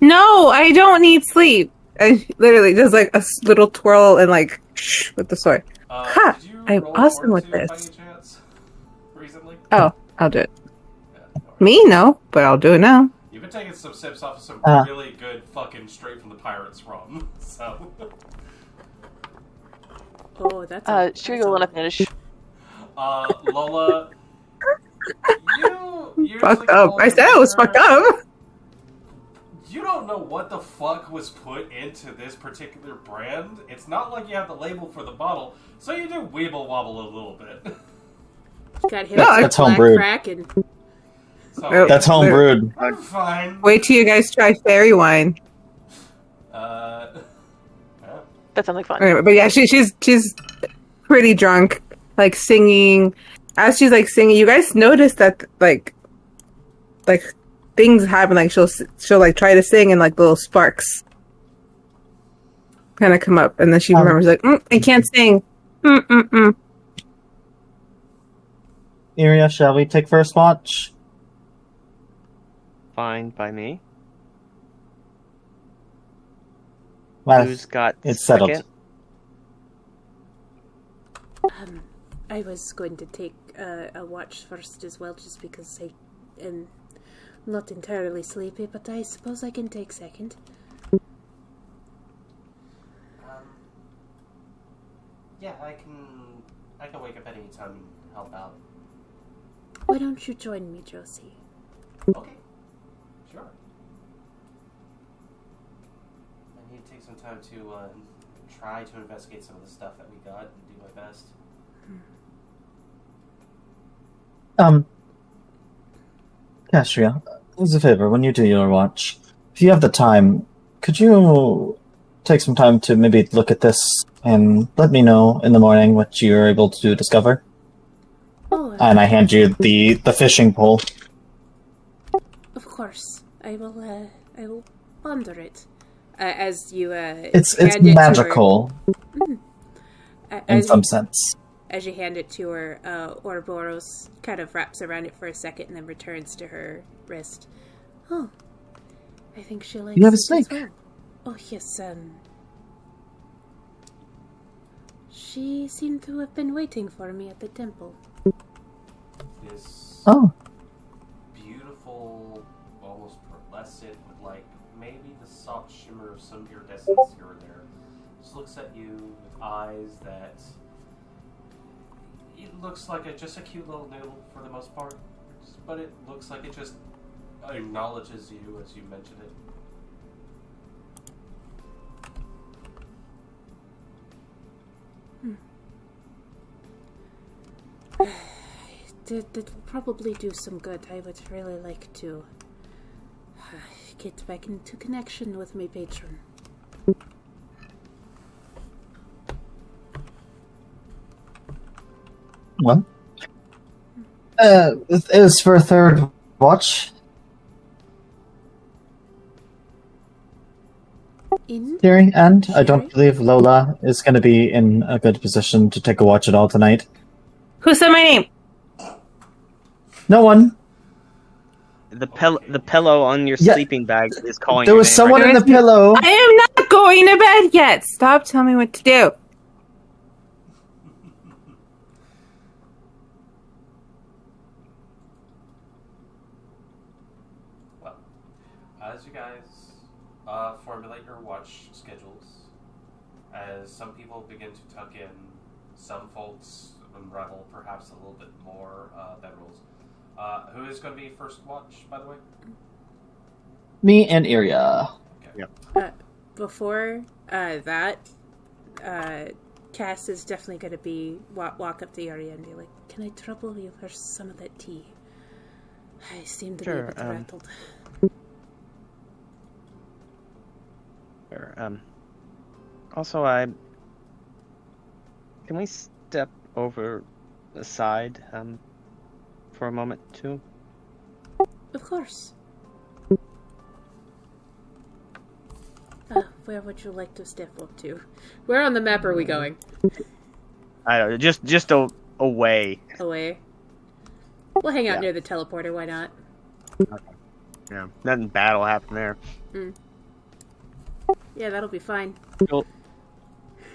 No, I don't need sleep. I literally just like a little twirl and like shh with the sword. Ha! Did you I'm roll awesome with fortitude by this. any chance? Recently? Oh, I'll do it. Yeah, alright. Me? No, but I'll do it now. You've been taking some sips off of some Uh. really good fucking straight from the pirates rum, so... Oh, that's Sure, you'll want to finish. Lola, you usually Fucked up. call I your said I was liquor- fucked up. You don't know what the fuck was put into this particular brand. It's not like you have the label for the bottle, so you do weeble wobble a little bit. got hit No, with that's black homebrewed. crack and So Nope. That's home brewed. I'm fine. Wait till you guys try fairy wine. Yeah. That sounds like fun. Okay, but yeah, she's pretty drunk, like singing. As she's like singing, you guys notice that like things happen. Like she'll like try to sing and like little sparks kind of come up, and then she remembers like I can't sing. Iria, shall we take first watch? Fine by me. Well, Who's got it's settled. second? I was going to take a watch first as well, just because I am not entirely sleepy, but I suppose I can take second. Yeah, I can wake up at any time and help out. Why don't you join me, Josie? Okay, sure. I need to take some time to try to investigate some of the stuff that we got and do my best. Castria, as a favor, when you do your watch, if you have the time, could you take some time to maybe look at this and let me know in the morning what you're able to discover? Oh, And I hand you the fishing pole. of course. I will ponder it. As you It's hand it to her. magical in As some you, sense. as you hand it to her, Ouroboros kind of wraps around it for a second and then returns to her wrist. Oh, I think she likes You have a it as snake. well. Oh yes, she seemed to have been waiting for me at the temple. This Oh, beautiful, almost pearlescent, with like maybe the soft shimmer of some iridescence here or there. Just looks at you with eyes that it looks like just a cute little noodle for the most part, but it looks like it just acknowledges you as you mention it. That will probably do some good. I would really like to get back into connection with my patron. well. It is for a third watch, In? theory, and I don't believe Lola is going to be in a good position to take a watch at all tonight. Who said my name? No one. The pillow on your Yeah. sleeping bag is calling There your was name someone right in the pillow. I am not going to bed yet. Stop telling me what to do. Well, as you guys formulate your watch schedules, as some people begin to tuck in, some folks unravel perhaps a little bit more bedrolls. Who is going to be first watch, by the way? Me and Iria. Okay. Before that, Cass is definitely going to be walk up the area and be like, "Can I trouble you for some of that tea? I seem to be a bit rattled." Sure. Also, can we step over the side for a moment too? Of course. Where would you like to step up to? Where on the map are we going? I don't know, just away. Away. We'll hang out near the teleporter, why not? Okay. Yeah, nothing bad will happen there. Yeah, that'll be fine.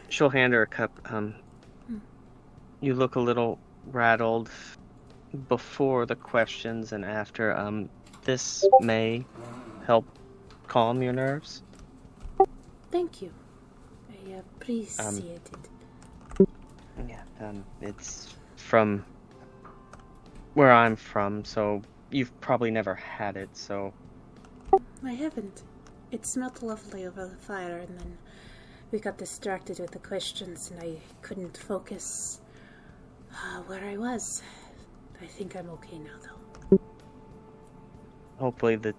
She'll hand her a cup. You look a little rattled before the questions and after. This may help calm your nerves. Thank you. I appreciate it. Yeah, it's from where I'm from, so you've probably never had it, so... I haven't. It smelled lovely over the fire, and then we got distracted with the questions, and I couldn't focus where I was. I think I'm okay now, though. Hopefully the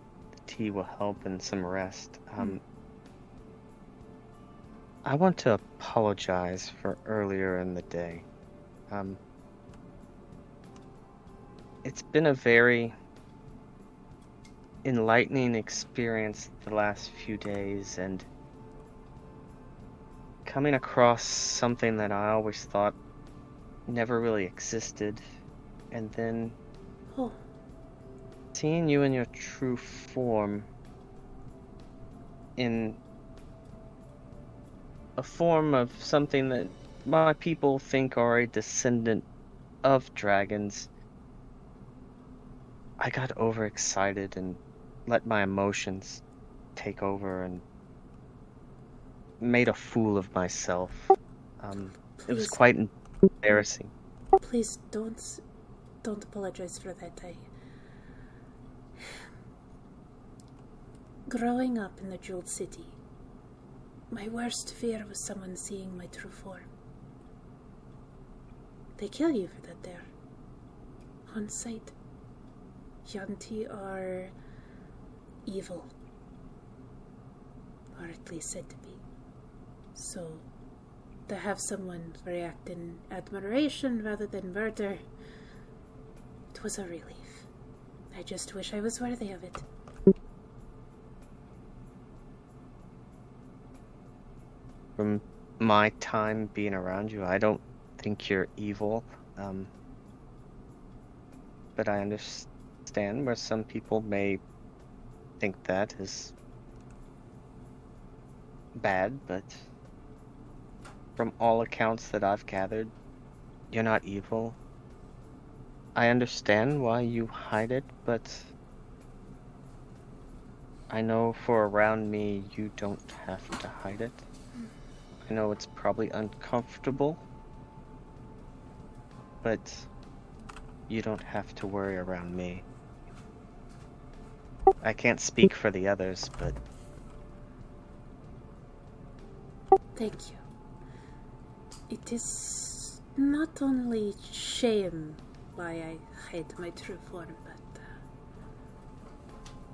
tea will help and some rest. I want to apologize for earlier in the day. It's been a very enlightening experience the last few days, and coming across something that I always thought never really existed, and then seeing you in your true form, in a form of something that my people think are a descendant of dragons, I got overexcited and let my emotions take over and made a fool of myself. It was quite embarrassing. Please don't apologize for that. Growing up in the Jeweled City, my worst fear was someone seeing my true form. They kill you for that there. On sight. Yanti are evil. Or at least said to be. So, to have someone react in admiration rather than murder, it was a relief. I just wish I was worthy of it. From my time being around you, I don't think you're evil. But I understand where some people may think that is bad, but from all accounts that I've gathered, you're not evil. I understand why you hide it, but I know for around me you don't have to hide it. I know it's probably uncomfortable, but you don't have to worry around me. I can't speak for the others, but... Thank you. It is not only shame why I hide my true form, but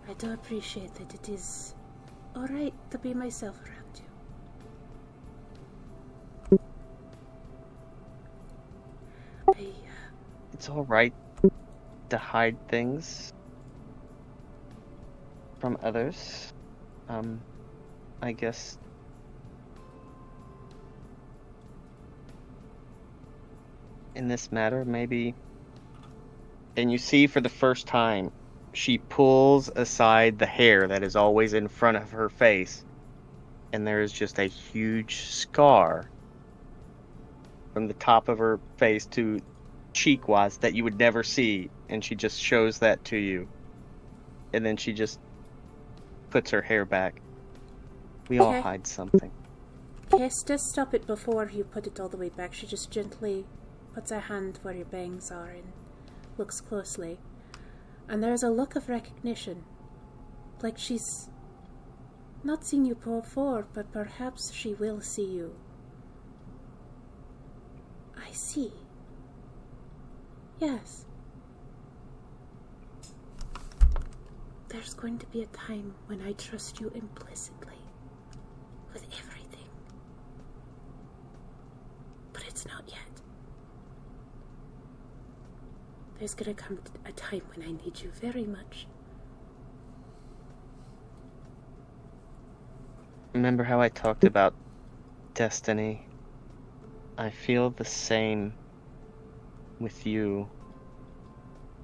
I do appreciate that it is alright to be myself around you. It's alright to hide things from others. I guess in this matter, maybe. And you see for the first time, she pulls aside the hair that is always in front of her face, and there is just a huge scar from the top of her face to cheek-wise that you would never see, and she just shows that to you. And then she just puts her hair back. We all hide something. Yes, just stop it before you put it all the way back. She just gently puts her hand where your bangs are and looks closely. And there's a look of recognition. Like she's not seen you before, but perhaps she will see you. I see. Yes. There's going to be a time when I trust you implicitly with everything. But it's not yet. There's gonna come a time when I need you very much. Remember how I talked about destiny? I feel the same with you,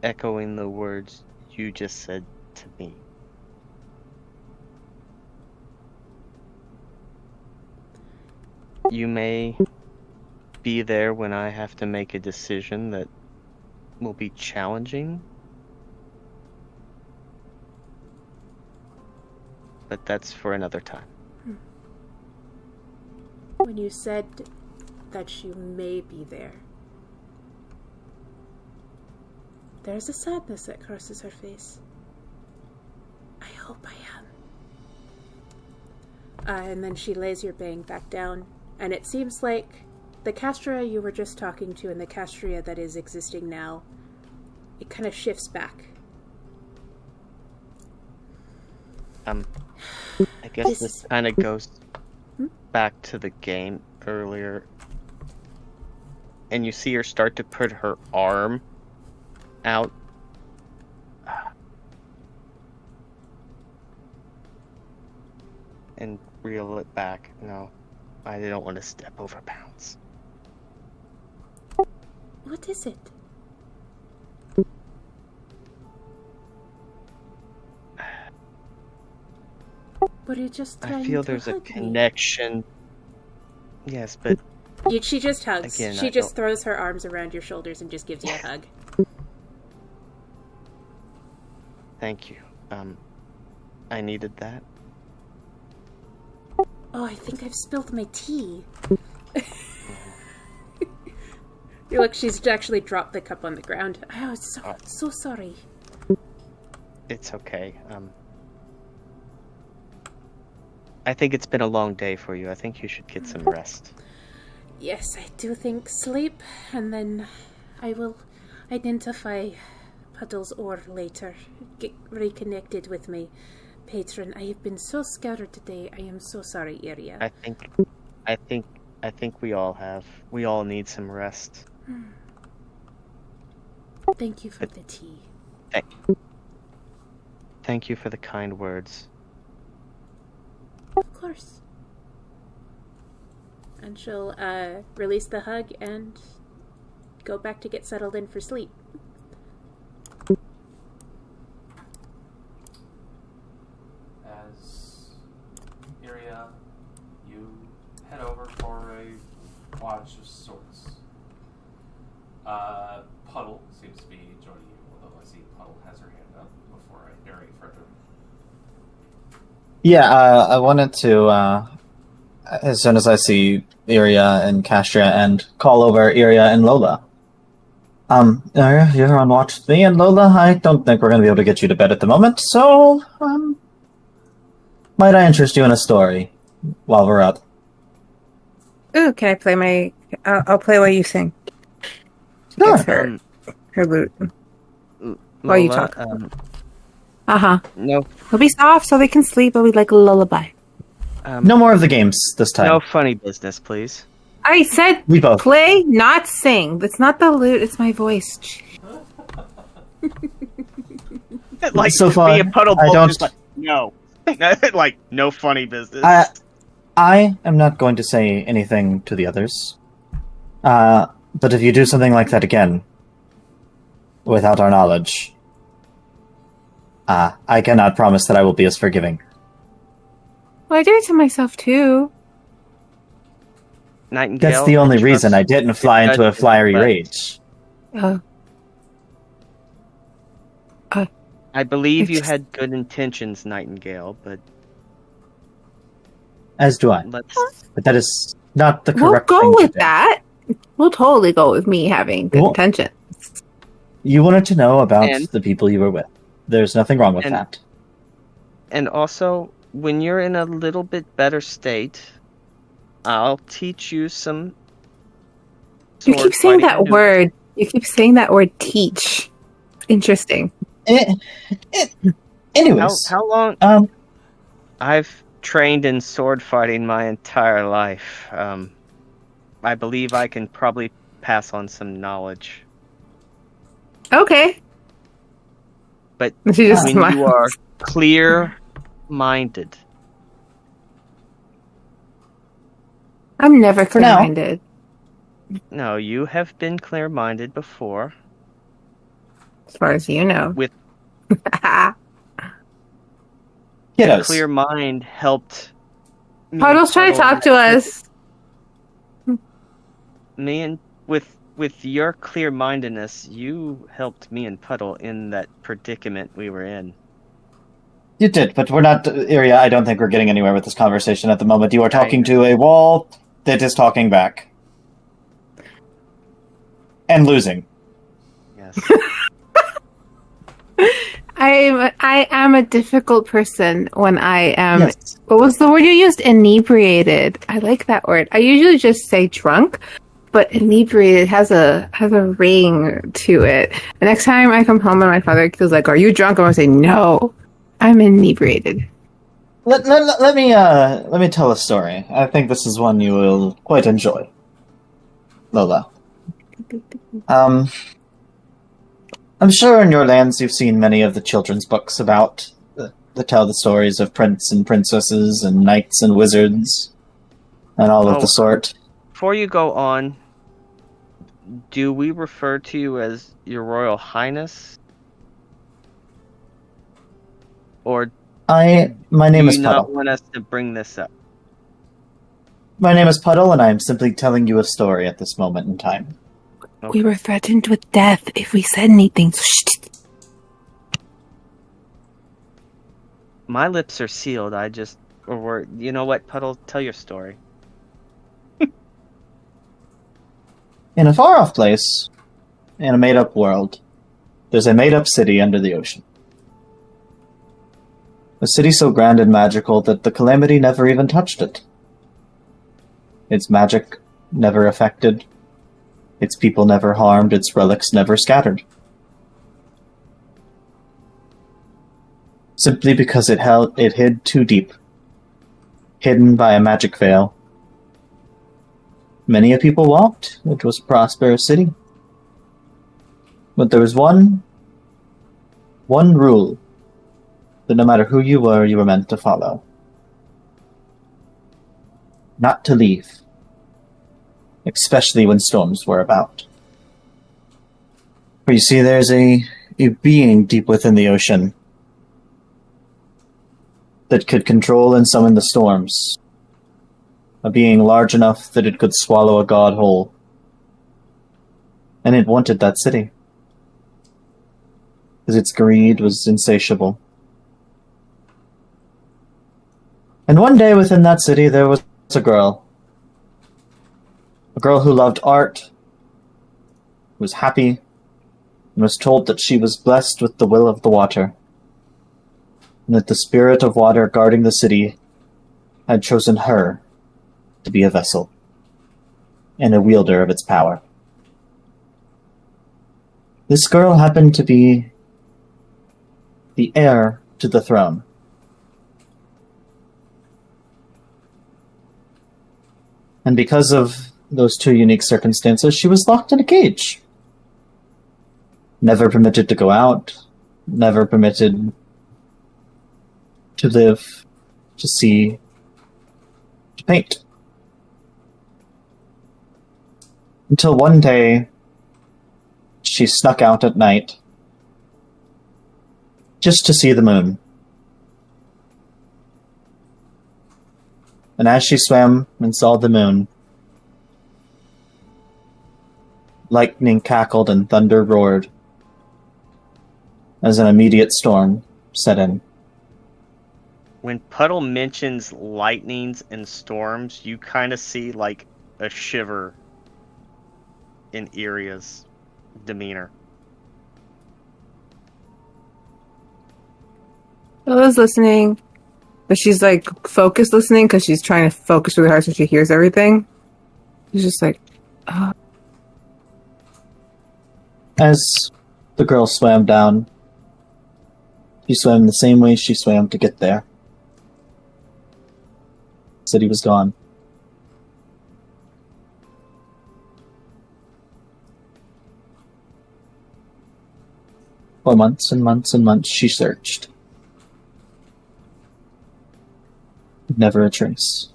echoing the words you just said to me. You may be there when I have to make a decision that will be challenging, but that's for another time. When you said that you may be there, there's a sadness that crosses her face. I hope I am. And then she lays your bang back down, and it seems like the Castria you were just talking to and the Castria that is existing now, it kind of shifts back. I guess this kind of goes back to the game earlier, and you see her start to put her arm out. And reel it back. No, I don't want to step over bounds. What is it? Were you just trying I feel to there's a hug me? connection. Yes, but She just hugs. Again, She I just don't- throws her arms around your shoulders and just gives you a hug. thank you. I needed that. Oh, I think I've spilled my tea. Look, she's actually dropped the cup on the ground. I was so sorry. It's okay. I think it's been a long day for you. I think you should get some rest. Yes, I do think sleep, and then I will identify Puddle's ore later. Get reconnected with my patron. I have been so scattered today. I am so sorry, Iria. I think we all have. We all need some rest. Thank you for the tea. Thank you for the kind words. Of course. And she'll release the hug and go back to get settled in for sleep. As Iria, you head over for a watch of sorts. Puddle seems to be joining you, although I see Puddle has her hand up before I narrate further. Yeah, I wanted to, as soon as I see Iria and Castria, and call over Iria and Lola. Iria, you're on watch with me, and Lola, I don't think we're going to be able to get you to bed at the moment, so, might I interest you in a story while we're up? Ooh, can I play my... I'll play while you sing. Sure. It's her lute. While you talk. Uh-huh. No, It'll be soft so they can sleep, but we like a lullaby. No more of the games this time. no funny business, please. I said We both. play, not sing. It's not the lute, it's my voice. Like, So far, me and Puddle I both don't- just like, no. Like, no funny business. I am not going to say anything to the others. But if you do something like that again, without our knowledge, I cannot promise that I will be as forgiving. Well, I do it to myself, too. Nightingale, That's the only I reason I trust- didn't fly into a flyery but rage. I believe you It's- had good intentions, Nightingale, but As do I. let's... But that is not the We'll correct go thing to with do. that. We'll totally go with me having good Well- intention. You wanted to know about And- the people you were with. There's nothing wrong with And- that. And also, when you're in a little bit better state, I'll teach you some. You keep sword saying fighting that maneuvers. word. You keep saying that word teach. Interesting. Anyways, How long? um, I've trained in sword fighting my entire life. I believe I can probably pass on some knowledge. Okay. But She just when smiles. you are clear-minded, I'm never For now. clear-minded. no, you have been clear-minded before. As far as you know. With kiddos. clear mind helped. me Puddle's trying to Puddle talk to us. Me and with your clear-mindedness, you helped me and Puddle in that predicament we were in. You did, but we're not, Iria, I don't think we're getting anywhere with this conversation at the moment. You are talking Right. to a wall that is talking back. And losing. Yes. I am a difficult person when I am. Yes. What was the word you used? Inebriated. I like that word. I usually just say drunk, but inebriated has a ring to it. The next time I come home and my father feels like, "Are you drunk?" I'm gonna say, "No, I'm inebriated." Let me tell a story. I think this is one you will quite enjoy. Lola. I'm sure in your lands you've seen many of the children's books about that tell the stories of prince and princesses and knights and wizards and all of the sort. Before you go on, do we refer to you as Your Royal Highness? Or My name do is you Puddle. not want us to bring this up? My name is Puddle, and I am simply telling you a story at this moment in time. We were threatened with death if we said anything. So shh. My lips are sealed. You know what, Puddle? Tell your story. In a far-off place, in a made-up world, there's a made-up city under the ocean. A city so grand and magical that the calamity never even touched it. Its magic never affected, its people never harmed, its relics never scattered. Simply because it hid too deep, hidden by a magic veil. Many a people walked. It was a prosperous city. But there was one rule that no matter who you were meant to follow. Not to leave. Especially when storms were about. For you see, there's a being deep within the ocean that could control and summon the storms. A being large enough that it could swallow a god whole. And it wanted that city. Because its greed was insatiable. And one day within that city there was a girl. A girl who loved art, was happy, and was told that she was blessed with the will of the water, and that the spirit of water guarding the city had chosen her to be a vessel, and a wielder of its power. This girl happened to be the heir to the throne. And because of those two unique circumstances, she was locked in a cage. Never permitted to go out, never permitted to live, to see, to paint. Until one day, she snuck out at night just to see the moon. And as she swam and saw the moon, lightning cackled and thunder roared as an immediate storm set in. When Puddle mentions lightnings and storms, you kind of see like a shiver in Iria's demeanor. Lola's listening, but she's like focused listening because she's trying to focus really hard so she hears everything. She's just like, oh. As the girl swam down, she swam the same way she swam to get there. City was gone. For months and months and months she searched. Never a trace.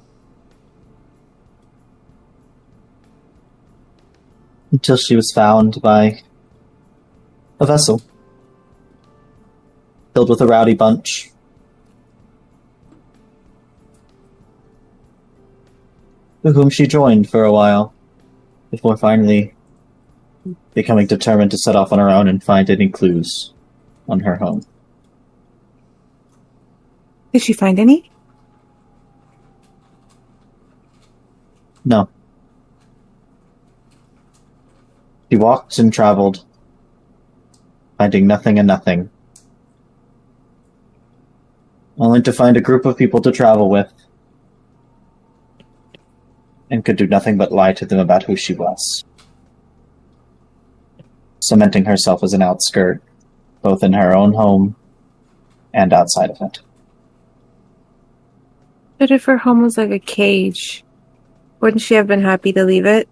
Until she was found by a vessel filled with a rowdy bunch. With whom she joined for a while, before finally becoming determined to set off on her own and find any clues on her home. Did she find any? No. She walked and traveled, finding nothing and nothing. Only to find a group of people to travel with, and could do nothing but lie to them about who she was. Cementing herself as an outskirt, both in her own home and outside of it. But if her home was like a cage, wouldn't she have been happy to leave it?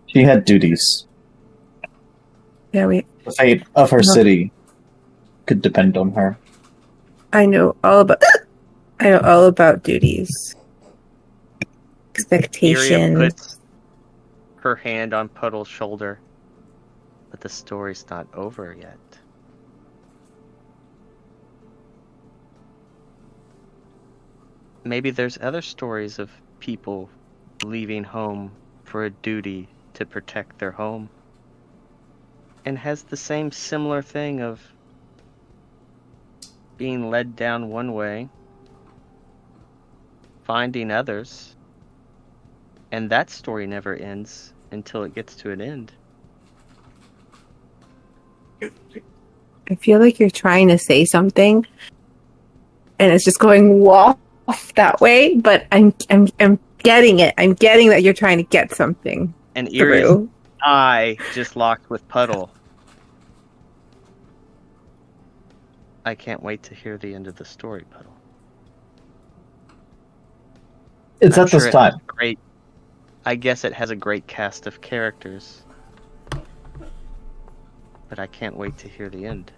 She had duties. Yeah, The fate of her city could depend on her. I know all about duties. Expectation. Iria puts her hand on Puddle's shoulder, but the story's not over yet. Maybe there's other stories of people leaving home for a duty to protect their home, and has the same similar thing of being led down one way, finding others, and that story never ends until it gets to an end. I feel like you're trying to say something, and it's just going off that way. But I'm getting it. I'm getting that you're trying to get something. And Iria's eye just locked with Puddle. I can't wait to hear the end of the story, Puddle. It's at this time. I guess it has a great cast of characters, but I can't wait to hear the end.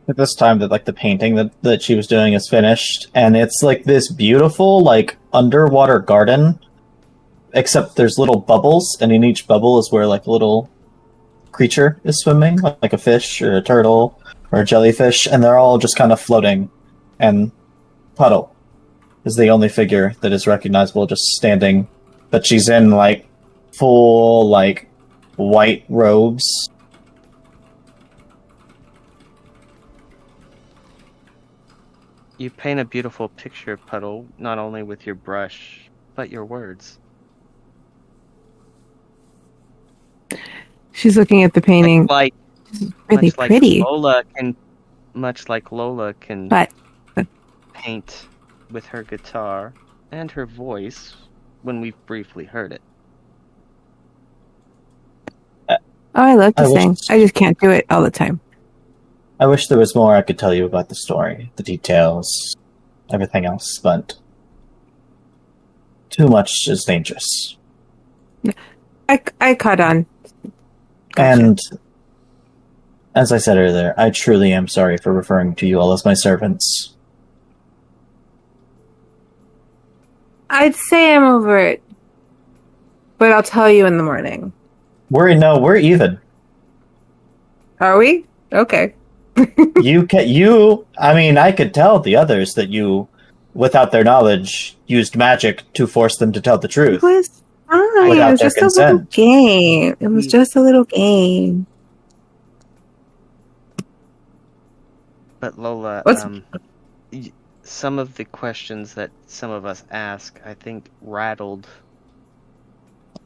At this time that the painting that she was doing is finished, and it's like this beautiful underwater garden, except there's little bubbles, and in each bubble is where a little creature is swimming, like a fish or a turtle or a jellyfish, and they're all just kind of floating, and Puddle is the only figure that is recognizable just standing, but she's in full white robes. You paint a beautiful picture, Puddle, not only with your brush, but your words. She's looking at the painting. Really pretty. Much like Lola can but paint with her guitar and her voice when we've briefly heard it. I love to sing. I just can't do it all the time. I wish there was more I could tell you about the story, the details, everything else, but too much is dangerous. I caught on. Gotcha. And as I said earlier, I truly am sorry for referring to you all as my servants. I'd say I'm over it, but I'll tell you in the morning. We're even. Are we? Okay. I could tell the others that you, without their knowledge, used magic to force them to tell the truth. It was fine. It was just a little game. It was just a little game. But Lola, some of the questions that some of us ask, I think, rattled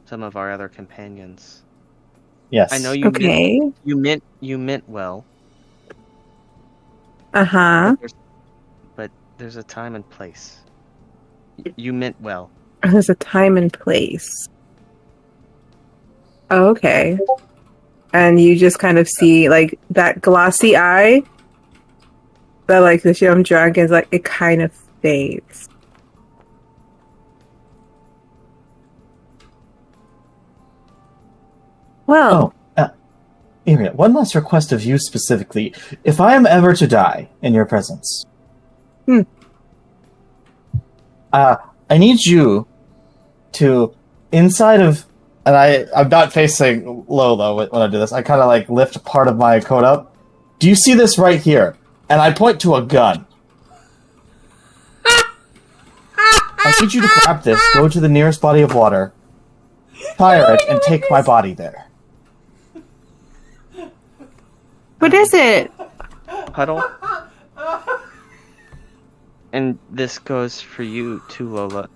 some of our other companions. Yes. I know you meant well. Uh-huh. But there's a time and place. You meant well. There's a time and place. Okay. And you just kind of see, like, that glossy eye that, like, this young drunk is, like, it kind of fades. Well... Myriad, one last request of you specifically. If I am ever to die in your presence, I need you to, inside of, and I'm not facing Lola when I do this, I kind of like lift part of my coat up. Do you see this right here? And I point to a gun. I need you to grab this, go to the nearest body of water, fire it, and take my body there. What is it? Puddle. And this goes for you too, Lola.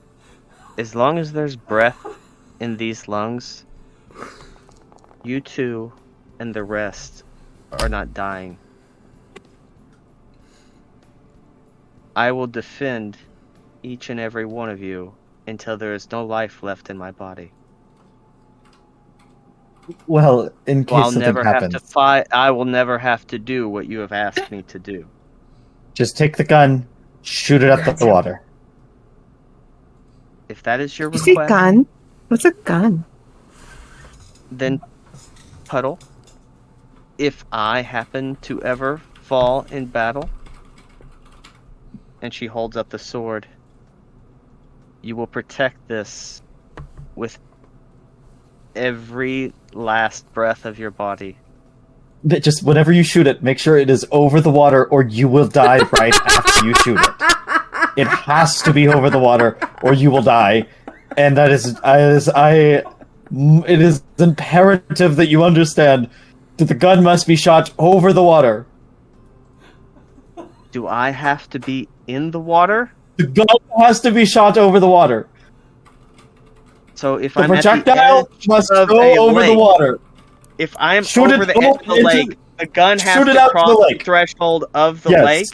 As long as there's breath in these lungs, you two and the rest are not dying. I will defend each and every one of you until there is no life left in my body. Well, in case something happens. I will never have to do what you have asked me to do. Just take the gun, shoot it at the water. If that is your You request... say gun? What's a gun? Then, Puddle, if I happen to ever fall in battle, and she holds up the sword, you will protect this with every last breath of your body. But just whenever you shoot it, make sure it is over the water or you will die right after you shoot it. It has to be over the water or you will die. And it is imperative that you understand that the gun must be shot over the water. Do I have to be in the water? The gun has to be shot over the water. So if the I'm projectile at the edge must of go over the water. If I'm over the edge of the lake, the gun has to cross the threshold of the lake?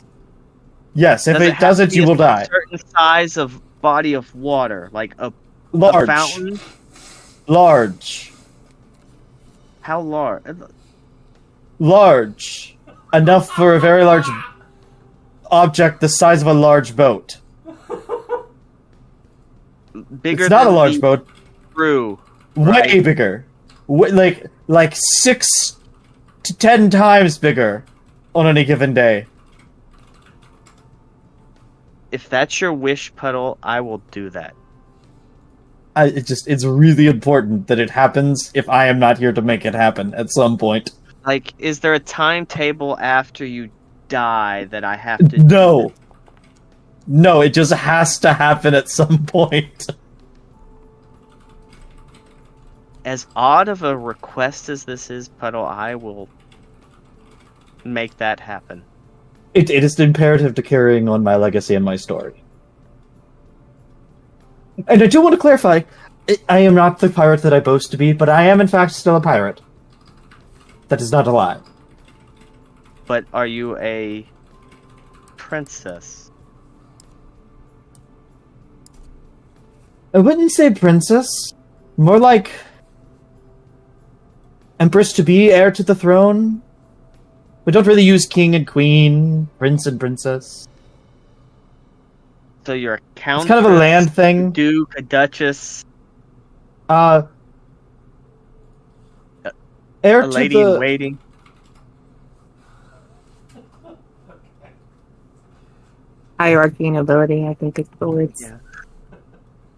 Yes, if it doesn't, you will die. A certain size of body of water, like a fountain? Large. How large? Large. Enough for a very large object the size of a large boat. Bigger it's not than a large boat. True. Way bigger. Like 6 to 10 times bigger on any given day. If that's your wish, Puddle, I will do that. It's really important that it happens if I am not here to make it happen at some point. Like, is there a timetable after you die that I have to No. No, it just has to happen at some point. As odd of a request as this is, Puddle, I will make that happen. It is imperative to carrying on my legacy and my story. And I do want to clarify, I am not the pirate that I boast to be, but I am in fact still a pirate. That is not a lie. But are you a princess? I wouldn't say princess. More like Empress to be, heir to the throne. We don't really use king and queen, prince and princess. So you're a countess, it's kind of a land thing. Duke, a duchess. Heir a lady in waiting. Hierarchy and nobility, I think it's the words. Yeah.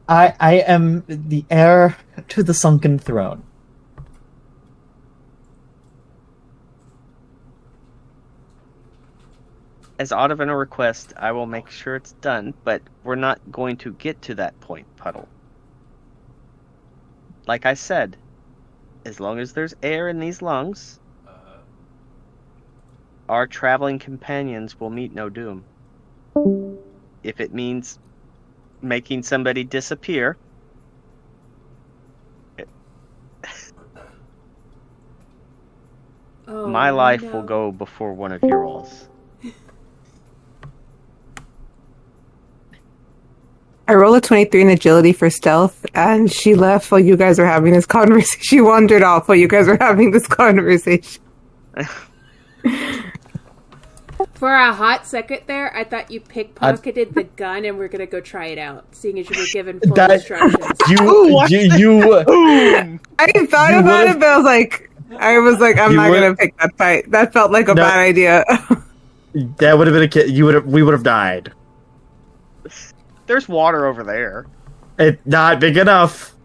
I am the heir to the sunken throne. As odd of a request, I will make sure it's done, but we're not going to get to that point, Puddle. Like I said, as long as there's air in these lungs, our traveling companions will meet no doom. if it means making somebody disappear, my life will go before one of your all's. I roll a 23 in agility for stealth, and she left while you guys were having this conversation. She wandered off while you guys were having this conversation. For a hot second there, I thought you pickpocketed the gun and we're gonna go try it out, seeing as you were given full instructions. I thought about it, but I was like, I'm not gonna pick that fight. That felt like a bad idea. That would have been a kid. We would have died. There's water over there. It's not big enough.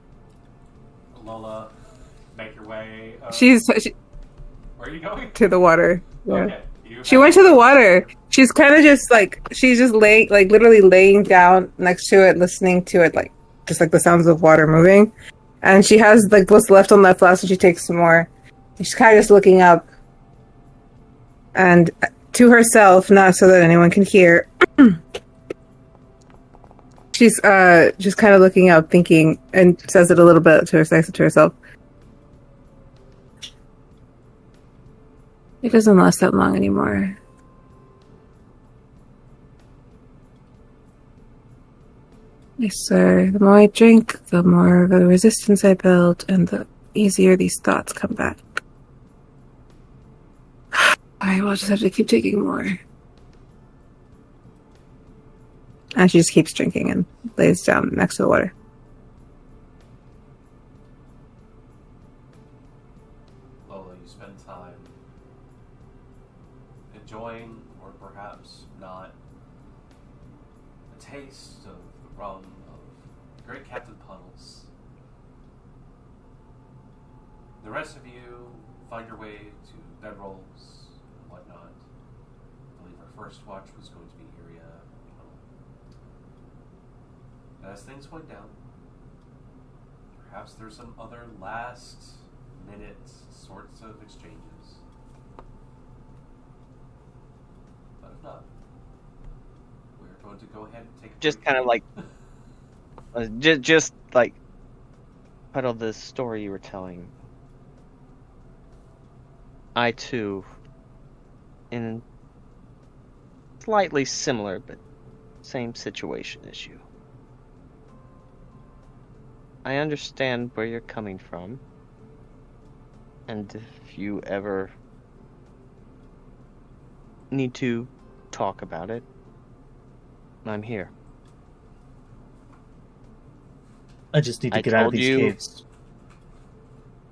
Lola, make your way. Where are you going? To the water. Yeah. Okay. She went to the water. She's kind of just laying, literally laying down next to it, listening to it, just the sounds of water moving. And she has what's left on that flask, and she takes some more. And she's kind of just looking up, and to herself, not so that anyone can hear. She's just kind of looking up, thinking, and says it a little bit to herself. It doesn't last that long anymore. I swear, the more I drink, the more of a resistance I build, and the easier these thoughts come back. I will just have to keep taking more. And she just keeps drinking and lays down next to the water. Lola, you spend time enjoying, or perhaps not, a taste of the rum of great Captain Puddles. The rest of you find your way to bedrolls and whatnot. I believe our first watch was going to be Iria. As things went down, perhaps there's some other last-minute sorts of exchanges. But if not, we're going to go ahead and take a Just break. kind of just Puddle, the story you were telling. I too, in slightly similar but same situation as you. I understand where you're coming from, and if you ever need to talk about it, I'm here. I just need to get out of these caves.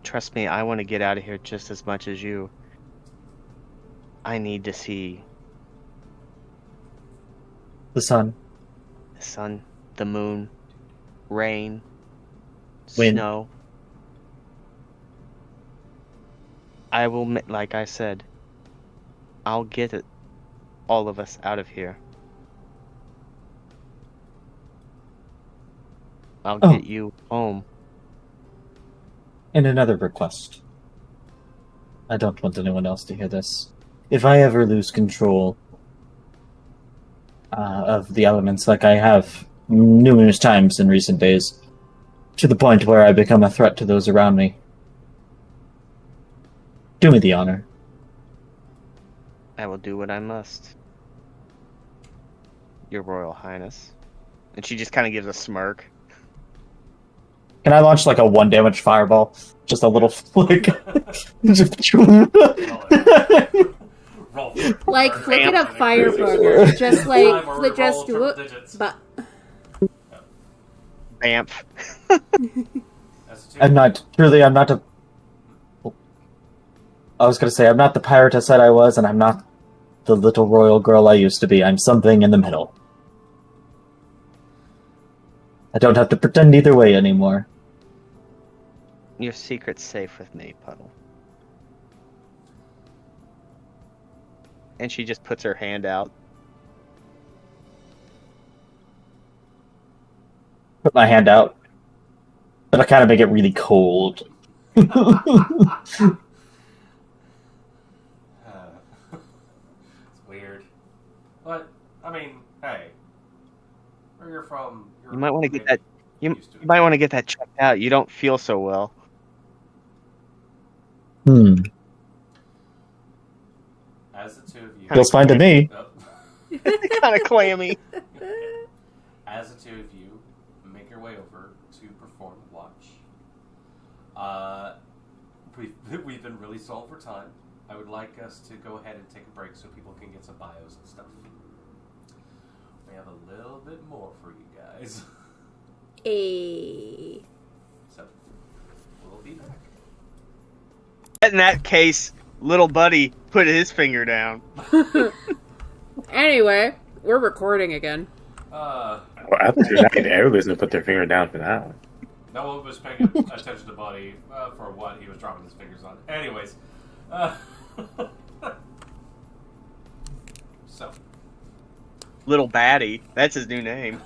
Trust me, I want to get out of here just as much as you. I need to see the sun, the moon, rain, wind. Snow. I will, like I said, I'll get it, all of us out of here. I'll get you home. And another request. I don't want anyone else to hear this. If I ever lose control of the elements like I have numerous times in recent days, to the point where I become a threat to those around me, do me the honor. I will do what I must, Your Royal Highness. And she just kind of gives a smirk. Can I launch a 1 damage fireball? Just a little flick. Flick it a fire burger. Just do it. But Bamf. I'm not I was gonna say, I'm not the pirate I said I was, and I'm not the little royal girl I used to be. I'm something in the middle. I don't have to pretend either way anymore. Your secret's safe with me, Puddle. And she just puts her hand out. Put my hand out. But I kind of make it really cold. It's weird. But, I mean, hey. wherever you're from, You might want to get maybe that. You used to it. might want to get that checked out. You don't feel so well. As the two of you, Feels fine to me. Oh. Kind of clammy. As the two of you make your way over to perform the watch, we've been really stalled for time. I would like us to go ahead and take a break so people can get some bios and stuff. We have a little bit more for you guys. A. So, we'll be back. In that case, little buddy put his finger down. Anyway, we're recording again. Well, I thought everybody's gonna put their finger down for that one. No one was paying attention to Buddy for what he was dropping his fingers on. Anyways, so Little Batty. That's his new name.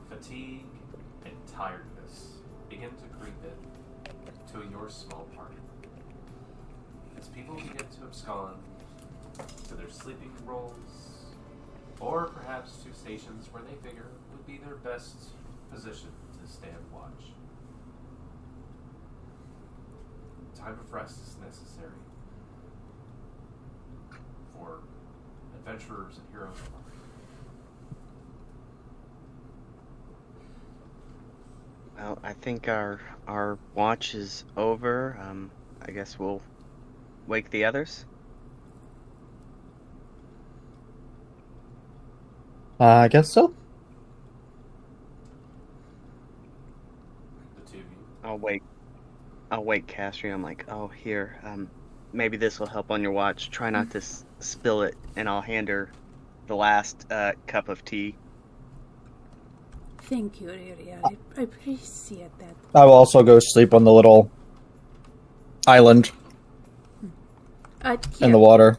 fatigue and tiredness begin to creep in to your small party as people begin to abscond to their sleeping roles, or perhaps to stations where they figure would be their best position to stand watch. Time of rest is necessary for adventurers and heroes alike. Well, I think our watch is over. I guess we'll wake the others. I guess so. The two of you. I'll wake Castry. I'm like, oh, here. Maybe this will help on your watch. Try not to spill it, and I'll hand her the last cup of tea. Thank you, Iria. I appreciate that. I will also go sleep on the little island in Here, the water.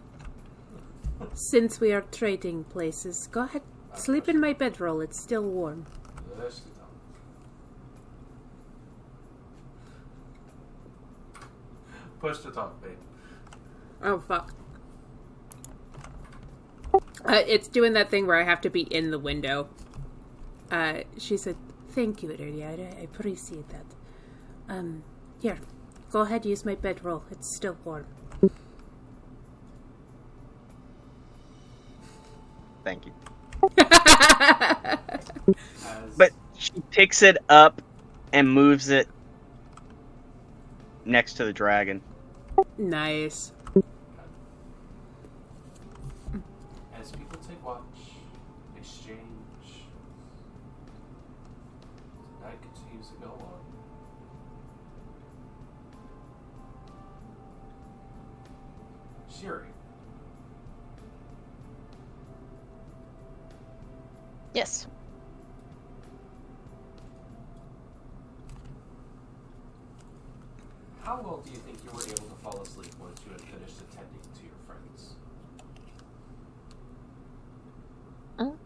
since we are trading places, go ahead. Sleep in my bedroll. It's still warm. Let's do that. Push to talk, babe. Oh, fuck. It's doing that thing where I have to be in the window. She said, thank you, Iria. I appreciate that. Here. Go ahead, use my bedroll. It's still warm. Thank you. As But she picks it up and moves it next to the dragon. Nice. as people take watch, exchange, the night continues to go on. Shiri, Yes. how well do you think you were able to fall asleep once you had finished attending to your friends? Mm.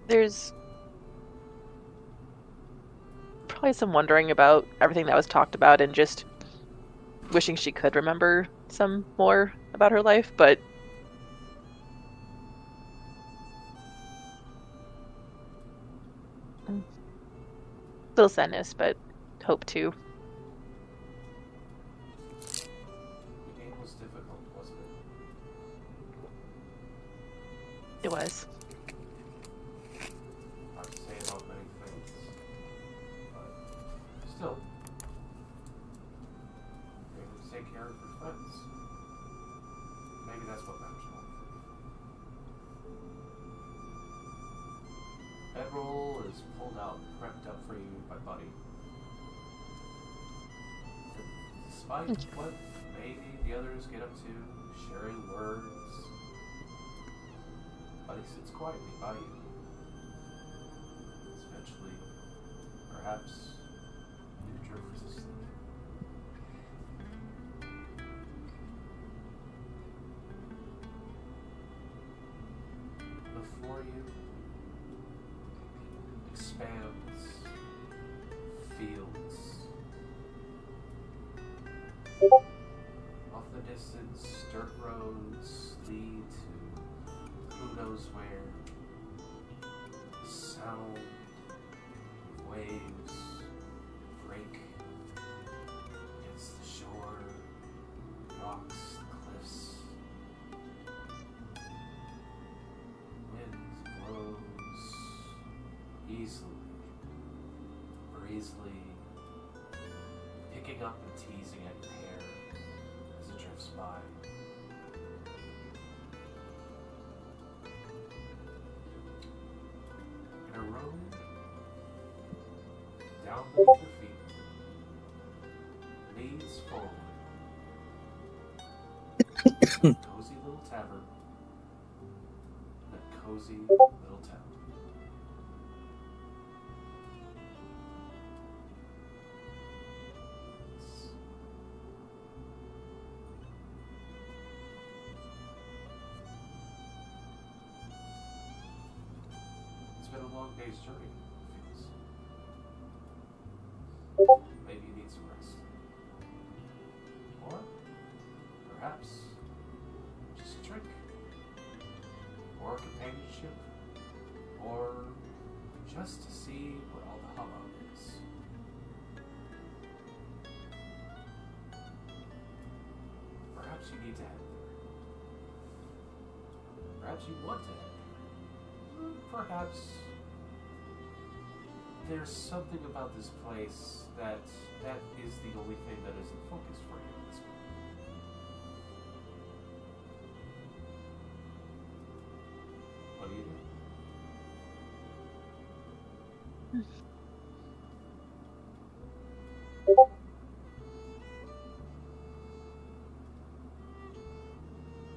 There's probably some wondering about everything that was talked about and just wishing she could remember some more about her life, but still sadness, but hope too. The game was difficult, wasn't it? It was. Hard to say about many things, but still, you're able to take care of your friends. Maybe that's what matters more. Bedroll is pulled out, prepped up for you by Buddy. Despite what maybe the others get up to, sharing words, Buddy sits quietly by you. Eventually, perhaps, you drift to sleep. spans fields. Off in the distance, dirt roads lead to who knows where. The sound of waves break against the shore, rocks, cliffs. Wind blows easily, breezily, picking up and teasing at your hair as it drifts by. And a road down beneath your feet leads forward. A cozy little tavern in a cozy little town. It's been a long day's journey, it feels. Maybe you need some rest. Or perhaps just a drink. Or companionship. Or just to see what all the hubbub is. Perhaps you need to head there. Perhaps you want to head there. Perhaps there's something about this place that is the only thing that is in focus for you at this point. What do you do?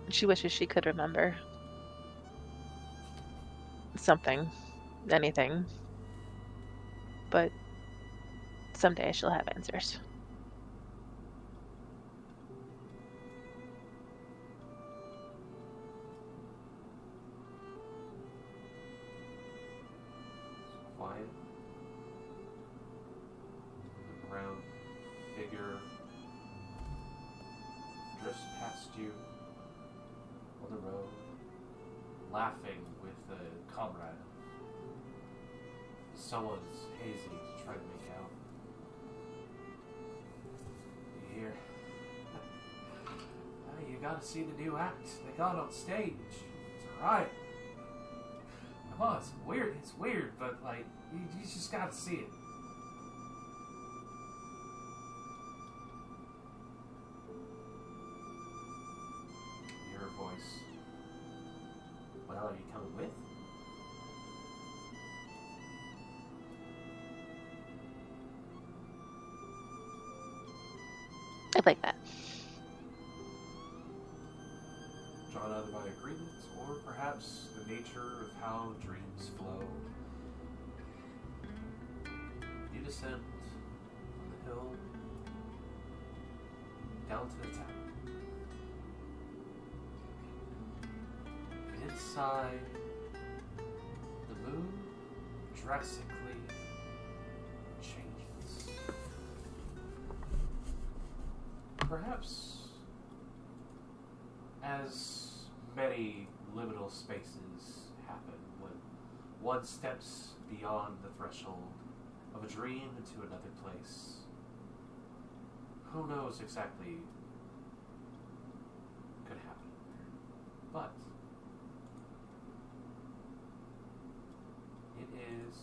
She wishes she could remember something, anything. But someday she'll have answers. Quiet. The brown figure drifts past you on the road, laughing with a comrade. Someone's hazy to try to make out. You hear? You gotta see the new act they got on stage. It's alright. Come on, it's weird, but like, you just gotta see it. You hear a voice. Well, are you coming with? I like that. Drawn either by agreement or perhaps the nature of how dreams flow. You descend from the hill down to the town. And inside, the moon drastically changes. Perhaps as many liminal spaces happen when one steps beyond the threshold of a dream into another place. Who knows exactly could happen, but it is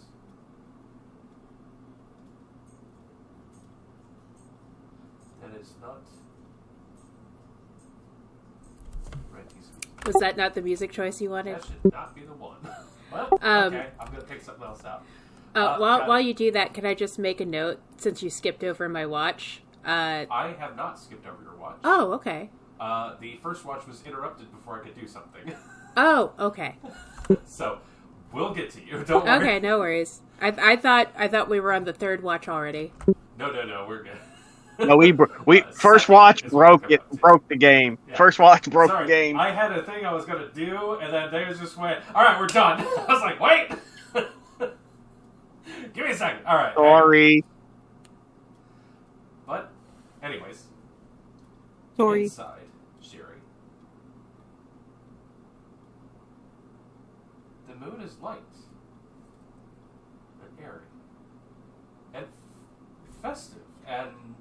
that is not Renty's music. Was that not the music choice you wanted? That should not be the one. Well, okay, I'm going to pick something else out. While you do that, can I just make a note, since you skipped over my watch? I have not skipped over your watch. Oh, okay. The first watch was interrupted before I could do something. Oh, okay. So, we'll get to you. Don't worry. Okay, no worries. I thought we were on the third watch already. No, we're good. No, we first watch broke the game. Yeah. First watch broke the game. I had a thing I was gonna do, and then they just went, "All right, we're done." I was like, "Wait." all right. Sorry. But, anyways. Sorry. Inside, Sherry. The moon is light. And airy. And festive. And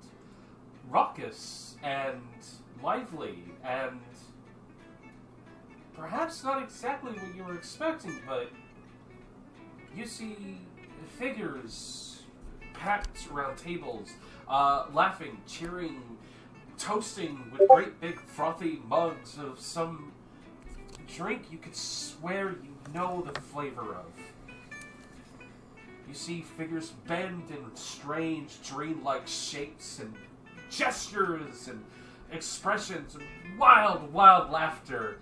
raucous. And lively. And perhaps not exactly what you were expecting, but you see figures packed around tables, laughing, cheering, toasting with great big frothy mugs of some drink you could swear you know the flavor of. You see figures bend in strange, dreamlike shapes and gestures and expressions and wild, wild laughter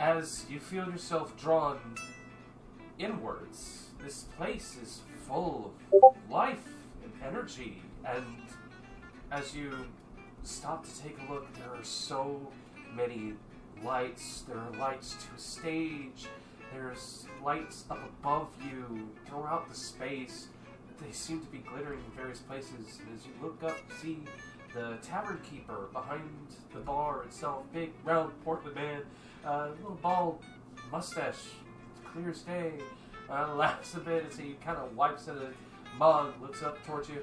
as you feel yourself drawn inwards. This place is full of life and energy, and as you stop to take a look, there are so many lights. There are lights to a stage. There's lights up above you throughout the space. They seem to be glittering in various places. And as you look up, you see the tavern keeper behind the bar itself. Big, round, portly man. Little bald mustache, clear as day. Laughs a bit as he kind of wipes at a mug, looks up towards you.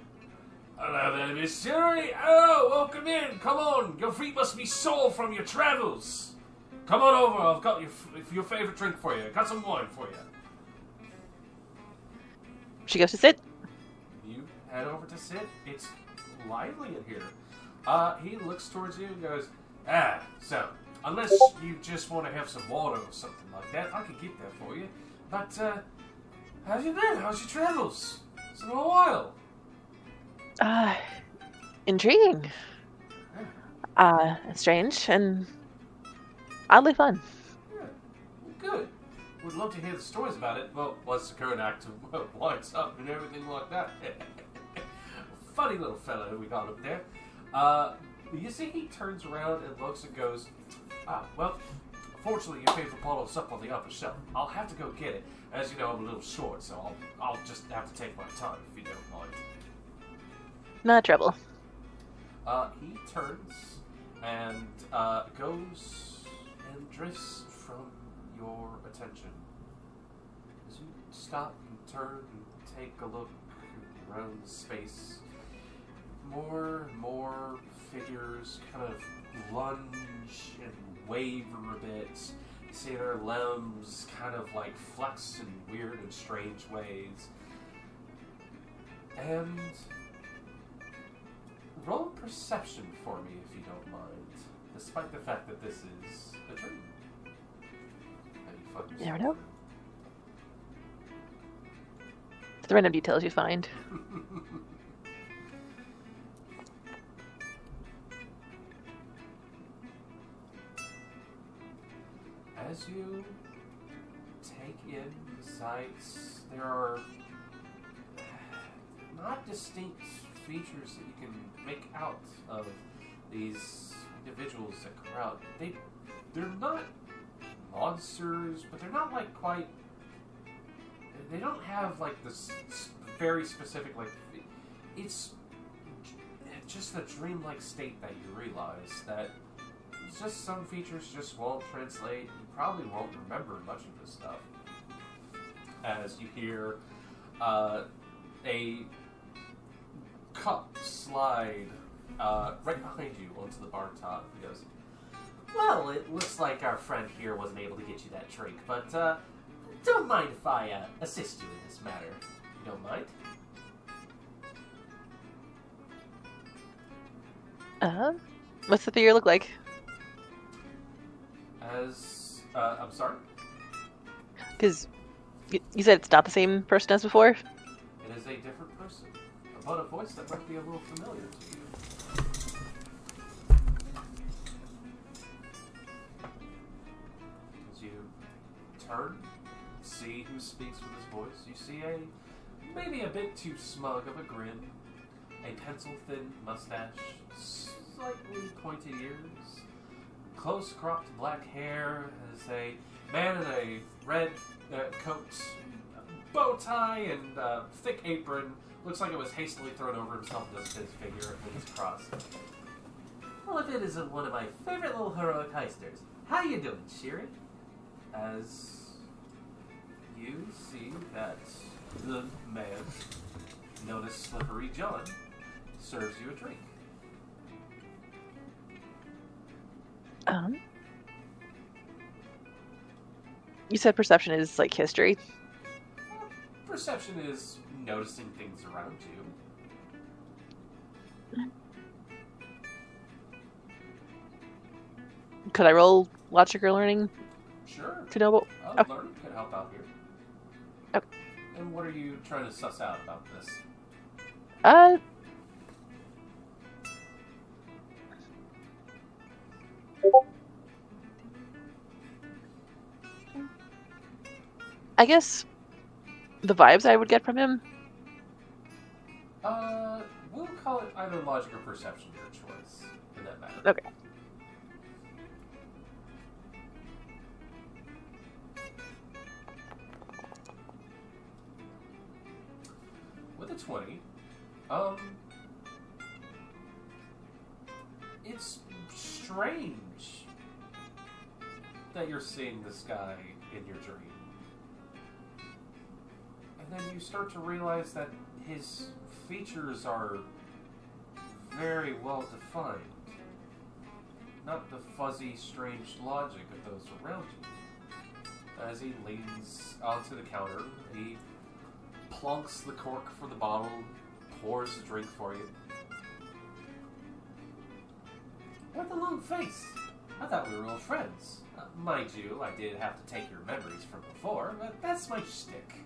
Hello there, Miss Sherry. Oh, welcome in. Come on. Your feet must be sore from your travels. Come on over. I've got your favorite drink for you. Got some wine for you. She goes to sit. You head over to sit. It's lively in here. He looks towards you and goes, so, unless you just want to have some water or something like that, I could get that for you. But, how have you been? How's your travels? It's been a while. Intriguing. Strange and oddly fun. Yeah, good. Would love to hear the stories about it. Well, once the current act winds up and everything like that. Funny little fellow we got up there. You see he turns around and looks and goes, well, fortunately your favorite bottle is up on the upper shelf. I'll have to go get it. As you know, I'm a little short, so I'll just have to take my time if you don't mind. Not trouble. He turns and goes and drifts from your attention. As you stop and turn and take a look around the space, more and more figures kind of lunge and waver a bit. You see their limbs kind of like flex in weird and strange ways. And roll perception for me if you don't mind, despite the fact that this is a dream. You never know. It's the random details you find. As you take in the sights, there are not distinct features that you can make out of these individuals that come out. They're not monsters, but they're not like quite. They don't have like this very specific like. It's just a dreamlike state that you realize that just some features just won't translate. You probably won't remember much of this stuff. As you hear a cup slide right behind you onto the bar top. He goes, well, it looks like our friend here wasn't able to get you that drink, but don't mind if I assist you in this matter. You don't mind? What's the figure look like? As, I'm sorry? Because you said it's not the same person as before? It is a different person, but a voice that might be a little familiar to you. As you turn, see who speaks with his voice, you see maybe a bit too smug of a grin, a pencil-thin mustache, slightly pointed ears, close-cropped black hair, as a man in a red coat, bow tie and thick apron. Looks like it was hastily thrown over himself. Does his figure with his cross. Well, if it isn't one of my favorite little heroic heisters. How you doing, Shiri? As you see that the man known as Slippery John serves you a drink. You said perception is like history. Perception is noticing things around you. Could I roll logic or learning Sure. to know what? Okay. Learning could help out here. Okay. And what are you trying to suss out about this? I guess the vibes I would get from him. We'll call it either logic or perception, your choice, for that matter. Okay. With a 20, it's strange that you're seeing this guy in your dream. And then you start to realize that his features are very well defined. Not the fuzzy, strange logic of those around you. As he leans onto the counter, he plunks the cork for the bottle, pours the drink for you. What the long face? I thought we were old friends. Mind you, I did have to take your memories from before, but that's my shtick.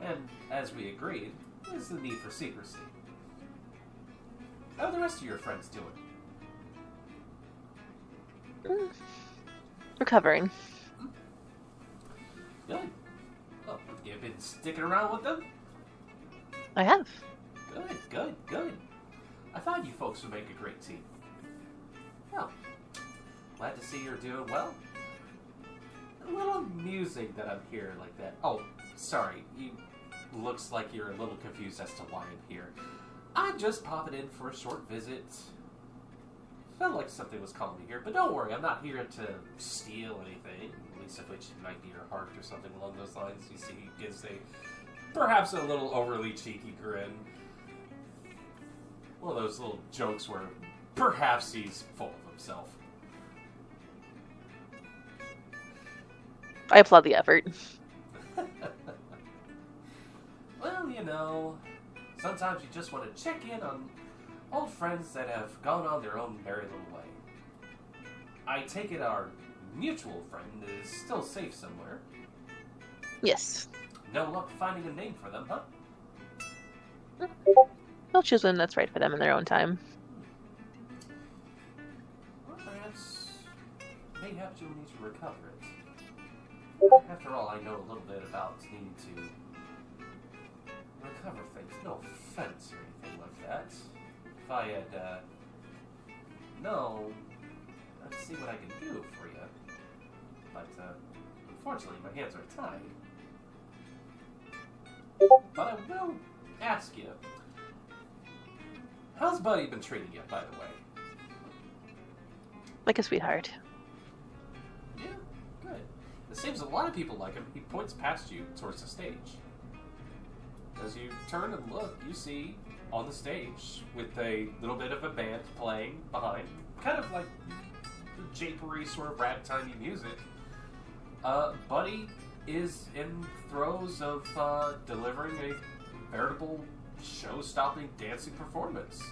And as we agreed, there's the need for secrecy. How are the rest of your friends doing? Recovering. Good. Well, you've been sticking around with them? I have. Good. I thought you folks would make a great team. Well, glad to see you're doing well. A little amusing that I'm here like that. Oh, sorry. Looks like you're a little confused as to why I'm here. I'm just popping in for a short visit. Felt like something was calling me here, but don't worry, I'm not here to steal anything. At least of which might be your heart or something along those lines. You see, he gives perhaps a little overly cheeky grin. One of those little jokes where perhaps he's full of himself. I applaud the effort. Well, you know, sometimes you just want to check in on old friends that have gone on their own merry little way. I take it our mutual friend is still safe somewhere. Yes. No luck finding a name for them, huh? They'll choose one that's right for them in their own time. Or perhaps mayhaps you'll need to recover it. After all, I know a little bit about needing to recover things. No offense or anything like that. If I had, no, let's see what I can do for you. But, unfortunately, my hands are tied. But I will ask you, how's Buddy been treating you, by the way? Like a sweetheart. Yeah, good. It seems a lot of people like him. He points past you towards the stage. As you turn and look, you see on the stage with a little bit of a band playing behind, kind of like the japery sort of ragtimey music. Buddy is in throes of delivering a veritable show-stopping dancing performance.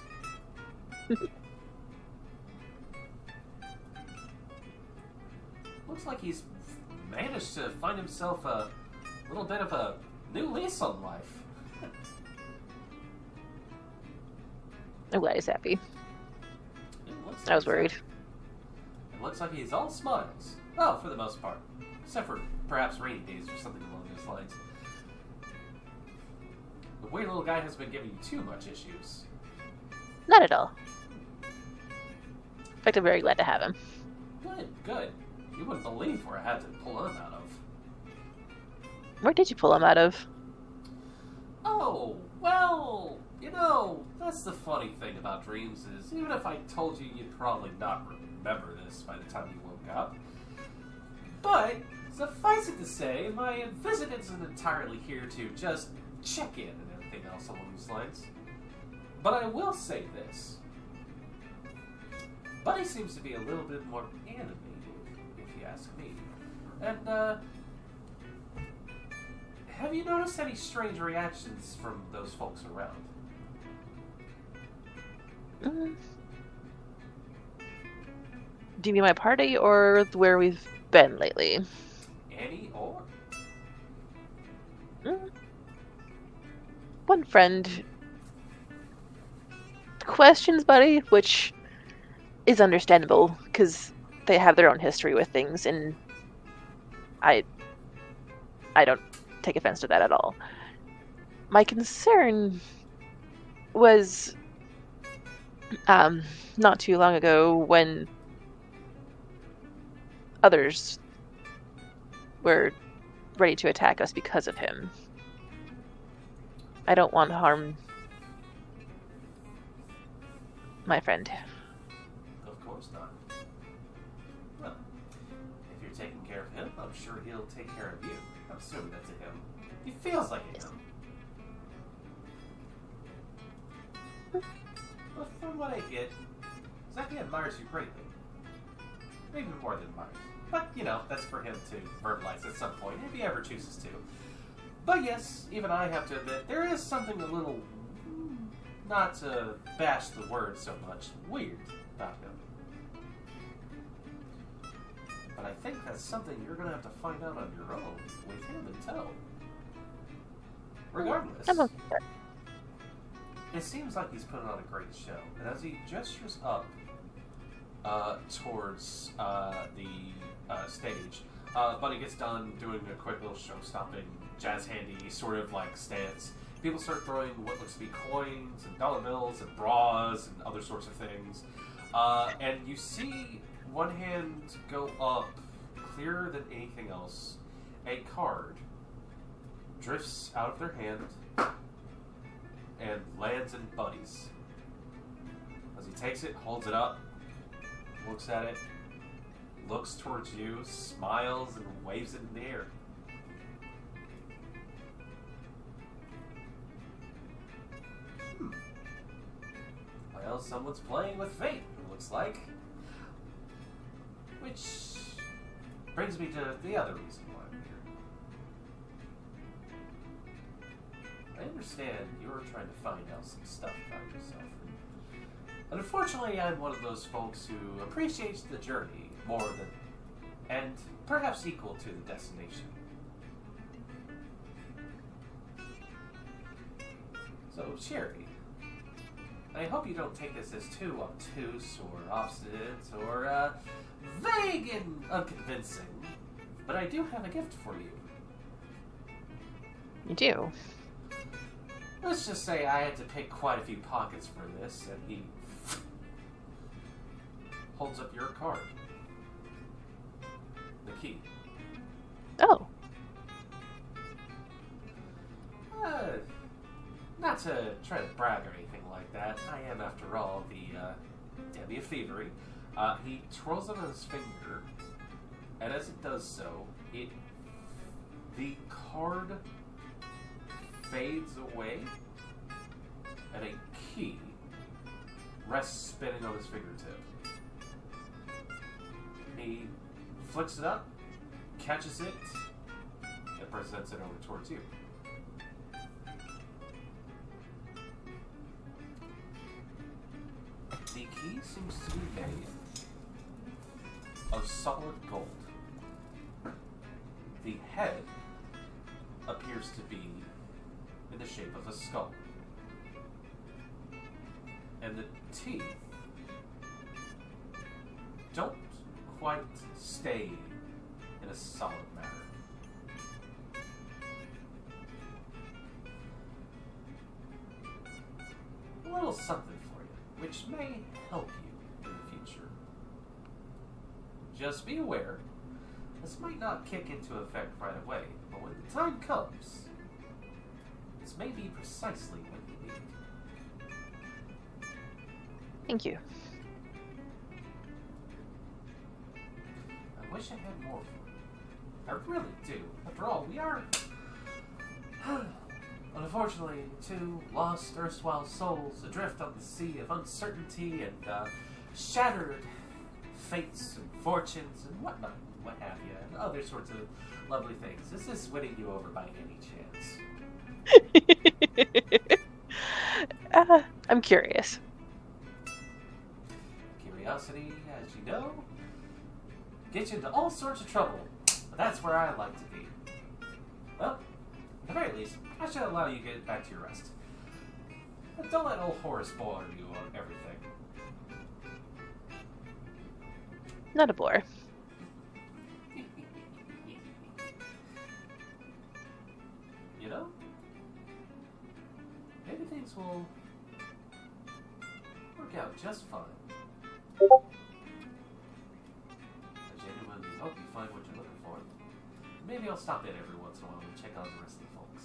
Looks like he's managed to find himself a little bit of a new lease on life. I'm glad he's happy. I was worried. It looks like he's all smiles. Well, for the most part. Except for perhaps rainy days or something along those lines. The weird little guy has been giving you too much issues. Not at all. In fact, I'm very glad to have him. Good. You wouldn't believe where I had to pull him out of. Where did you pull him out of? know, that's the funny thing about dreams is, even if I told you, you'd probably not remember this by the time you woke up. But, suffice it to say, my visit isn't entirely here to just check in and everything else along these lines. But I will say this. Buddy seems to be a little bit more animated, if you ask me. And, have you noticed any strange reactions from those folks around? Do you mean my party or where we've been lately? Any or? One friend questions Buddy, which is understandable because they have their own history with things, and I don't take offense to that at all. My concern was not too long ago when others were ready to attack us because of him. I don't want to harm my friend. Of course not. Well, if you're taking care of him, I'm sure he'll take care of you. I'm assuming that's a him. He feels like a him. But from what I get, Zaki admires you greatly. Maybe more than admires. But, you know, that's for him to verbalize at some point, if he ever chooses to. But yes, even I have to admit, there is something a little, not to bash the word so much, weird about him. But I think that's something you're going to have to find out on your own, with him in tow. Regardless, I'm okay. it seems like he's putting on a great show. And as he gestures up towards the stage, Buddy gets done doing a quick little show-stopping, jazz-handy sort of like stance. People start throwing what looks to be coins and dollar bills and bras and other sorts of things. And you see one hand go up, clearer than anything else. A card drifts out of their hand and lands in Buddy's. As he takes it, holds it up, looks at it, looks towards you, smiles, and waves it in the air. Well, someone's playing with fate, it looks like. Which brings me to the other reason why I'm here. I understand you're trying to find out some stuff about yourself. And unfortunately, I'm one of those folks who appreciates the journey more than, and perhaps equal to the destination. So, Sherry, I hope you don't take this as too obtuse or obstinate or vague and unconvincing, but I do have a gift for you. You do? Let's just say I had to pick quite a few pockets for this, and he holds up your card. The key. Oh. Not to try to brag or anything like that. I am, after all, the Debbie of Thievery. He twirls it on his finger, and as it does so, the card fades away, and a key rests spinning on his fingertip. He flicks it up, catches it, and presents it over towards you. The key seems to be made of solid gold. The head appears to be in the shape of a skull. And the teeth don't quite stay in a solid manner. A little something for you, which may help you in the future. Just be aware, this might not kick into effect right away, but when the time comes, this may be precisely what you need. Thank you. I wish I had more for you. I really do. After all, we are, unfortunately, two lost erstwhile souls adrift on the sea of uncertainty and shattered fates and fortunes and whatnot, what have you, and other sorts of lovely things. Is this winning you over by any chance? I'm curious. Curiosity, as you know, gets you into all sorts of trouble, but that's where I like to be. Well, at the very least, I should allow you to get back to your rest. But don't let old Horace bother you on everything. Not a bore. You know, maybe things will work out just fine. I genuinely hope you find what you're looking for. Maybe I'll stop in every once in a while and check on the rest of the folks.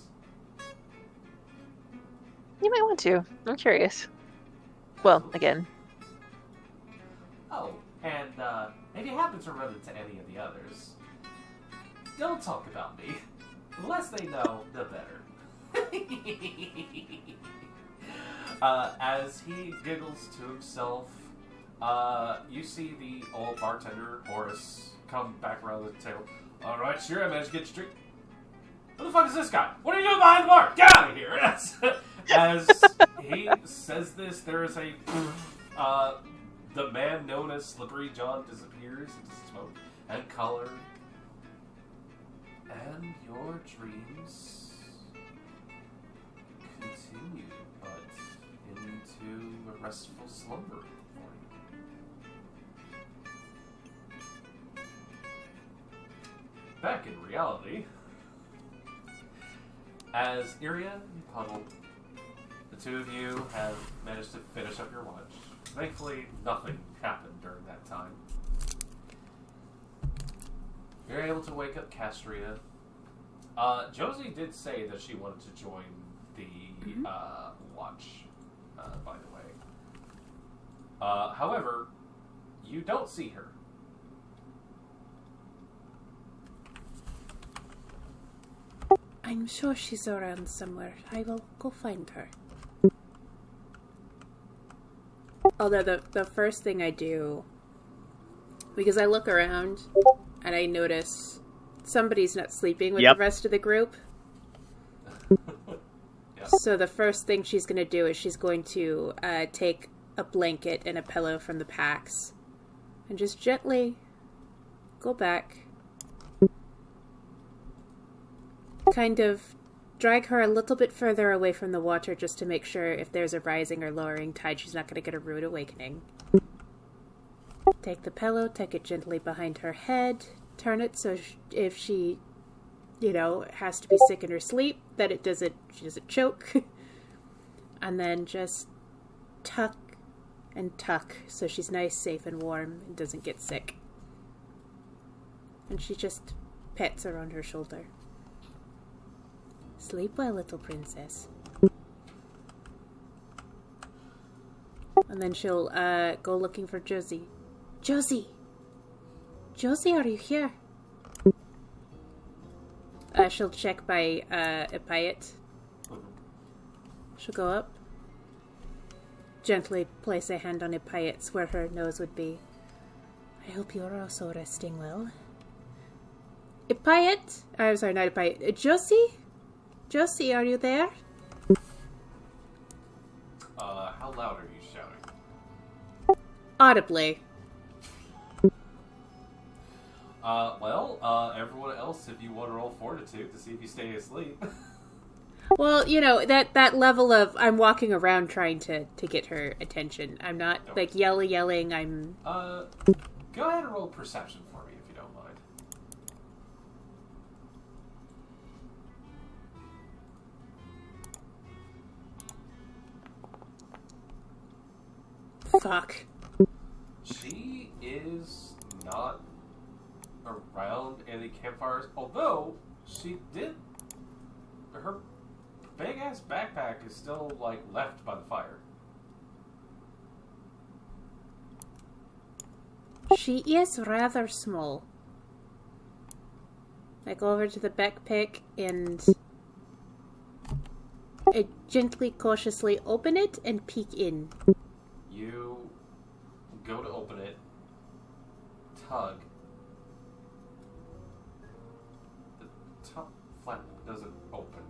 You might want to. I'm curious. Well, again. Oh, and if you happen to run into any of the others, don't talk about me. The less they know, the better. As he giggles to himself, you see the old bartender, Horace, come back around the table. Alright, sure, I managed to get your drink. Who the fuck is this guy? What are you doing behind the bar? Get out of here! As he says this, there is a... the man known as Slippery John disappears into smoke and color. And your dreams continue, but into a restful slumber for you. Back in reality, as Iria and Puddle, the two of you have managed to finish up your lunch. Thankfully, nothing happened during that time. You're able to wake up Castria. Josie did say that she wanted to join the watch, by the way. However, you don't see her. I'm sure she's around somewhere. I will go find her. Although the first thing I do, because I look around and I notice somebody's not sleeping with the rest of the group. Yeah. So the first thing she's going to do is she's going to take a blanket and a pillow from the packs and just gently go back. Kind of drag her a little bit further away from the water just to make sure if there's a rising or lowering tide, she's not going to get a rude awakening. Take the pillow, take it gently behind her head, turn it so if she, has to be sick in her sleep, that she doesn't choke. And then just tuck and tuck so she's nice, safe, and warm and doesn't get sick. And she just pets her on her shoulder. Sleep well, little princess. And then she'll go looking for Josie. Josie! Josie, are you here? She'll check by Epayet. She'll go up. Gently place a hand on Epayet's where her nose would be. I hope you're also resting well. Epayet? I'm sorry, not Epayet. Josie? Josie, are you there? How loud are you shouting? Audibly. Everyone else, if you want to roll fortitude to see if you stay asleep. Well, that level of I'm walking around trying to get her attention. I'm not yelling. I'm. Go ahead and roll perception for me if you don't mind. Fuck. She is not around any campfires, although she did. Her big ass backpack is still left by the fire. She is rather small. I go over to the backpack and I gently, cautiously open it and peek in. You go to open it, tug. The top flap doesn't open.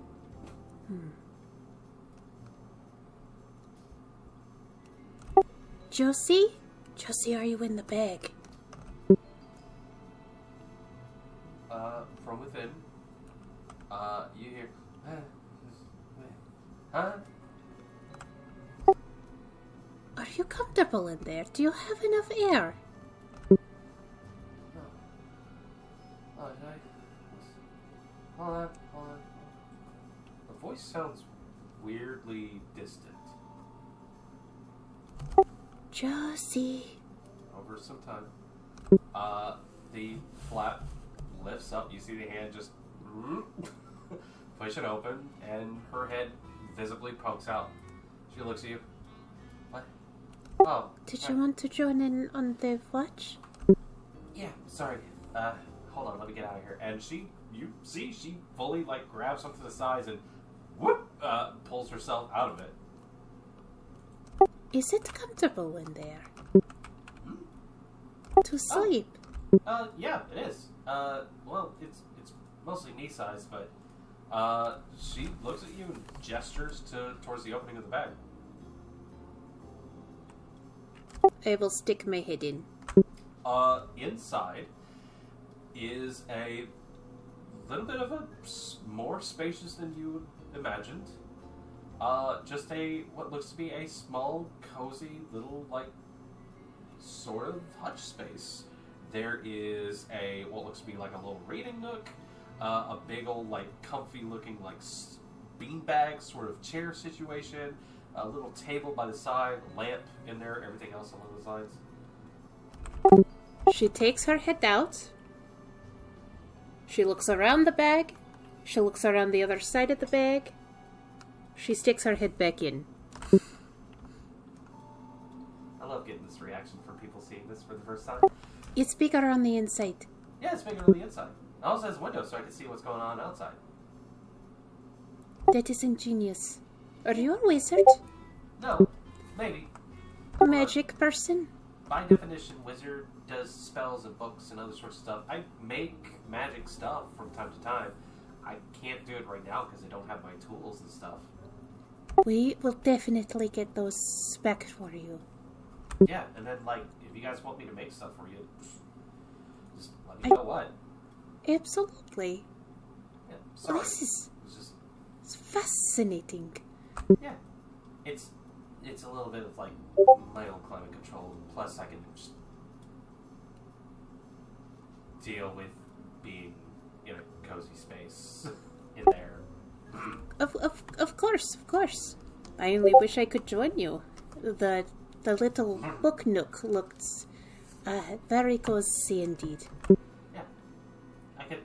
Josie? Josie, are you in the bag? From within, you hear, huh? Are you comfortable in there? Do you have enough air? Oh, did I? Hold on. The voice sounds weirdly distant. Josie. Over some time, the flap lifts up. You see the hand just push it open, and her head visibly pokes out. She looks at you. What? Oh. Did you want to join in on the watch? Yeah, sorry. Hold on, let me get out of here. And she fully, like, grabs onto the sides and whoop, pulls herself out of it. Is it comfortable in there? To sleep? Yeah, it is. Well, it's mostly knee size, but, she looks at you and gestures towards the opening of the bag. I will stick my head in. Inside is a little bit of more spacious than you imagined. Just what looks to be a small, cozy, little, like, sort of hutch space. There is what looks to be like a little reading nook, a big old, like, comfy looking, like, beanbag sort of chair situation, a little table by the side, lamp in there, everything else along those lines. She takes her head out. She looks around the bag. She looks around the other side of the bag. She sticks her head back in. I love getting this reaction from people seeing this for the first time. It's bigger on the inside. Yeah, it's bigger on the inside. It also has windows so I can see what's going on outside. That is ingenious. Are you a wizard? No, maybe. A magic person? By definition, wizard does spells and books and other sorts of stuff. I make magic stuff from time to time. I can't do it right now because I don't have my tools and stuff. We will definitely get those back for you. Yeah, and then, like, if you guys want me to make stuff for you, just let me know what. Absolutely. Yeah, sorry. Well, this is it's fascinating. yeah, it's a little bit of, like, my own climate control. Plus, I can just deal with being in a cozy space in there. Of course. I only wish I could join you. The little book nook looks very cozy indeed. Yeah, I could.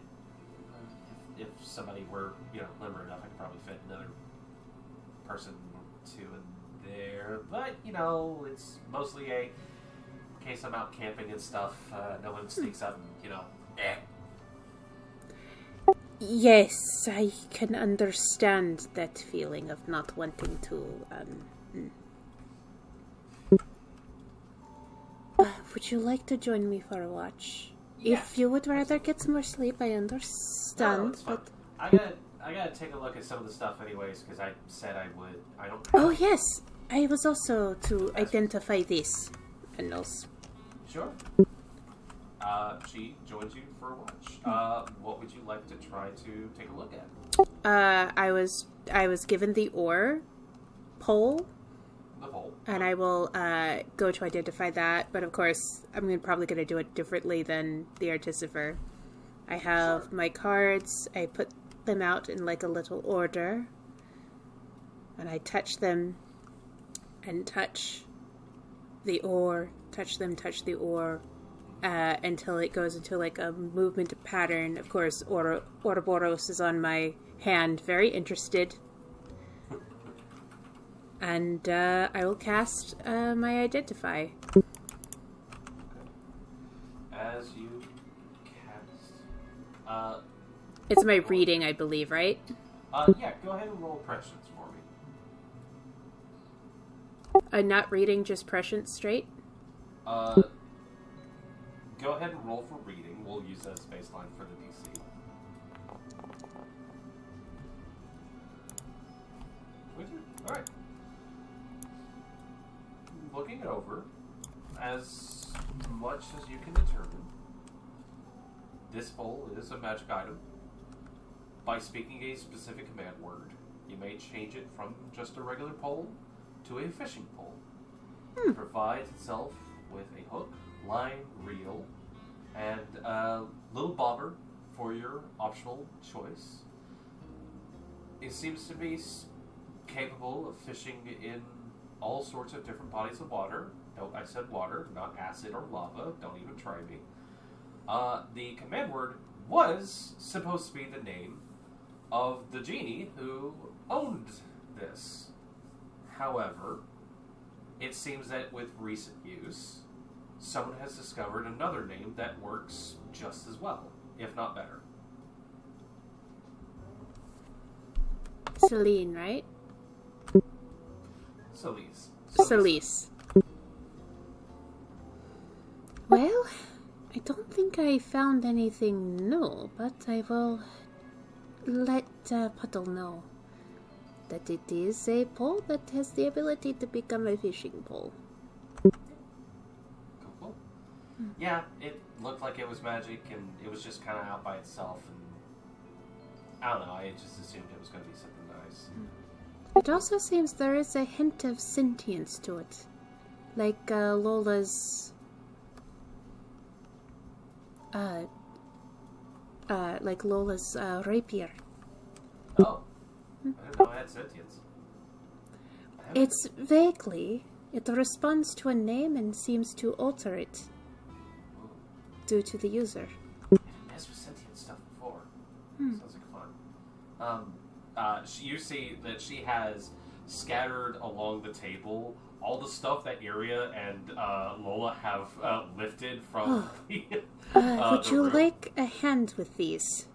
If somebody were, limber enough, I could probably fit another person or two in there. But it's mostly a case I'm out camping and stuff. No one sneaks up and Yes, I can understand that feeling of not wanting to. Would you like to join me for a watch? Yeah. If you would rather get some more sleep, I understand. No, it's fine. But I gotta take a look at some of the stuff anyways because I said I would. I don't. oh yes, I was also to identify this, and also. Sure. She joins you for a watch. What would you like to try to take a look at? I was given the ore pole. The pole. And I will go to identify that, but of course, I'm probably going to do it differently than the artificer. I have my cards, I put them out in like a little order, and I touch them, and touch the ore, touch the ore, until it goes into like a movement pattern. Of course, Ouroboros is on my hand, very interested. And I will cast my Identify. It's my reading, I believe, right? Yeah, go ahead and roll prescience for me. Not reading, just prescience straight? Go ahead and roll for reading. We'll use that as baseline for the DC. Would you? Alright. Looking it over, as much as you can determine, this bowl is a magic item. By speaking a specific command word, you may change it from just a regular pole to a fishing pole. It provides itself with a hook, line, reel, and a little bobber for your optional choice. It seems to be capable of fishing in all sorts of different bodies of water. Note, I said water, not acid or lava. Don't even try me. The command word was supposed to be the name of the genie who owned this. However, it seems that with recent use, someone has discovered another name that works just as well, if not better. Celine, right? Celise. Celise. Well, I don't think I found anything new, but I will let Puddle know that it is a pole that has the ability to become a fishing pole. Cool. Yeah, it looked like it was magic, and it was just kind of out by itself, and I don't know, I just assumed it was going to be something nice. It also seems there is a hint of sentience to it. Like Lola's... rapier. Oh. I didn't know I had sentience. It's vaguely. It responds to a name and seems to alter it. Due to the user. I haven't messed with sentient stuff before. Sounds like fun. You see that she has scattered along the table all the stuff that Iria and Lola have lifted from would you room. like a hand with these?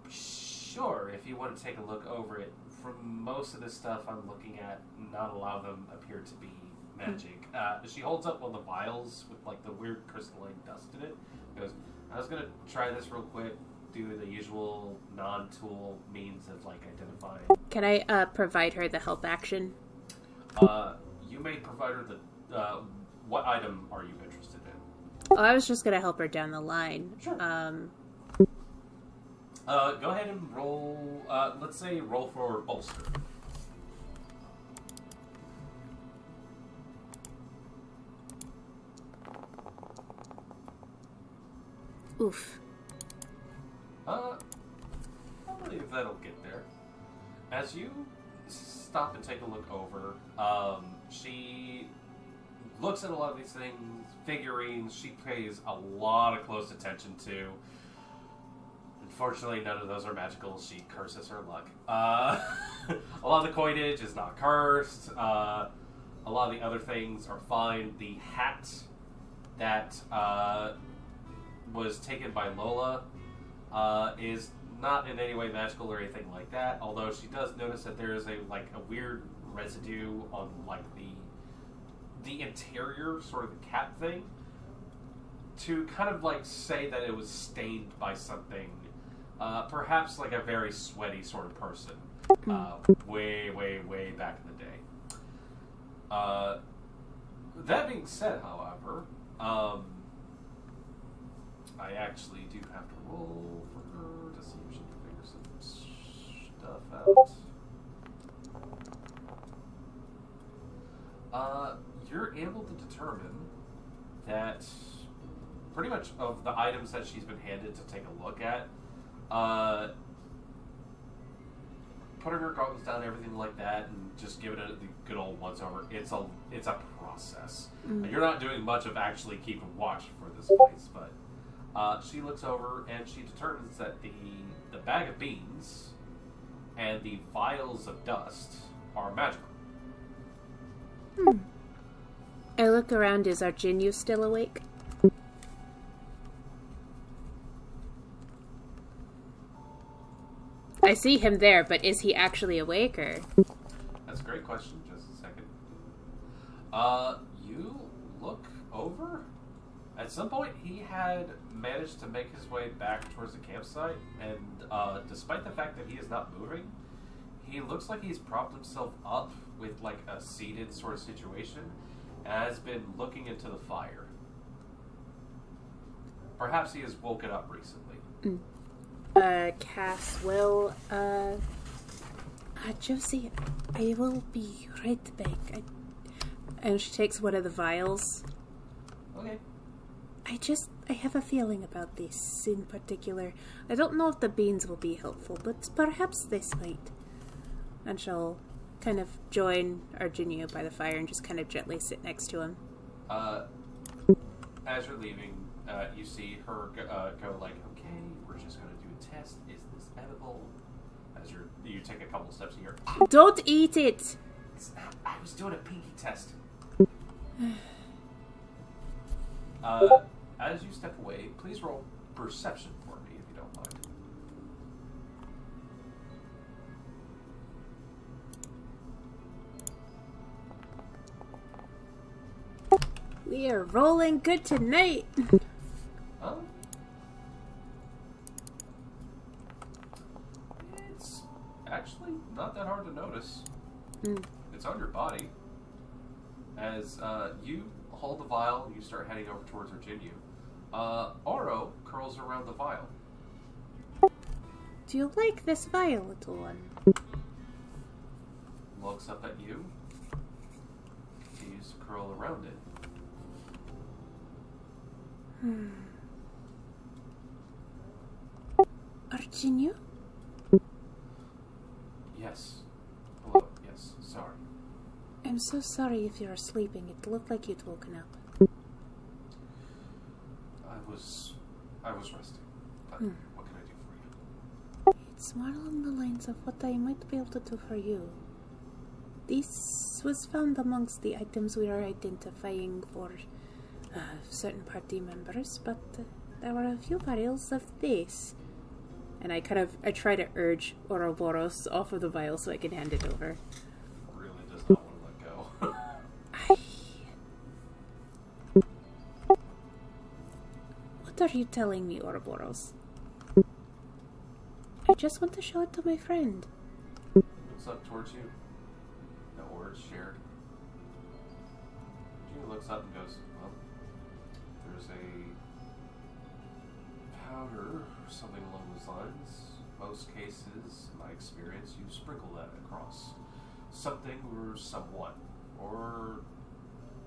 Sure, if you want to take a look over it. From most of the stuff I'm looking at, not a lot of them appear to be magic. She holds up one of the vials with like the weird crystalline dust in it. Goes, I was gonna try this real quick, do the usual non-tool means of like identifying. Can I provide her the help action? You may provide her the what item are you interested in? Oh, I was just gonna help her down the line. Sure. Go ahead and roll. Let's say roll for bolster. Oof. I believe that'll get there. As you stop and take a look over, she looks at a lot of these things, figurines. She pays a lot of close attention to. Unfortunately, none of those are magical. She curses her luck. A lot of the coinage is not cursed. A lot of the other things are fine. The hat that was taken by Lola is not in any way magical or anything like that. Although she does notice that there is a weird residue on the interior, sort of the cap thing, to kind of say that it was stained by something. Perhaps like a very sweaty sort of person. Way, way, way back in the day. That being said, however, I actually do have to roll for her to see if she can figure some stuff out. You're able to determine that pretty much of the items that she's been handed to take a look at, putting her goggles down, everything like that, and just giving it the good old once over. It's a process. You're not doing much of actually keeping watch for this place, but she looks over and she determines that the bag of beans and the vials of dust are magical. I look around. Is Arginyu still awake? I see him there, but is he actually awake, or? That's a great question. Just a second. You look over. At some point, he had managed to make his way back towards the campsite, and despite the fact that he is not moving, he looks like he's propped himself up with like a seated sort of situation, and has been looking into the fire. Perhaps he has woken up recently. Cass will, Josie, I will be right back. And she takes one of the vials. Okay. I have a feeling about this in particular. I don't know if the beans will be helpful, but perhaps this might. And she'll kind of join Arginio by the fire and just kind of gently sit next to him. As you're leaving, you see her go like, okay, we're just going to do a test. Is this edible? As you take a couple steps here. Don't eat it! It's not, I was doing a pinky test. As you step away, please roll perception for me, if you don't mind. We are rolling good tonight! It's actually not that hard to notice. It's on your body. As you hold the vial, you start heading over towards Virginia. Oro curls around the vial. Do you like this vial, little one? Looks up at you. Continues to curl around it. Arginio? Yes. Hello. Yes. Sorry. I'm so sorry if you're sleeping. It looked like you'd woken up. I was resting. But what can I do for you? It's more along the lines of what I might be able to do for you. This was found amongst the items we are identifying for certain party members, but there were a few vials of this. And I try to urge Ouroboros off of the vial so I can hand it over. Really does not want to let go. What are you telling me, Ouroboros? I just want to show it to my friend. Looks up towards you. No words shared. Gina looks up and goes, well, there's a powder or something along those lines. Most cases, in my experience, you sprinkle that across something or someone or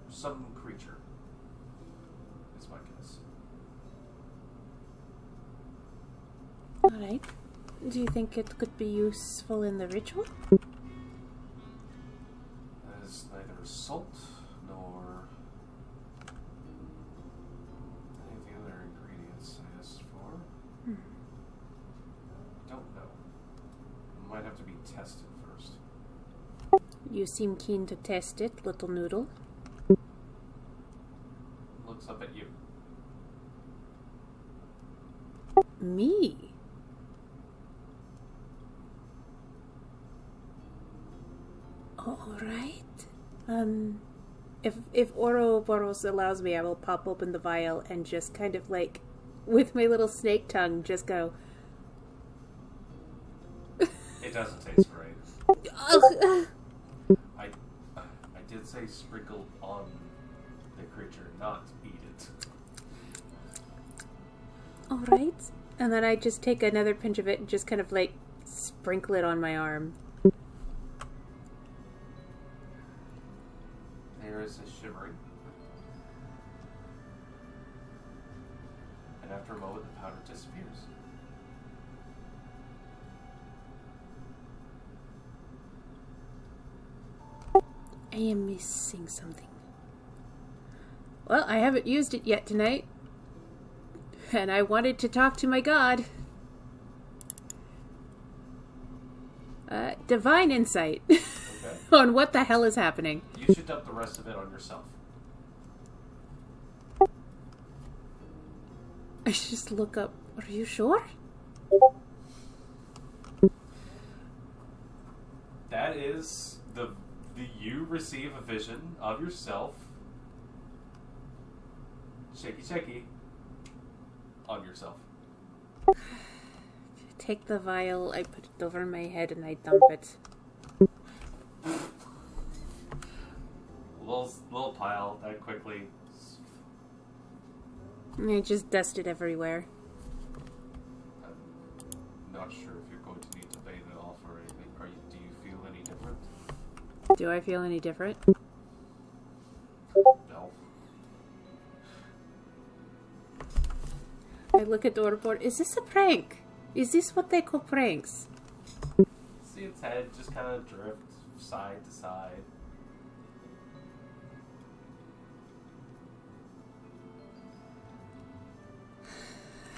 some creature. Is my guess. Alright. Do you think it could be useful in the ritual? That is neither salt nor any of the other ingredients I asked for. Don't know. Might have to be tested first. You seem keen to test it, little noodle. Looks up at you. Me? Alright. If Ouroboros allows me, I will pop open the vial and just kind of like, with my little snake tongue, just go... It doesn't taste great. I did say sprinkle on the creature, not eat it. Alright. And then I just take another pinch of it and just kind of like sprinkle it on my arm. There is a shivering. And after a moment, the powder disappears. I am missing something. Well, I haven't used it yet tonight. And I wanted to talk to my god. Divine insight. Okay. On what the hell is happening. You should dump the rest of it on yourself. I just look up. Are you sure? That is the you receive a vision of yourself. Shaky on yourself. Take the vial, I put it over my head, and I dump it. Little pile that quickly. I just dust it everywhere. I'm not sure if you're going to need to bathe it off or anything. Do you feel any different? Do I feel any different? No. I look at the orderboard. Is this a prank? Is this what they call pranks? See its head just kind of drift side to side.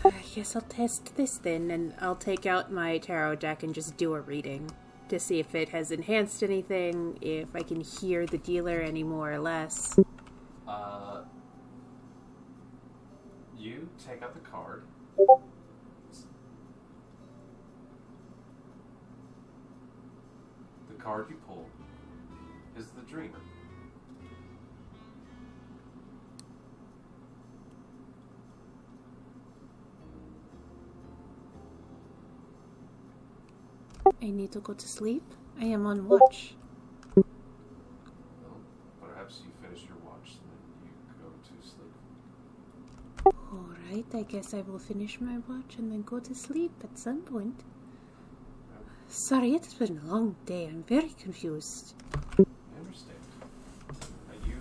I guess I'll test this then, and I'll take out my tarot deck and just do a reading to see if it has enhanced anything, if I can hear the dealer any more or less. You take out the card. The card you pull is the Dreamer. I need to go to sleep. I am on watch. Well, perhaps you finish your watch, then you go to sleep. Alright, I guess I will finish my watch and then go to sleep at some point. Sorry, it's been a long day. I'm very confused. I understand. You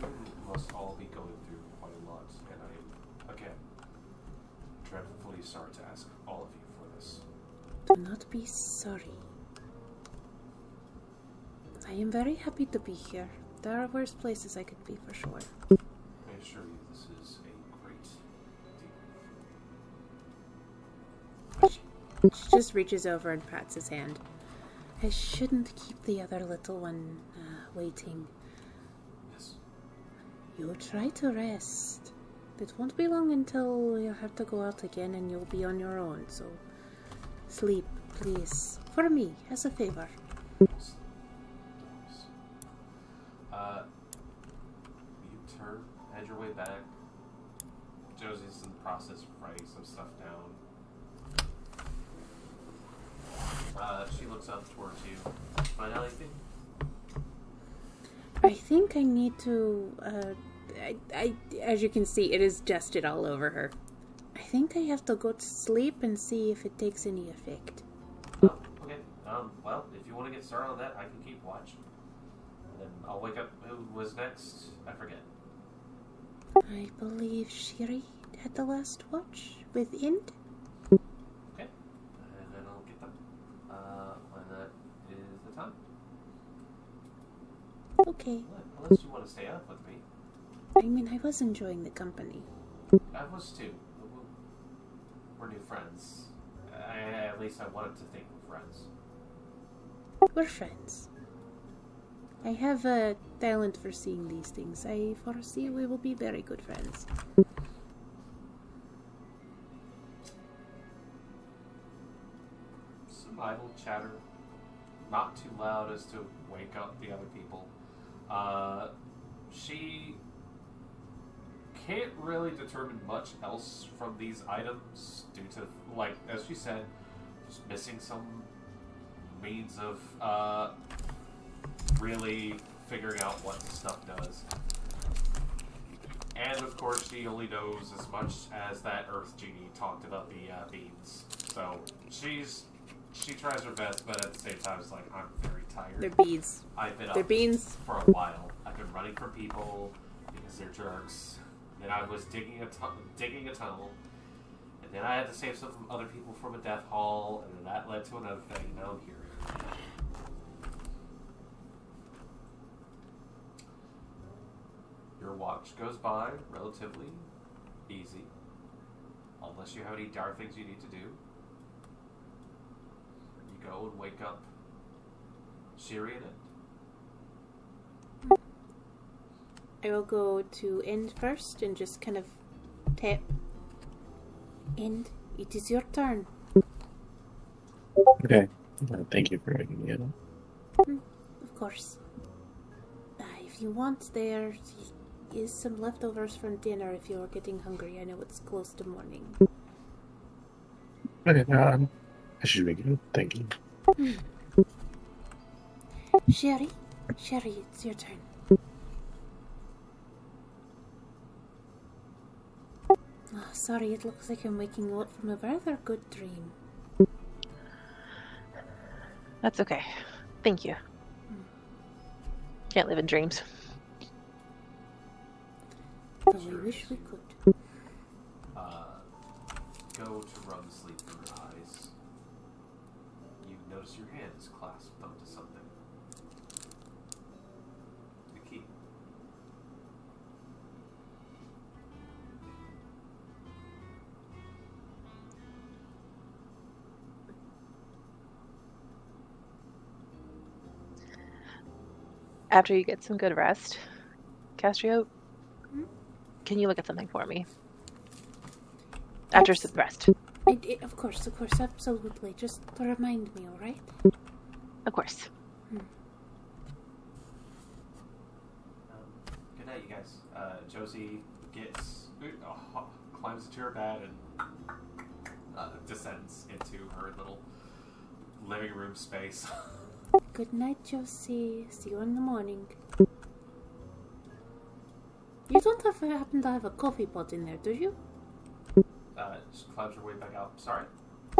must all be going through quite a lot, and I am, again, dreadfully sorry to ask all of you for this. Do not be sorry. I am very happy to be here. There are worse places I could be for sure. I assure you this is a great deal. She just reaches over and pats his hand. I shouldn't keep the other little one waiting. Yes. You try to rest. It won't be long until you'll have to go out again and you'll be on your own, so sleep, please. For me, as a favor. Yes. You turn, head your way back. Josie's in the process of writing some stuff down. She looks up towards you. Find out anything? I think I need to, as you can see, it is dusted all over her. I think I have to go to sleep and see if it takes any effect. Oh, okay. Well, if you want to get started on that, I can keep watch. And then I'll wake up. Who was next? I forget. I believe Shiri had the last watch with Ind. Okay. And then I'll get them when that is the time. Okay. Unless you want to stay up with me. I mean, I was enjoying the company. I was too. We're new friends. At least I wanted to think we're friends. We're friends. I have a talent for seeing these things. I foresee we will be very good friends. Some idle chatter. Not too loud as to wake up the other people. She can't really determine much else from these items due to, like, as she said, just missing some means of really figuring out what the stuff does. And of course, she only knows as much as that Earth Genie talked about the beans. So she tries her best, but at the same time, it's like, I'm very tired. They're beads. I've been They're up beans. for a while. I've been running from people because they're jerks. Then I was digging a tunnel, and then I had to save some other people from a death hall, and then that led to another thing. And now I'm here. Your watch goes by relatively easy, unless you have any dire things you need to do. You go and wake up Shiri in it. I will go to End first and just kind of tap. End, it is your turn. Okay. Thank you for waking me up. course. If you want, there is some leftovers from dinner if you're getting hungry. I know it's close to morning. Okay, I should be good. Thank you. Sherry, it's your turn. Oh, sorry, it looks like I'm waking up from a rather good dream. That's okay. Thank you. Can't live in dreams. But we wish we could. Go to rub sleep from your eyes. You notice your hand is clasped onto something. The key. After you get some good rest, Castrio, can you look at something for me? After some rest. Of course, absolutely. Just remind me, alright? Of course. Good night, you guys. Josie climbs into her bed and descends into her little living room space. Good night, Josie. See you in the morning. You don't happen to have a coffee pot in there, do you? Just climbs her way back out. Sorry?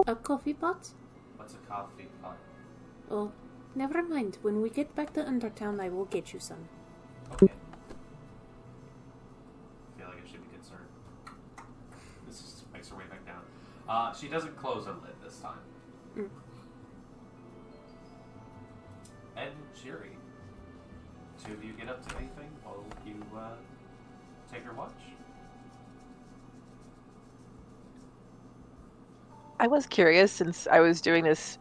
A coffee pot? What's a coffee pot? Oh, never mind. When we get back to Undertown, I will get you some. Okay. I feel like I should be concerned. This just makes her way back down. She doesn't close her lid this time. And Jerry, two of you get up to anything while you take your watch? I was curious since I was doing this.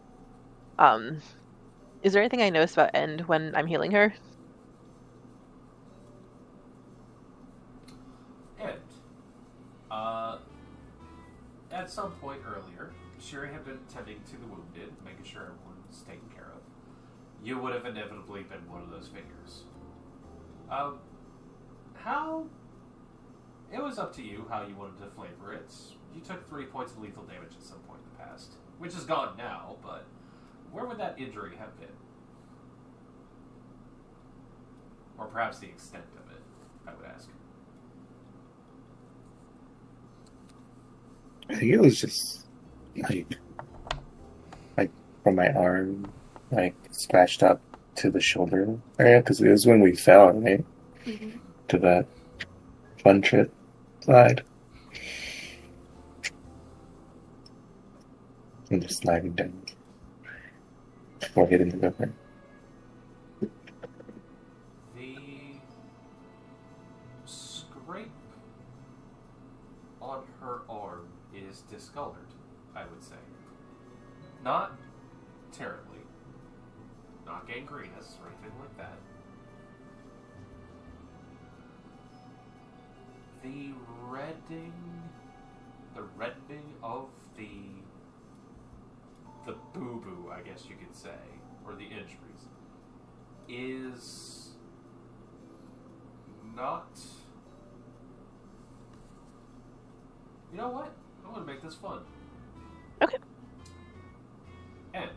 Is there anything I noticed about End when I'm healing her? End. At some point earlier, Sherry had been tending to the wounded, making sure everyone was taken care of. You would have inevitably been one of those figures. How... It was up to you how you wanted to flavor it. You took 3 points of lethal damage at some point in the past, which is gone now, but where would that injury have been? Or perhaps the extent of it, I would ask. I think it was just like from my arm, like splashed up to the shoulder area, because it was when we fell, right? Mm-hmm. To that fun trip slide. And just sliding down before hitting the river. The scrape on her arm is discolored, I would say. Not terribly. Not gangrenous or anything like that. The reddening of the boo-boo, I guess you could say, or the injuries, is not... You know what? I want to make this fun. Okay. And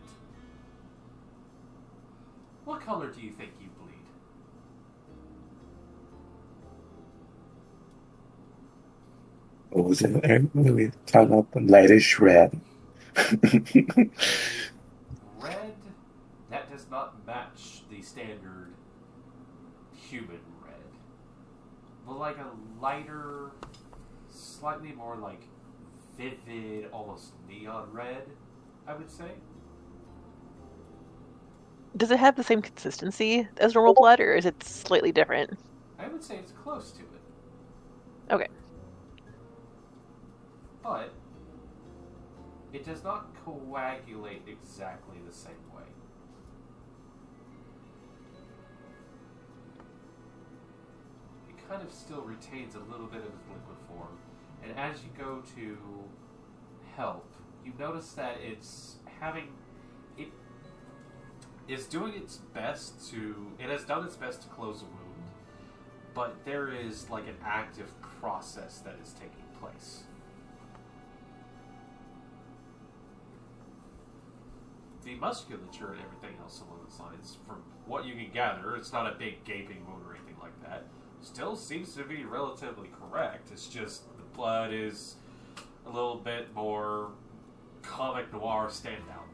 what color do you think you bleed? What was it? What did we talk about? Lightish red. Red that does not match the standard human red, but like a lighter, slightly more like vivid, almost neon red, I would say. Does it have the same consistency as normal blood, or is it slightly different? I would say it's close to it. Okay. But it does not coagulate exactly the same way. It kind of still retains a little bit of its liquid form. And as you go to help, you notice that it's is doing its best to... It has done its best to close a wound, but there is like an active process that is taking place. The musculature and everything else along those lines, from what you can gather, it's not a big gaping wound or anything like that. Still seems to be relatively correct. It's just the blood is a little bit more comic noir standout.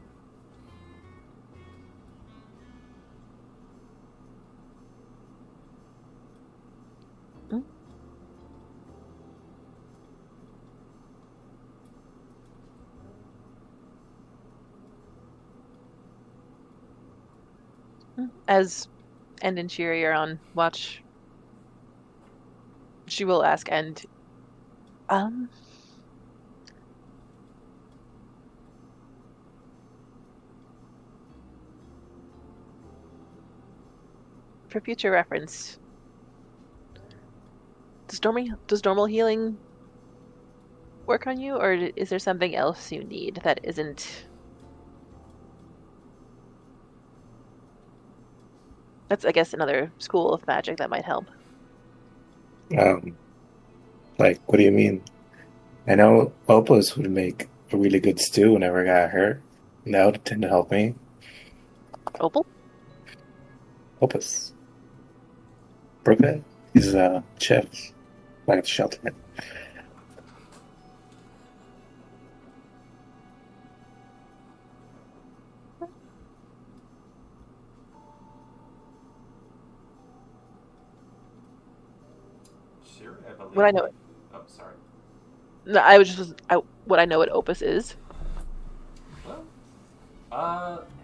As End and Cheery are on watch, she will ask End, for future reference, does normal healing work on you, or is there something else you need that isn't... That's, I guess, another school of magic that might help. Like, what do you mean? I know Opus would make a really good stew whenever I got hurt. That would tend to help me. Opal? Opus. Brookhead? He's a chef. Like at the shelter. Sure, I believe. What I know. Oh, sorry. No, I was just what I know what Opus is. Well,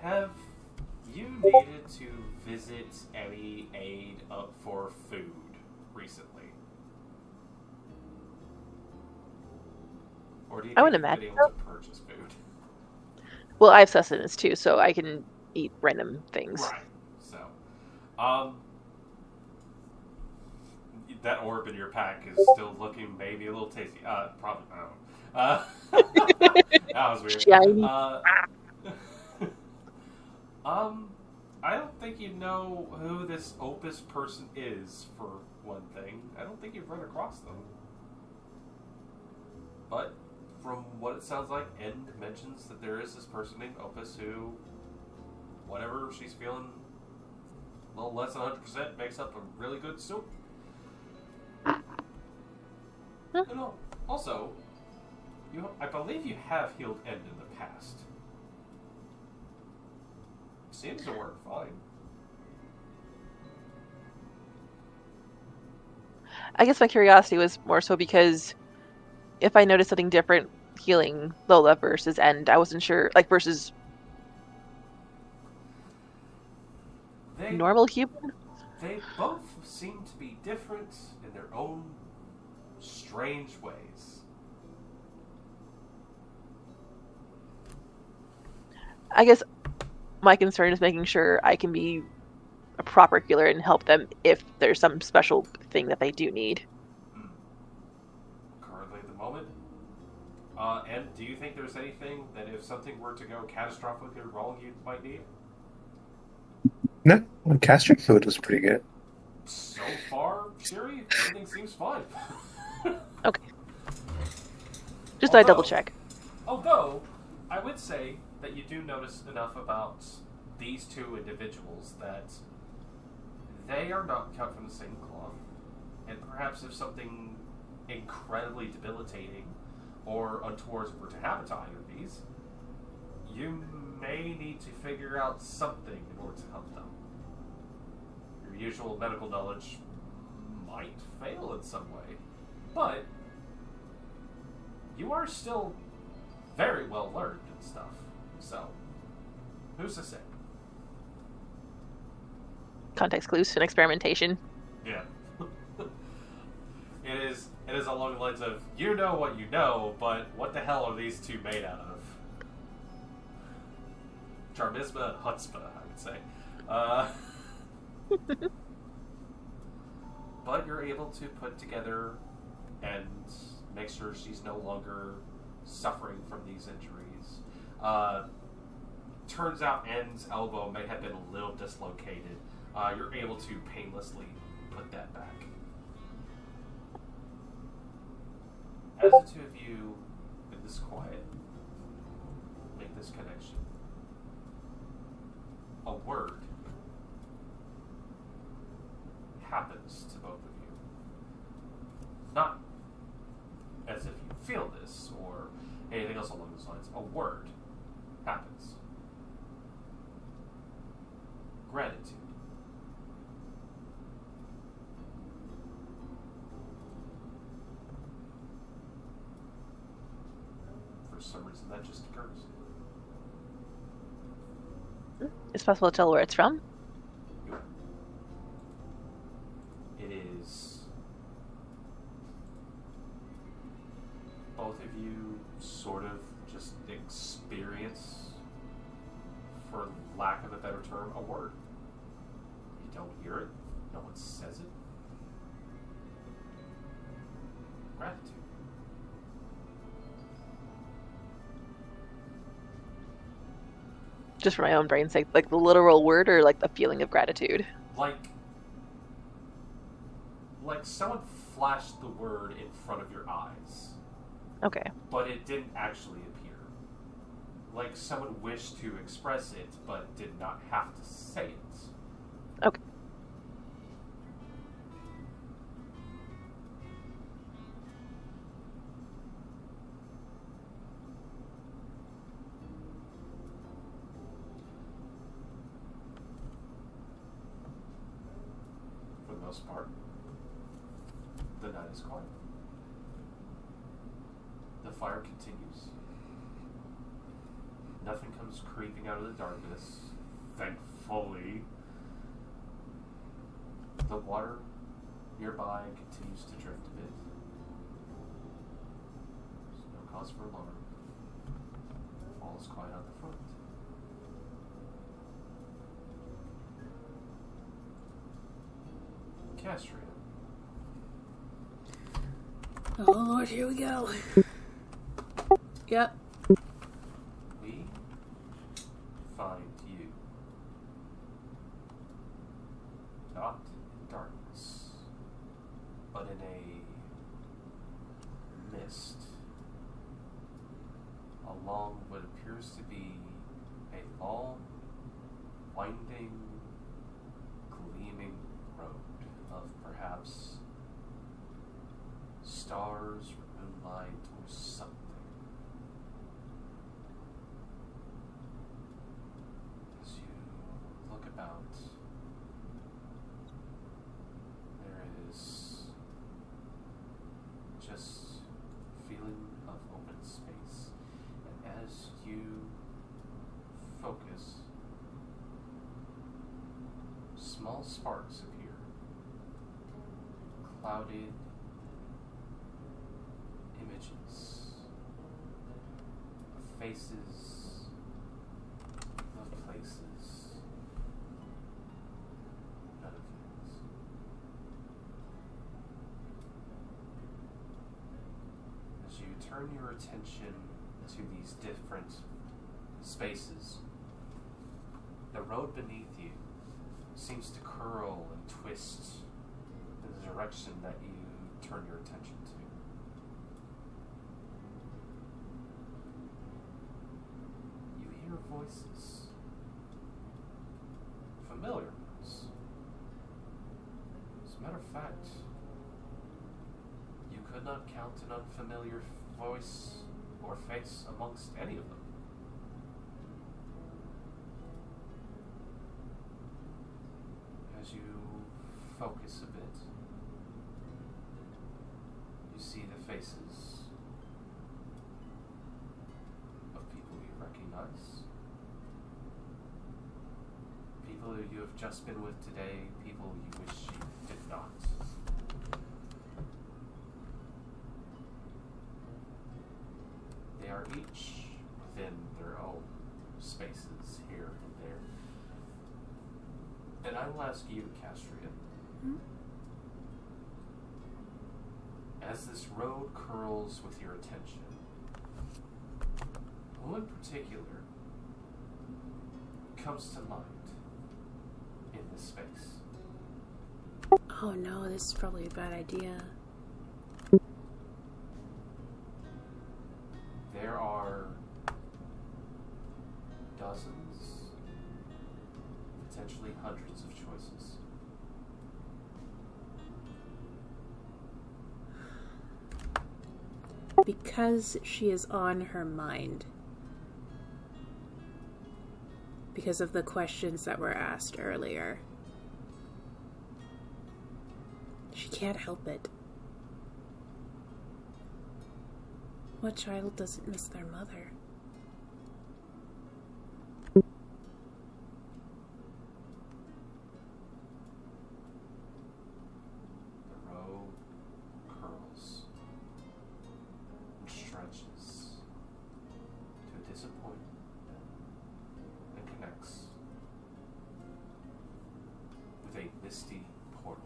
have you needed to visit any aid up for food recently? Or do you I think would you've been imagine able to purchase food? Well, I have sustenance too, so I can eat random things. Right. So, that orb in your pack is still looking maybe a little tasty. Probably, I don't know. That was weird. Shiny. I don't think you know who this Opus person is, for one thing. I don't think you've run across them. But, from what it sounds like, End mentions that there is this person named Opus who, whatever she's feeling a little less than 100%, makes up a really good soup. You know, also, I believe you have healed End in the past. Seems to work fine. I guess my curiosity was more so because if I noticed something different healing Lola versus End, I wasn't sure, like, versus normal human? They both seem to be different in their own strange ways. I guess my concern is making sure I can be a proper healer and help them if there's some special thing that they do need. Currently at the moment. And do you think there's anything that if something were to go catastrophically wrong you might need? No, gastric food was pretty good. So far, Shiri, everything seems fine. Okay. Just thought I'd double check. Although, I would say that you do notice enough about these two individuals that they are not cut from the same cloth. And perhaps if something incredibly debilitating or untoward were to happen to either of these, you may need to figure out something in order to help them. Your usual medical knowledge might fail in some way, but you are still very well learned and stuff. So, who's to say? Context clues and experimentation. Yeah. It is along the lines of, you know what you know, but what the hell are these two made out of? Charmisma and Chutzpah, I would say. But you're able to put together and make sure she's no longer suffering from these injuries. turns out N's elbow may have been a little dislocated. You're able to painlessly put that back. As the two of you, in this quiet, make this connection, a word happens to both of you. Not as if you feel this or anything else along those lines. A word happens. Gratitude. For some reason, that just occurs. It's possible to tell where it's from. It is both of you sort of just experience, for lack of a better term, a word. You don't hear it. No one says it. Gratitude. Just for my own brain's sake, like the literal word or like the feeling of gratitude? Like someone flashed the word in front of your eyes. Okay. But it didn't actually appear. Like someone wished to express it, but did not have to say it. Okay. For the most part, the night is quiet. The fire continues. Nothing comes creeping out of the darkness, thankfully. The water nearby continues to drift a bit. There's no cause for alarm. All is quiet on the front. Castria. Oh Lord, here we go. Yep. We find you not in darkness, but in a mist along what appears to be a long, winding, gleaming road of perhaps stars or moonlight or something. As you look about, there is just feeling of open space. And as you focus, small sparks appear, clouded images of faces, of places, none of things. As you turn your attention to these different spaces, the road beneath you seems to curl and twist in the direction that you turn your attention to. You hear voices. Familiar ones. As a matter of fact, you could not count an unfamiliar voice or face amongst any of them. As you focus a bit, you see the faces of people you recognize, people who you have just been with today, people you wish you did not. They are each within their own spaces here and there. And I will ask you, Castria, as this road curls with your attention, who in particular comes to mind in this space? Oh no, this is probably a bad idea. There are dozens, potentially hundreds of choices. Because she is on her mind. Because of the questions that were asked earlier. She can't help it. What child doesn't miss their mother? The road curls and stretches to a disappointment and connects with a misty portal.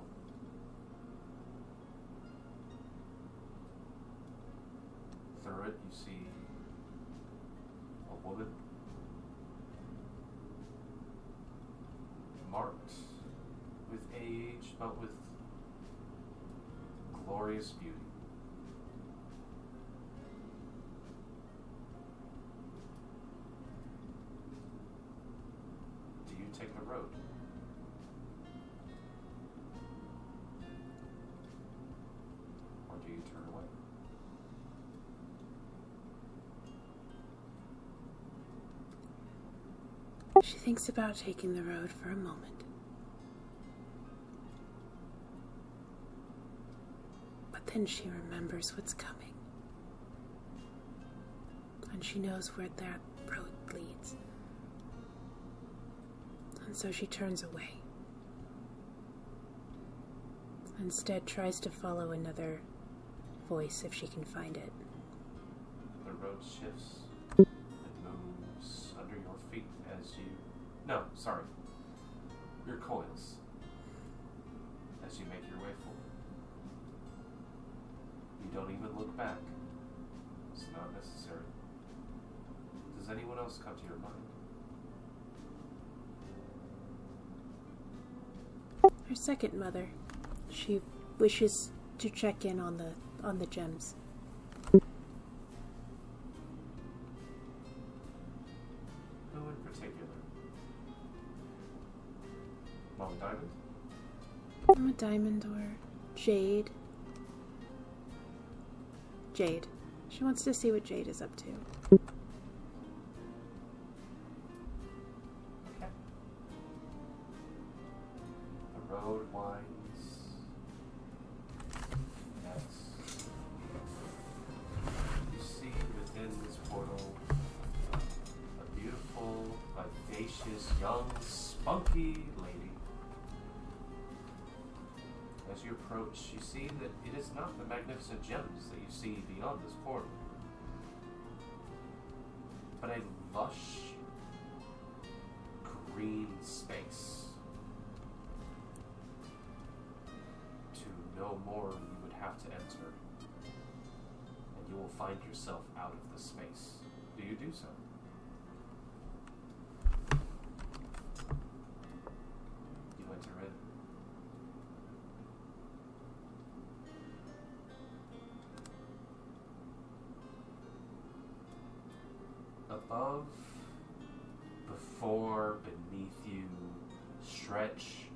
Through it, you see a woman marked with age, but with glorious beauty. Do you take the road? Or do you turn away? She thinks about taking the road for a moment. But then she remembers what's coming. And she knows where that road leads. And so she turns away. Instead tries to follow another voice if she can find it. The road shifts and moves under your feet as you... No, sorry. Your coils. As you make your way forward. You don't even look back. It's not necessary. Does anyone else come to your mind? Her second mother. She wishes to check in on the gems. Who in particular? Mama Diamond? Mama Diamond or Jade. Jade. She wants to see what Jade is up to. Okay. The road winds. Next, you see within this portal a beautiful, vivacious, young, spunky lady. As you approach, you see that it is not the magnificent gems that you see beyond this portal, but a lush green space. To know more, you would have to enter, and you will find yourself out of the space. Do you do so? You enter in. Above, before, beneath you, stretch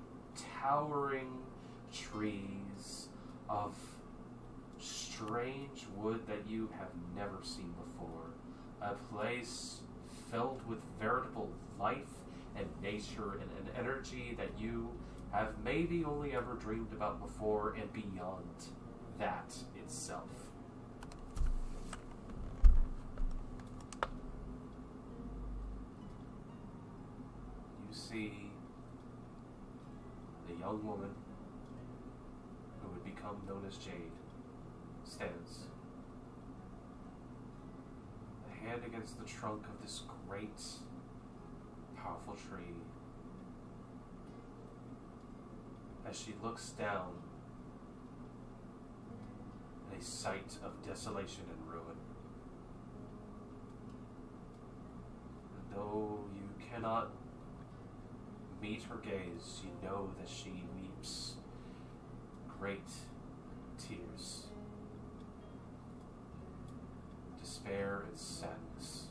towering trees of strange wood that you have never seen before. A place filled with veritable life and nature and an energy that you have maybe only ever dreamed about before, and beyond that itself. You see the young woman who would become known as Jade stands, a hand against the trunk of this great, powerful tree. As she looks down at a sight of desolation and ruin. And though you cannot meet her gaze, you know that she weeps great tears. Despair and sadness.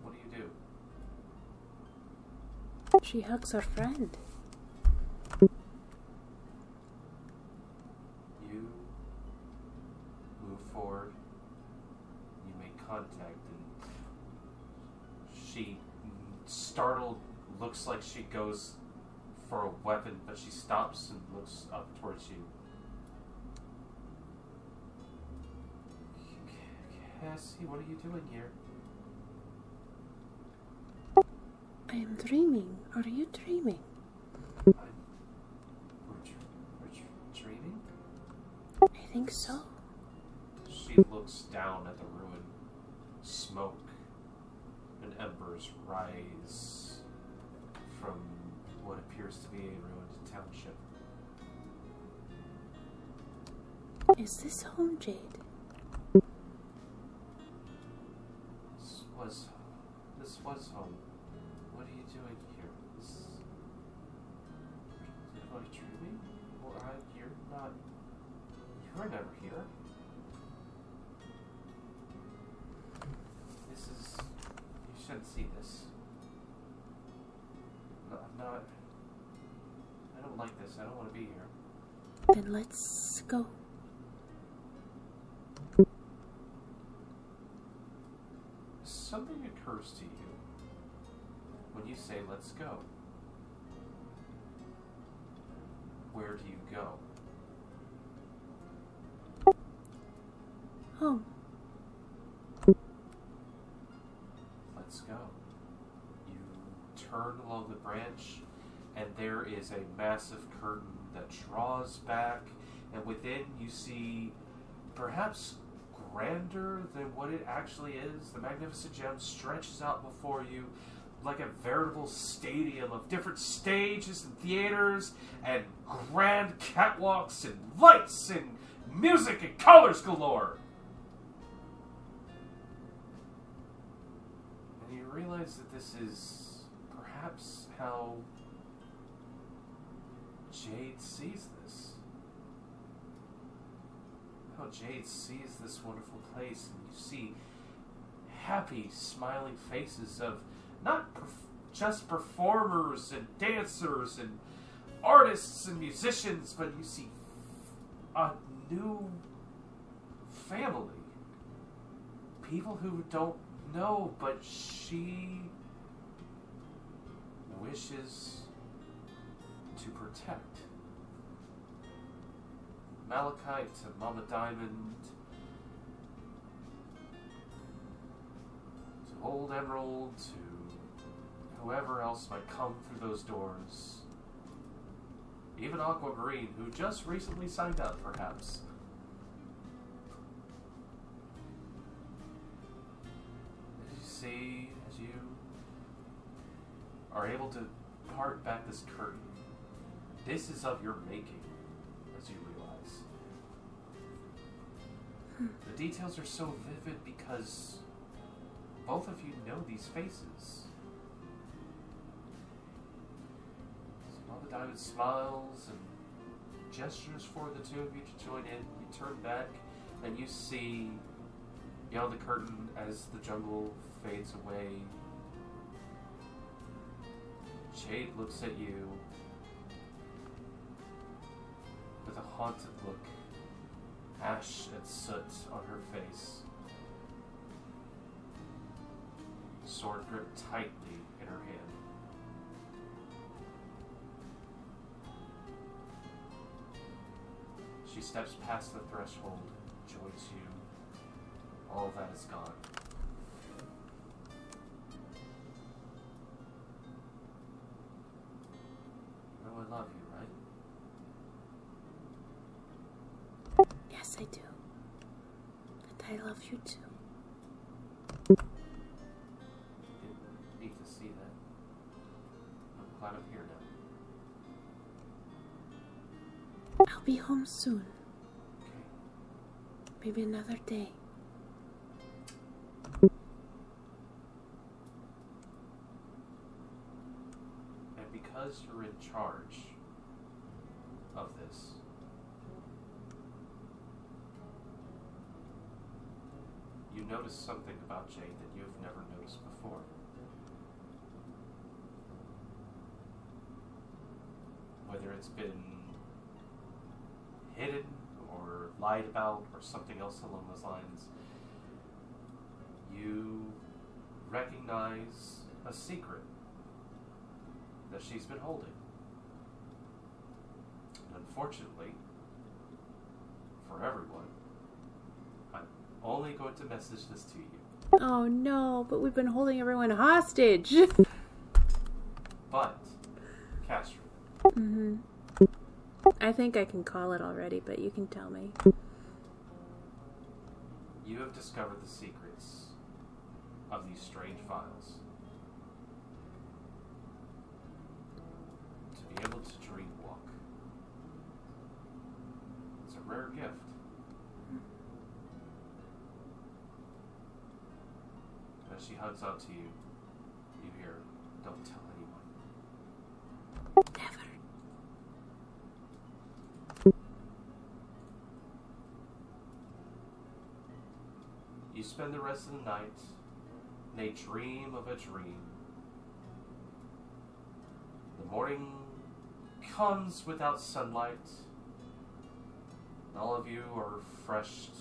What do you do? She hugs her friend. You move forward, you make contact, and she, startled, looks like she goes for a weapon, but she stops and looks up towards you. Cassie, what are you doing here? I am dreaming. Are you dreaming? We're dreaming? I think so. She looks down at the ruin. Smoke and embers rise from what appears to be a ruined township. Is this home, Jade? This was home. What are you doing here? Am I dreaming? Or you're not... You were never here. This is... You shouldn't see this. I'm not... I don't like this. I don't want to be here. Then let's go. Something occurs to you when you say, let's go. Where do you go? Home. Let's go. You turn along the branch, and there is a massive curtain that draws back, and within you see perhaps grander than what it actually is. The magnificent gem stretches out before you like a veritable stadium of different stages and theaters and grand catwalks and lights and music and colors galore. And you realize that this is perhaps how Jade sees this. How Jade sees this wonderful place, and you see happy, smiling faces of not just performers and dancers and artists and musicians, but you see a new family. People who don't know, but she wishes to protect. Malachite to Mama Diamond to Old Emerald to whoever else might come through those doors. Even Aqua Green, who just recently signed up, perhaps. As you see, as you are able to part back this curtain, this is of your making, as you realize. The details are so vivid because both of you know these faces. Mama Diamond smiles and gestures for the two of you to join in. You turn back and you see beyond the curtain as the jungle fades away. Jade looks at you with a haunted look, ash and soot on her face, sword gripped tightly in her hand. She steps past the threshold, joins you. All that is gone. You know I love you, right? Yes, I do. And I love you too. Didn't need to see that. I'm glad I'm here now. I'll be home soon. Okay. Maybe another day. because you're in charge of this, you notice something about Jade that you've never noticed before. Whether it's been hidden or lied about or something else along those lines, you recognize a secret that she's been holding. And unfortunately, for everyone, I'm only going to message this to you. Oh no, but we've been holding everyone hostage. But, Castro, Mm-hmm. I think I can call it already, but you can tell me. you have discovered the secrets of these strange files. To be able to dream walk. It's a rare gift. As she hugs out to you, you hear, "Don't tell anyone." Never. You spend the rest of the night in a dream of a dream. The morning comes without sunlight, and all of you are refreshed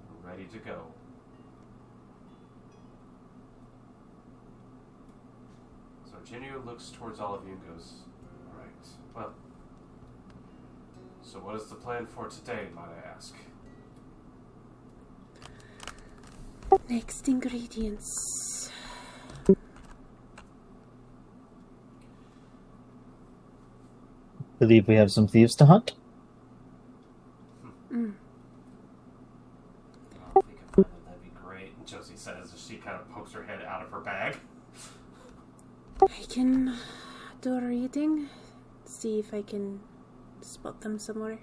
and ready to go. So Virginia looks towards all of you and goes, "All right, well, so what is the plan for today, might I ask?" Next ingredients. Believe we have some thieves to hunt. Mm. Oh, if we could find them, that'd be great, Josie says as she kind of pokes her head out of her bag. I can do a reading, see if I can spot them somewhere.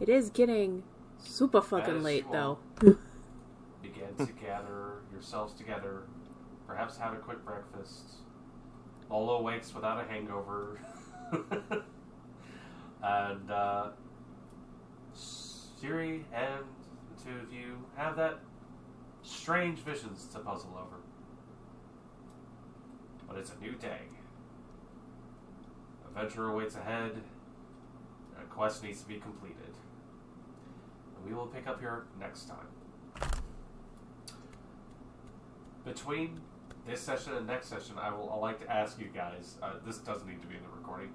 It is getting super fucking As late, you though. all begin to gather yourselves together, perhaps have a quick breakfast. Lola wakes without a hangover. And Siri and the two of you have that strange visions to puzzle over. But it's a new day. Adventure awaits ahead. A quest needs to be completed. And we will pick up here next time. Between this session and next session, I'd like to ask you guys, this doesn't need to be in the recording,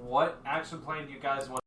what action plan do you guys want